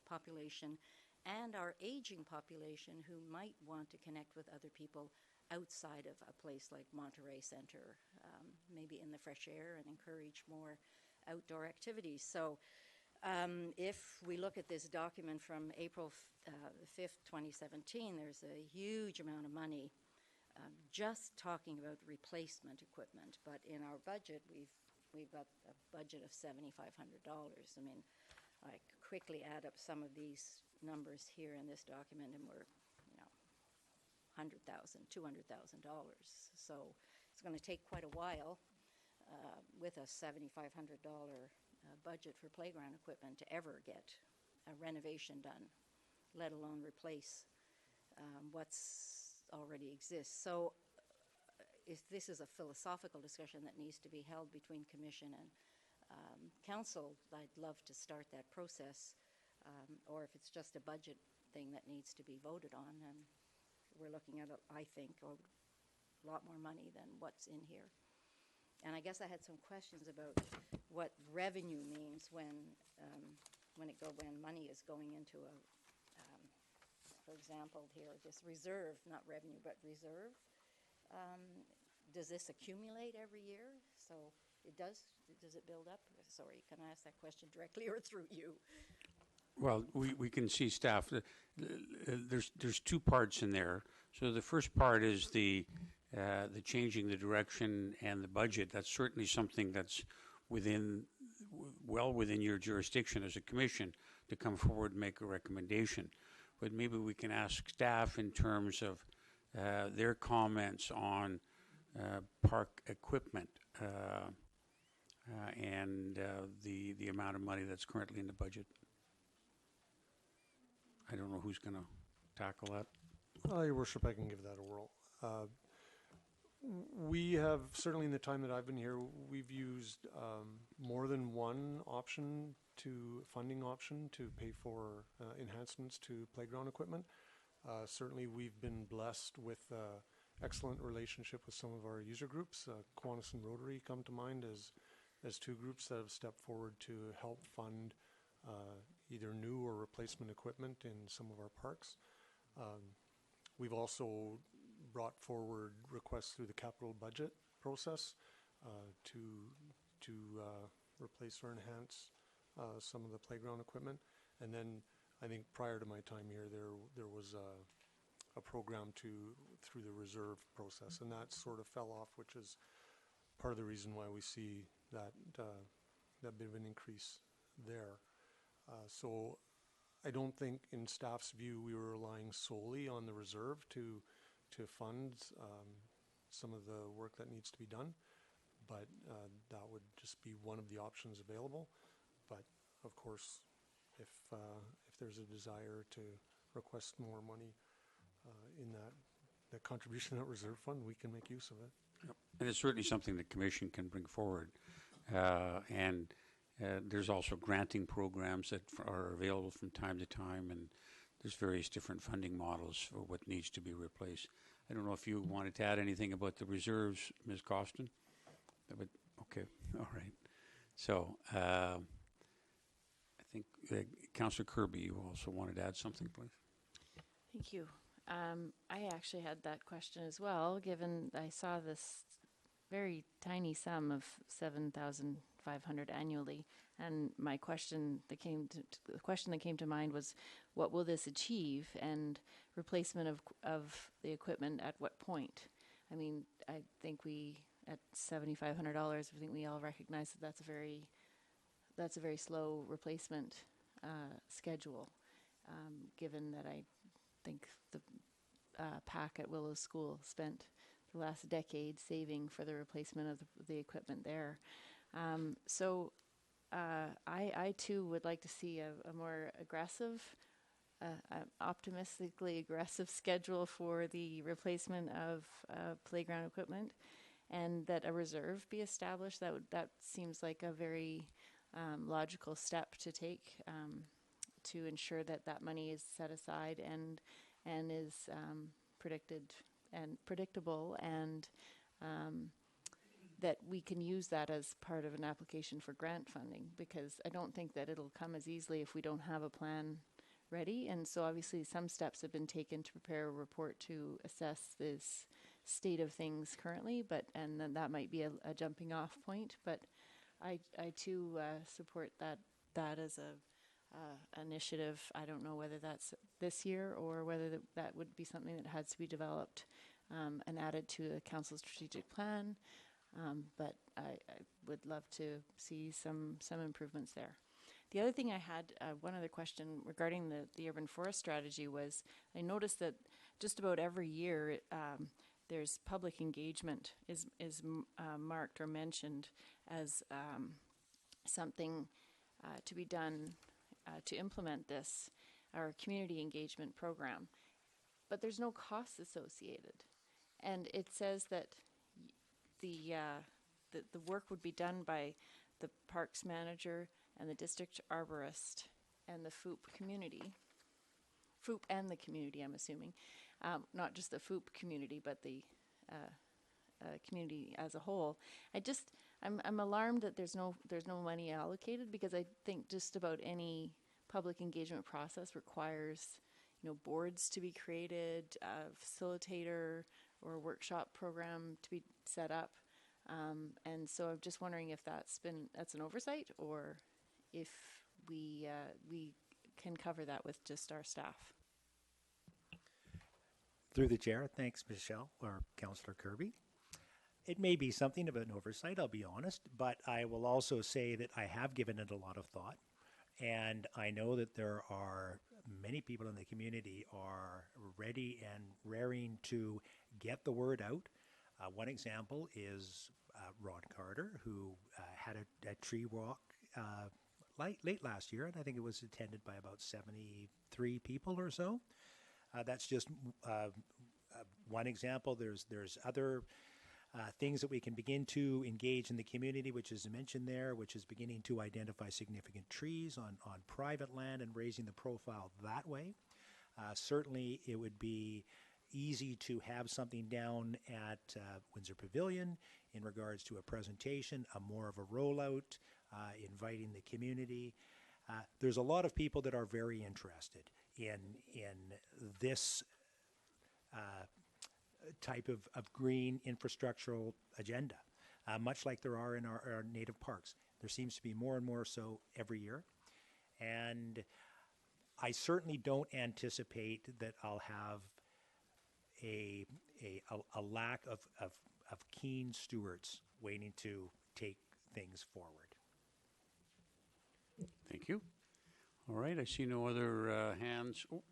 population and our aging population who might want to connect with other people outside of a place like Monterey Center, maybe in the fresh air and encourage more outdoor activities. So if we look at this document from April 5th, 2017, there's a huge amount of money just talking about replacement equipment. But in our budget, we've got a budget of $7,500. I mean, I quickly add up some of these numbers here in this document, and we're, $100,000, $200,000. So it's going to take quite a while with a $7,500 budget for playground equipment to ever get a renovation done, let alone replace what's already exists. So if this is a philosophical discussion that needs to be held between Commission and Council, I'd love to start that process, or if it's just a budget thing that needs to be voted on, and we're looking at, I think, a lot more money than what's in here. And I guess I had some questions about what revenue means when money is going into a, for example, here, this reserve, not revenue, but reserve. Does this accumulate every year? So it does it build up? Sorry, can I ask that question directly or through you? Well, we can see staff. There's two parts in there. So the first part is the changing the direction and the budget. That's certainly something that's well within your jurisdiction as a commission to come forward and make a recommendation. But maybe we can ask staff in terms of their comments on park equipment and the amount of money that's currently in the budget. I don't know who's going to tackle that. Your Worship, I can give that a whirl. We have, certainly in the time that I've been here, we've used more than one funding option to pay for enhancements to playground equipment. Certainly we've been blessed with excellent relationship with some of our user groups. Kiwanis and Rotary come to mind as two groups that have stepped forward to help fund either new or replacement equipment in some of our parks. We've also brought forward requests through the capital budget process to replace or enhance some of the playground equipment. And then I think prior to my time here, there was a program through the reserve process, and that sort of fell off, which is part of the reason why we see that bit of an increase there. So I don't think in staff's view we were relying solely on the reserve to fund some of the work that needs to be done, but that would just be one of the options available. But of course, if there's a desire to request more money in that contribution that reserve fund, we can make use of it. Yep. And it's certainly something the commission can bring forward. And there's also granting programs that are available from time to time, and there's various different funding models for what needs to be replaced. I don't know if you wanted to add anything about the reserves, Ms. Costin? Okay, all right. So I think Councillor Kirby, you also wanted to add something, please? Thank you. I actually had that question as well, given I saw this very tiny sum of 7,500 annually, and my question that came to mind was, what will this achieve, and replacement of the equipment at what point? I mean, I think at $7,500, I think we all recognize that that's a very slow replacement schedule, given that I think the PAC at Willow School spent the last decade saving for the replacement of the equipment there. So I too would like to see a more aggressive, optimistically aggressive schedule for the replacement of playground equipment, and that a reserve be established. That seems like a very logical step to take to ensure that that money is set aside and is predictable, and that we can use that as part of an application for grant funding, because I don't think that it'll come as easily if we don't have a plan ready. And so obviously some steps have been taken to prepare a report to assess this state of things currently, and then that might be a jumping off point. But I too support that as a initiative. I don't know whether that's this year or whether that would be something that has to be developed and added to a council strategic plan. But I would love to see some improvements there. The other thing I had, one other question regarding the urban forest strategy was, I noticed that just about every year there's public engagement is marked or mentioned as something to be done to implement this, our community engagement program. But there's no costs associated. And it says that the work would be done by the parks manager and the district arborist and the FOOP community. FOOP and the community, I'm assuming. Not just the FOOP community, but the community as a whole. I'm alarmed that there's no money allocated, because I think just about any public engagement process requires, boards to be created, a facilitator or a workshop program to be set up. And so I'm just wondering if that's an oversight, or if we can cover that with just our staff. Through the chair, thanks, Michelle, or Councillor Kirby. It may be something of an oversight, I'll be honest, but I will also say that I have given it a lot of thought, and I know that there are many people in the community are ready and raring to get the word out. One example is Ron Carter, who had a tree walk late last year, and I think it was attended by about 73 people or so. That's just one example. There's other things that we can begin to engage in the community, which is mentioned there, which is beginning to identify significant trees on private land and raising the profile that way. Certainly, it would be easy to have something down at Windsor Pavilion in regards to a presentation, more of a rollout, inviting the community. There's a lot of people that are very interested in this type of green infrastructural agenda, much like there are in our native parks. There seems to be more and more so every year. And I certainly don't anticipate that I'll have a lack of keen stewards waiting to take things forward. Thank you. All right, I see no other hands. Oh,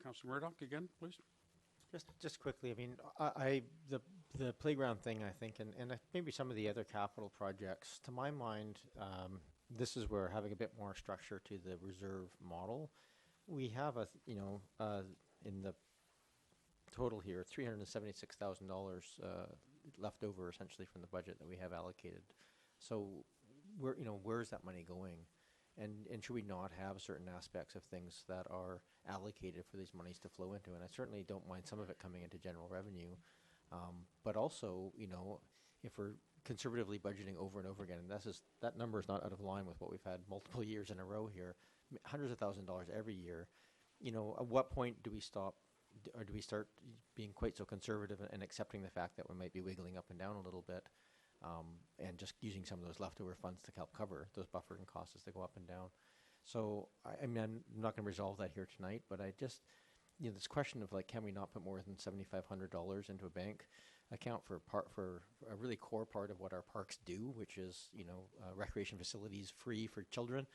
Councillor Murdoch again, please. Just quickly, I mean, the The playground thing, I think, and maybe some of the other capital projects, to my mind, this is where having a bit more structure to the reserve model. We have in the total here, $376,000 left over essentially from the budget that we have allocated. So where's that money going? And should we not have certain aspects of things that are allocated for these monies to flow into? And I certainly don't mind some of it coming into general revenue. But also, if we're conservatively budgeting over and over again, and that number is not out of line with what we've had multiple years in a row here, hundreds of thousands of dollars every year, at what point do we stop, or do we start being quite so conservative and accepting the fact that we might be wiggling up and down a little bit, and just using some of those leftover funds to help cover those buffering costs as they go up and down? So, I mean, I'm not going to resolve that here tonight, but I just, this question of can we not put more than $7,500 into a bank account for a really core part of what our parks do, which is recreation facilities free for children,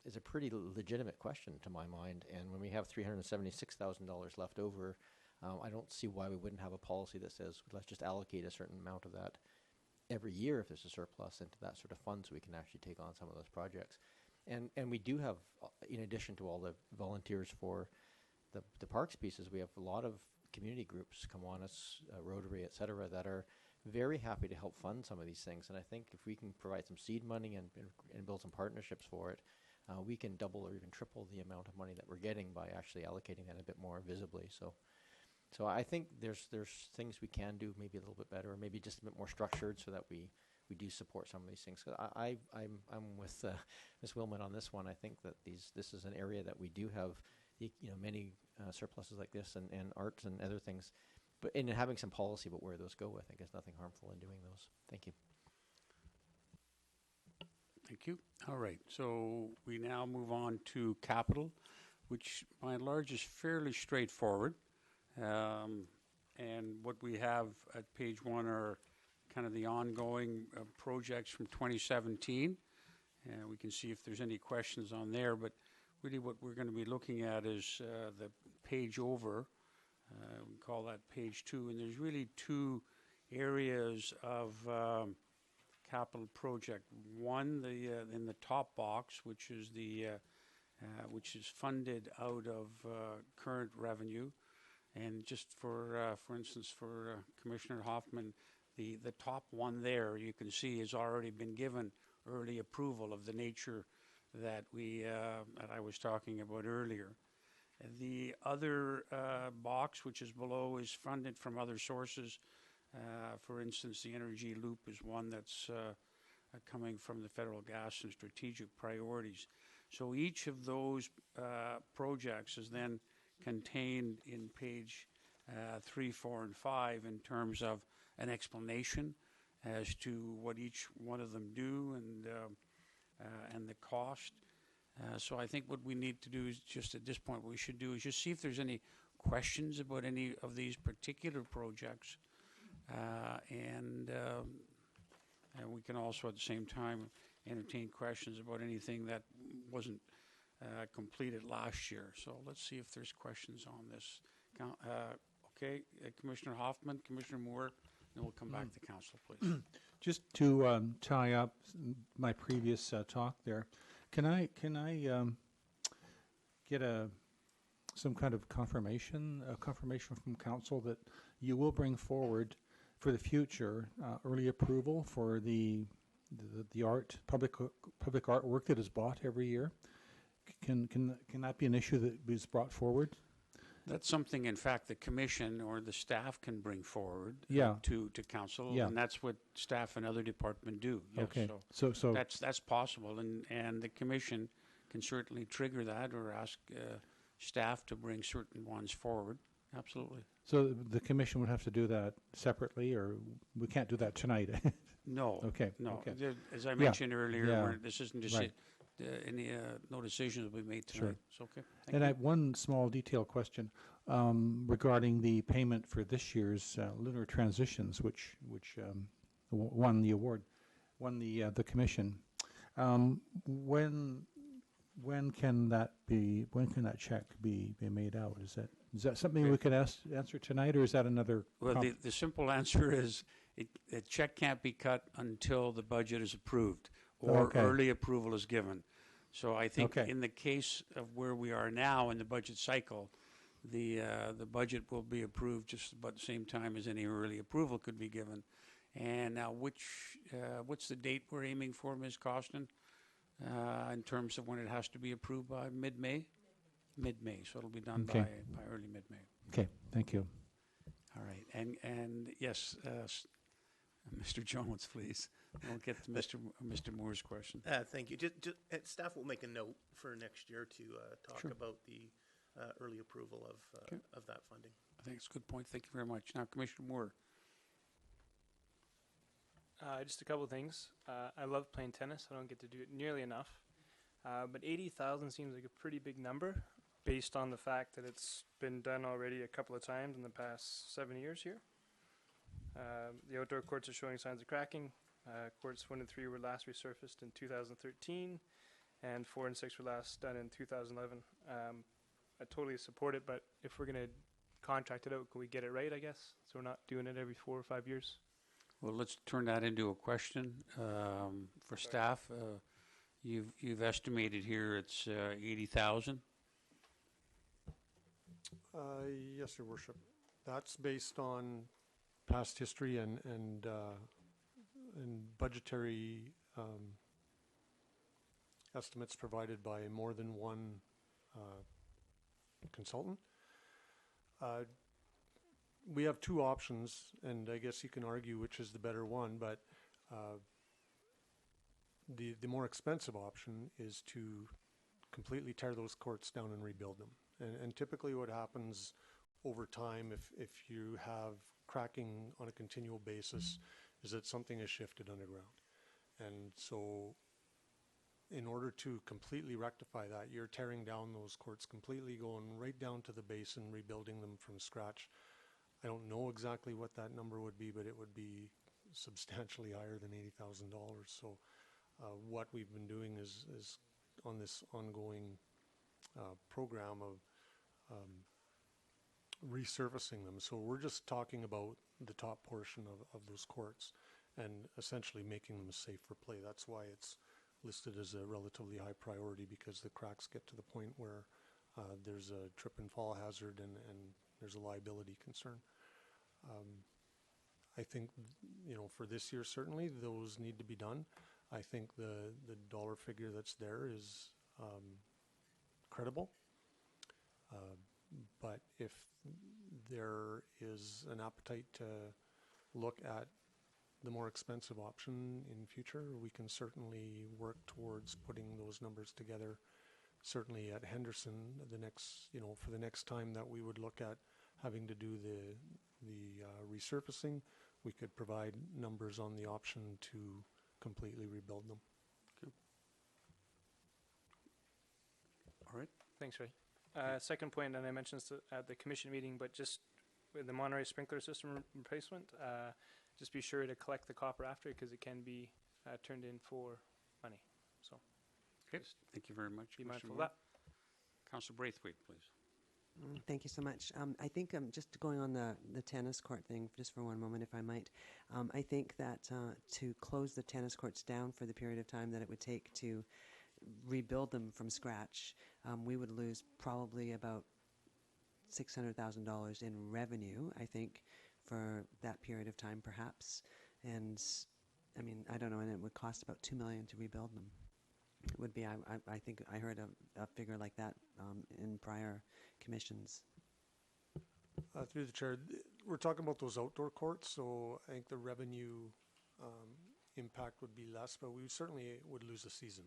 is a pretty legitimate question to my mind. And when we have $376,000 left over, I don't see why we wouldn't have a policy that says let's just allocate a certain amount of that every year if there's a surplus into that sort of fund, so we can actually take on some of those projects. And we do have, in addition to all the volunteers for the parks pieces, we have a lot of community groups, Kiwanis, Rotary, et cetera, that are very happy to help fund some of these things. And I think if we can provide some seed money and build some partnerships for it, we can double or even triple the amount of money that we're getting by actually allocating that a bit more visibly. So I think there's things we can do maybe a little bit better, or maybe just a bit more structured, so that we do support some of these things. I'm with Ms. Willman on this one. I think that this is an area that we do have many surpluses like this, and arts and other things, but in having some policy about where those go, I think is nothing harmful in doing those. Thank you. Thank you. All right, so we now move on to capital, which by and large is fairly straightforward. And what we have at page 1 are kind of the ongoing projects from 2017. And we can see if there's any questions on there, but really what we're going to be looking at is the page over. We call that page 2, and there's really 2 areas of capital project. One, in the top box, which is funded out of current revenue, and just for instance, for Commissioner Hoffman, the top one there you can see has already been given early approval of the nature that that I was talking about earlier. The other box, which is below, is funded from other sources. For instance, the energy loop is one that's coming from the federal gas and strategic priorities. So each of those projects is then contained in page 3, 4, and 5 in terms of an explanation as to what each one of them do and the cost. So I think what we need to do is just at this point, what we should do is just see if there's any questions about any of these particular projects. And we can also at the same time entertain questions about anything that wasn't completed last year. So let's see if there's questions on this. Okay, Commissioner Hoffman, Commissioner Moore, then we'll come back to Council, please. Just to tie up my previous talk there, can I get some kind of confirmation from Council that you will bring forward for the future early approval for the art public artwork that is bought every year? Can that be an issue that is brought forward? That's something, in fact, the commission or the staff can bring forward to council, and that's what staff and other department do. Yes, okay, so that's possible, and the commission can certainly trigger that or ask staff to bring certain ones forward. Absolutely. So the commission would have to do that separately, or we can't do that tonight? No. Okay. No. Okay. As I mentioned earlier, this isn't just right. no decisions will be made tonight. Sure. It's okay. Thank you. I have one small detail question regarding the payment for this year's lunar transitions, which won the award, won the commission. When can that check be made out? Is that Is that something we could answer tonight, or is that another? Well, the simple answer is a check can't be cut until the budget is approved or Okay. early approval is given. So I think Okay. in the case of where we are now in the budget cycle, the budget will be approved just about the same time as any early approval could be given. And now, what's the date we're aiming for, Ms. Costin, in terms of when it has to be approved by mid-May? Mid-May, so it'll be done Okay. by early mid-May. Okay, thank you. All right, and yes, Mr. Jones, please. We'll get to Mr. Moore's question. Thank you. Staff will make a note for next year to talk Sure. about the early approval of that funding. I think it's a good point. Thank you very much. Now, Commissioner Moore. Just a couple of things. I love playing tennis. I don't get to do it nearly enough. But 80,000 seems like a pretty big number based on the fact that it's been done already a couple of times in the past 7 years here. The outdoor courts are showing signs of cracking. Courts 1 and 3 were last resurfaced in 2013, and 4 and 6 were last done in 2011. I totally support it, but if we're going to contract it out, can we get it right, I guess? So we're not doing it every 4 or 5 years. Well, let's turn that into a question for staff. You've estimated here it's 80,000. Yes, Your Worship. That's based on past history and budgetary estimates provided by more than one consultant. We have two options, and I guess you can argue which is the better one, but the more expensive option is to completely tear those courts down and rebuild them. And typically what happens over time, if you have cracking on a continual basis, is that something is shifted underground. And so in order to completely rectify that, you're tearing down those courts completely, going right down to the base and rebuilding them from scratch. I don't know exactly what that number would be, but it would be substantially higher than $80,000. So what we've been doing is on this ongoing program of resurfacing them. So we're just talking about the top portion of those courts and essentially making them safe for play. That's why it's listed as a relatively high priority, because the cracks get to the point where there's a trip and fall hazard and there's a liability concern. I think, for this year, certainly those need to be done. I think the dollar figure that's there is credible. But if there is an appetite to look at the more expensive option in future, we can certainly work towards putting those numbers together. Certainly at Henderson, for the next time that we would look at having to do the resurfacing, we could provide numbers on the option to completely rebuild them. All right. Thanks, Ray. Second point, and I mentioned this at the commission meeting, but just with the Monterey sprinkler system replacement, just be sure to collect the copper after, because it can be turned in for money. So, Okay. Thank you very much. Be mindful of Moore. that. Councillor Braithwaite, please. Thank you so much. I think just going on the tennis court thing just for one moment, if I might. I think that to close the tennis courts down for the period of time that it would take to rebuild them from scratch, we would lose probably about $600,000 in revenue, I think, for that period of time, perhaps. And I mean, I don't know, and it would cost about $2 million to rebuild them. It would be, I think I heard a figure like that in prior commissions. Through the chair, we're talking about those outdoor courts, so I think the revenue impact would be less, but we certainly would lose a season.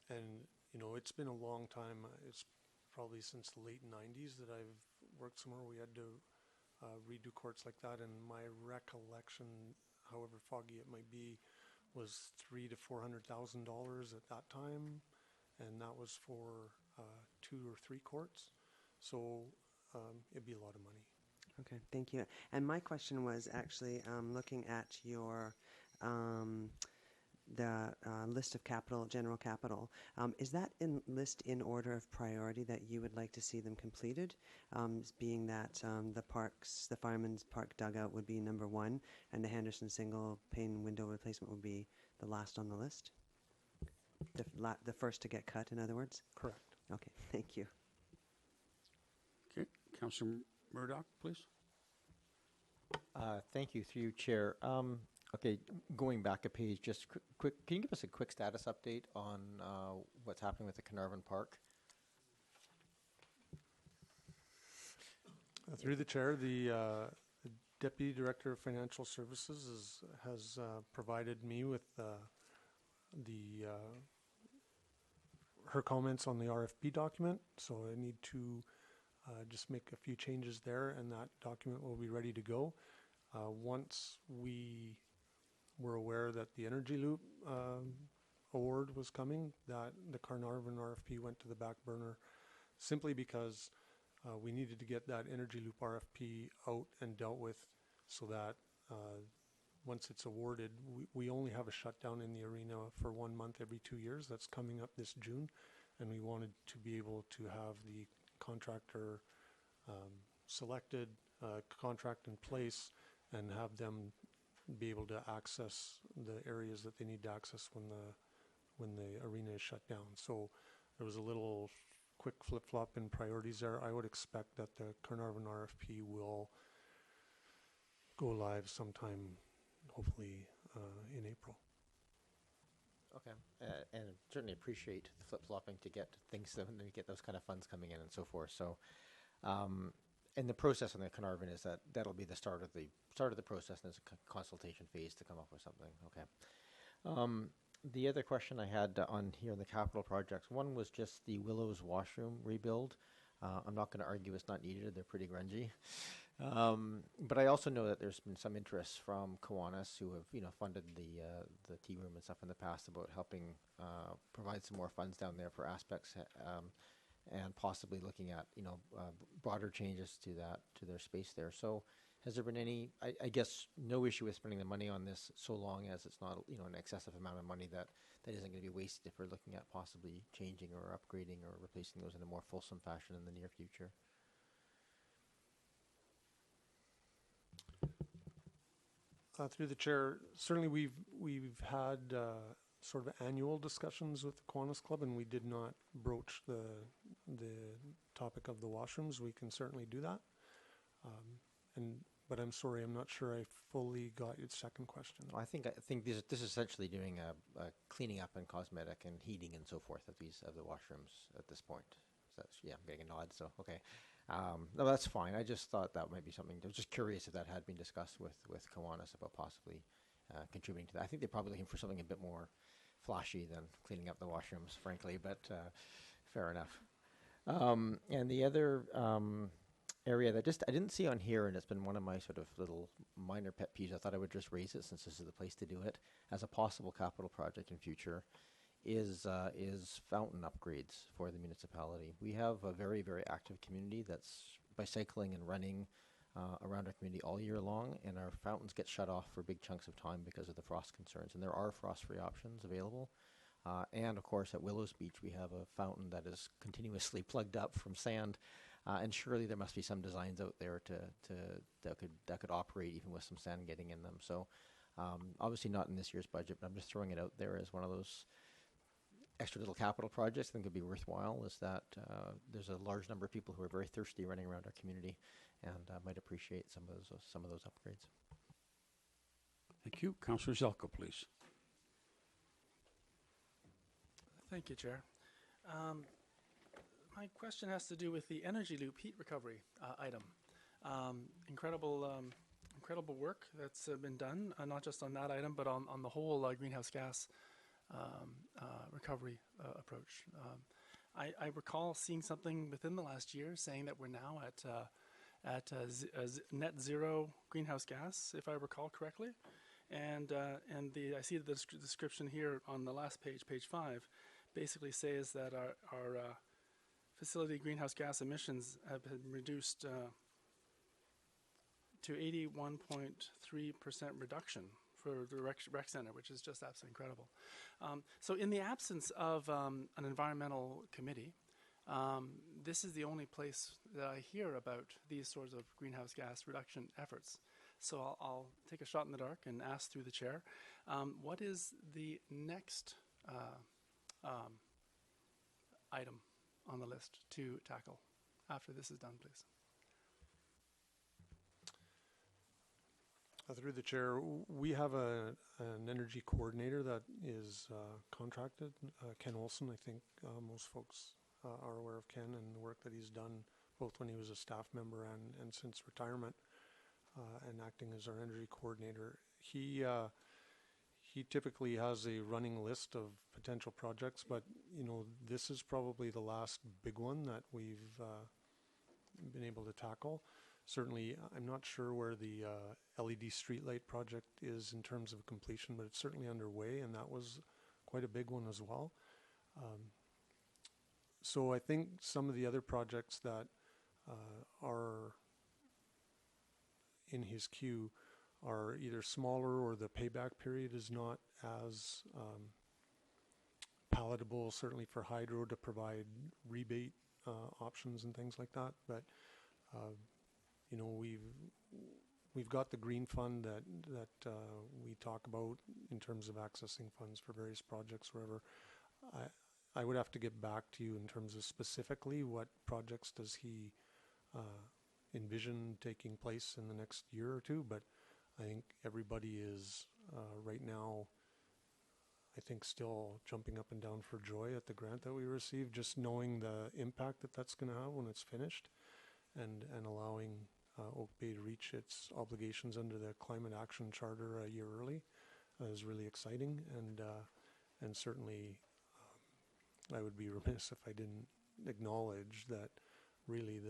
And, it's been a long time. It's probably since the late 90s that I've worked somewhere we had to redo courts like that, and my recollection, however foggy it might be, was $300,000 to $400,000 at that time, and that was for 2 or 3 courts. So it'd be a lot of money. Okay, thank you. And my question was actually looking at your the list of capital, general capital, is that list in order of priority that you would like to see them completed? Being that the parks, the Fireman's Park dugout would be number 1, and the Henderson single pane window replacement would be the last on the list? The first to get cut, in other words? Correct. Okay, thank you. Okay, Councillor Murdoch, please. Thank you, through you, Chair. Okay, going back a page, just quick, can you give us a quick status update on what's happening with the Carnarvon Park? Through the chair, the Deputy Director of Financial Services has provided me with her comments on the RFP document, so I need to just make a few changes there, and that document will be ready to go. Once we were aware that the Energy Loop award was coming, that the Carnarvon RFP went to the back burner simply because we needed to get that Energy Loop RFP out and dealt with so that once it's awarded, we only have a shutdown in the arena for 1 month every 2 years. That's coming up this June, and we wanted to be able to have the contractor selected, contract in place, and have them be able to access the areas that they need to access when the arena is shut down. So there was a little quick flip-flop in priorities there. I would expect that the Carnarvon RFP will go live sometime, hopefully in April. Okay, and certainly appreciate the flip-flopping to get things, to get those kind of funds coming in and so forth. So, and the process on the Carnarvon is that'll be the start of the process, and there's a consultation phase to come up with something. Okay. The other question I had on here on the capital projects, one was just the Willows washroom rebuild. I'm not going to argue it's not needed; they're pretty grungy. But I also know that there's been some interest from Kiwanis, who have funded the tea room and stuff in the past, about helping provide some more funds down there for aspects, and possibly looking at broader changes to their space there. So has there been any? I guess no issue with spending the money on this, so long as it's not an excessive amount of money that isn't going to be wasted if we're looking at possibly changing or upgrading or replacing those in a more fulsome fashion in the near future. Through the chair, certainly we've had sort of annual discussions with the Kiwanis Club, and we did not broach the topic of the washrooms. We can certainly do that. But I'm sorry, I'm not sure I fully got your second question. I think this is essentially doing a cleaning up and cosmetic and heating and so forth of the washrooms at this point. So yeah, I'm getting a nod. So okay. No, that's fine. I just thought that might be something. I was just curious if that had been discussed with Kiwanis about possibly contributing to that. I think they're probably looking for something a bit more flashy than cleaning up the washrooms, frankly, but fair enough. And the other area that I didn't see on here, and it's been one of my sort of little minor pet peeves, I thought I would just raise it since this is the place to do it, as a possible capital project in future, is fountain upgrades for the municipality. We have a very, very active community that's bicycling and running around our community all year long, and our fountains get shut off for big chunks of time because of the frost concerns, and there are frost-free options available. And of course at Willows Beach we have a fountain that is continuously plugged up from sand, and surely there must be some designs out there that could operate even with some sand getting in them. So obviously not in this year's budget, but I'm just throwing it out there as one of those extra little capital projects I think would be worthwhile, is that there's a large number of people who are very thirsty running around our community and might appreciate some of those upgrades. Thank you. Councillor Zelko, please. Thank you, Chair. My question has to do with the Energy Loop heat recovery item. Incredible work that's been done, not just on that item, but on the whole greenhouse gas recovery approach. I recall seeing something within the last year saying that we're now at net zero greenhouse gas, if I recall correctly. And I see the description here on the last page, page 5, basically says that our facility greenhouse gas emissions have been reduced to 81.3% reduction for the rec center, which is just absolutely incredible. So in the absence of an environmental committee, this is the only place that I hear about these sorts of greenhouse gas reduction efforts. So I'll take a shot in the dark and ask through the chair, what is the next item on the list to tackle after this is done, please? Through the chair, we have an energy coordinator that is contracted, Ken Olson. I think most folks are aware of Ken and the work that he's done, both when he was a staff member and since retirement, and acting as our energy coordinator. He typically has a running list of potential projects, but this is probably the last big one that we've been able to tackle. Certainly, I'm not sure where the LED streetlight project is in terms of completion, but it's certainly underway, and that was quite a big one as well. So I think some of the other projects that are in his queue are either smaller or the payback period is not as palatable, certainly for hydro, to provide rebate options and things like that. But we've got the green fund that we talk about in terms of accessing funds for various projects wherever. I would have to get back to you in terms of specifically what projects does he envision taking place in the next year or two, but I think everybody is right now, I think, still jumping up and down for joy at the grant that we received, just knowing the impact that that's going to have when it's finished, and allowing Oak Bay to reach its obligations under the Climate Action Charter a year early is really exciting, and certainly I would be remiss if I didn't acknowledge that really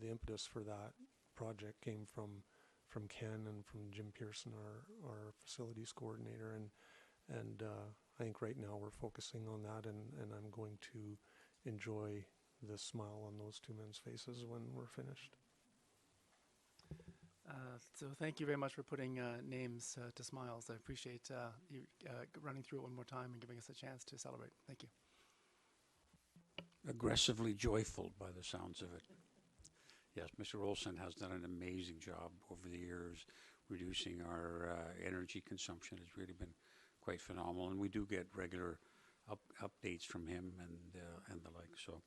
the impetus for that project came from Ken and from Jim Pearson, our facilities coordinator, and I think right now we're focusing on that, and I'm going to enjoy the smile on those two men's faces when we're finished. So thank you very much for putting names to smiles. I appreciate you running through it one more time and giving us a chance to celebrate. Thank you. Aggressively joyful by the sounds of it. Yes, Mr. Olson has done an amazing job over the years reducing our energy consumption. Has really been quite phenomenal, and we do get regular updates from him and the like. So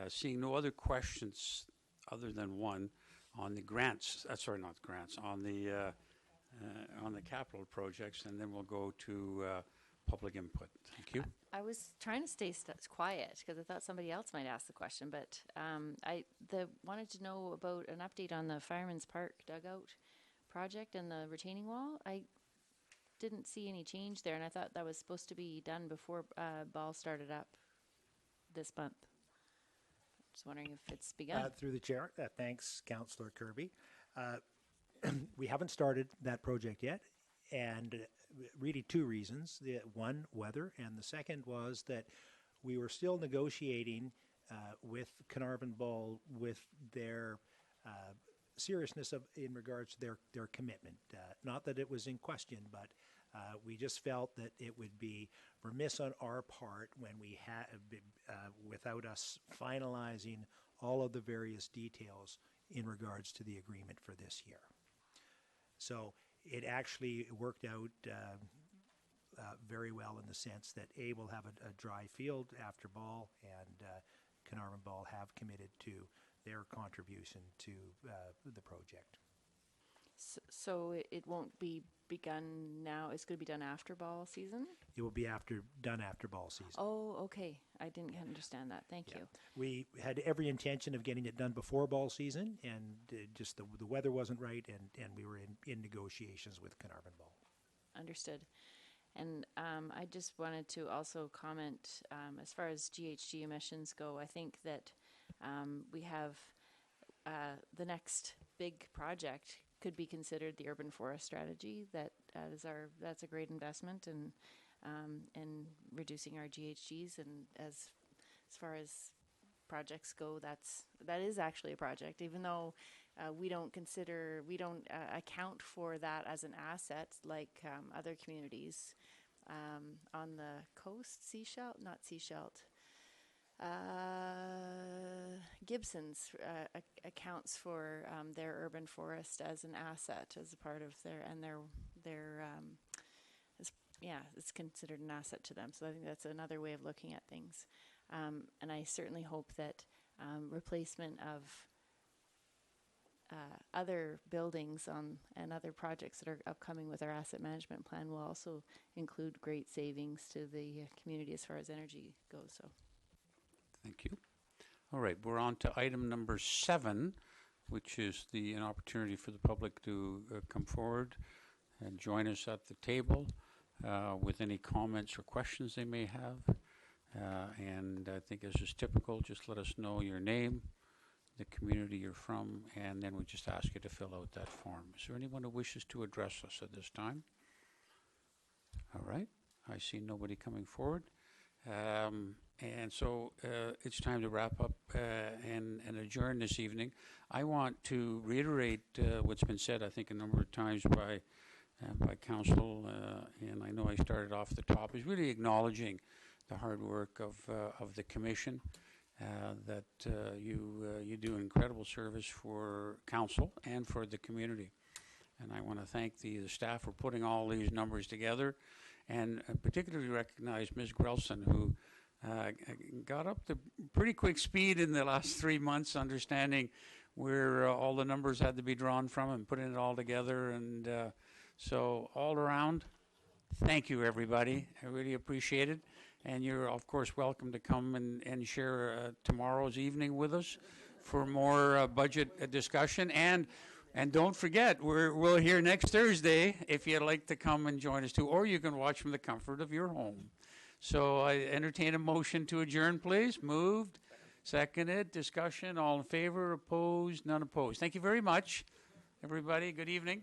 seeing no other questions other than one on the grants, sorry, not grants, on the capital projects, and then we'll go to public input. Thank you. I was trying to stay quiet because I thought somebody else might ask the question, but I wanted to know about an update on the Fireman's Park dugout project and the retaining wall. I didn't see any change there, and I thought that was supposed to be done before ball started up this month. Just wondering if it's begun. Through the chair, thanks, Councillor Kirby. We haven't started that project yet, and really two reasons. The one, weather, and the second was that we were still negotiating with Carnarvon Ball with their seriousness in regards to their commitment. Not that it was in question, but we just felt that it would be remiss on our part when we had, without us finalizing all of the various details in regards to the agreement for this year. So it actually worked out very well in the sense that we'll have a dry field after ball, and Carnarvon Ball have committed to their contribution to the project. So it won't be begun now. It's going to be done after ball season? It will be done after ball season. Oh, okay. I didn't understand that. Thank you. We had every intention of getting it done before ball season, and just the weather wasn't right, and we were in negotiations with Carnarvon Ball. Understood. And I just wanted to also comment, as far as GHG emissions go, I think that we have the next big project could be considered the urban forest strategy. That's a great investment in reducing our GHGs, and as far as projects go, that is actually a project, even though we don't account for that as an asset like other communities on the coast. Gibson's accounts for their urban forest as an asset, as a part of it's considered an asset to them. So I think that's another way of looking at things. And I certainly hope that replacement of other buildings and other projects that are upcoming with our asset management plan will also include great savings to the community as far as energy goes. So, thank you. All right, we're on to item number 7, which is an opportunity for the public to come forward and join us at the table with any comments or questions they may have. And I think, as is typical, just let us know your name, the community you're from, and then we just ask you to fill out that form. Is there anyone who wishes to address us at this time? All right, I see nobody coming forward. And so it's time to wrap up and adjourn this evening. I want to reiterate what's been said, I think, a number of times by council, and I know I started off the top, is really acknowledging the hard work of the commission. That you do incredible service for council and for the community. And I want to thank the staff for putting all these numbers together, and particularly recognize Ms. Grelson, who got up to pretty quick speed in the last 3 months, understanding where all the numbers had to be drawn from and putting it all together. And so all around, thank you, everybody. I really appreciate it. And you're, of course, welcome to come and share tomorrow's evening with us for more budget discussion. And don't forget, we're here next Thursday if you'd like to come and join us too, or you can watch from the comfort of your home. So I entertain a motion to adjourn, please. Moved, seconded, discussion, all in favor, opposed, none opposed. Thank you very much, everybody. Good evening.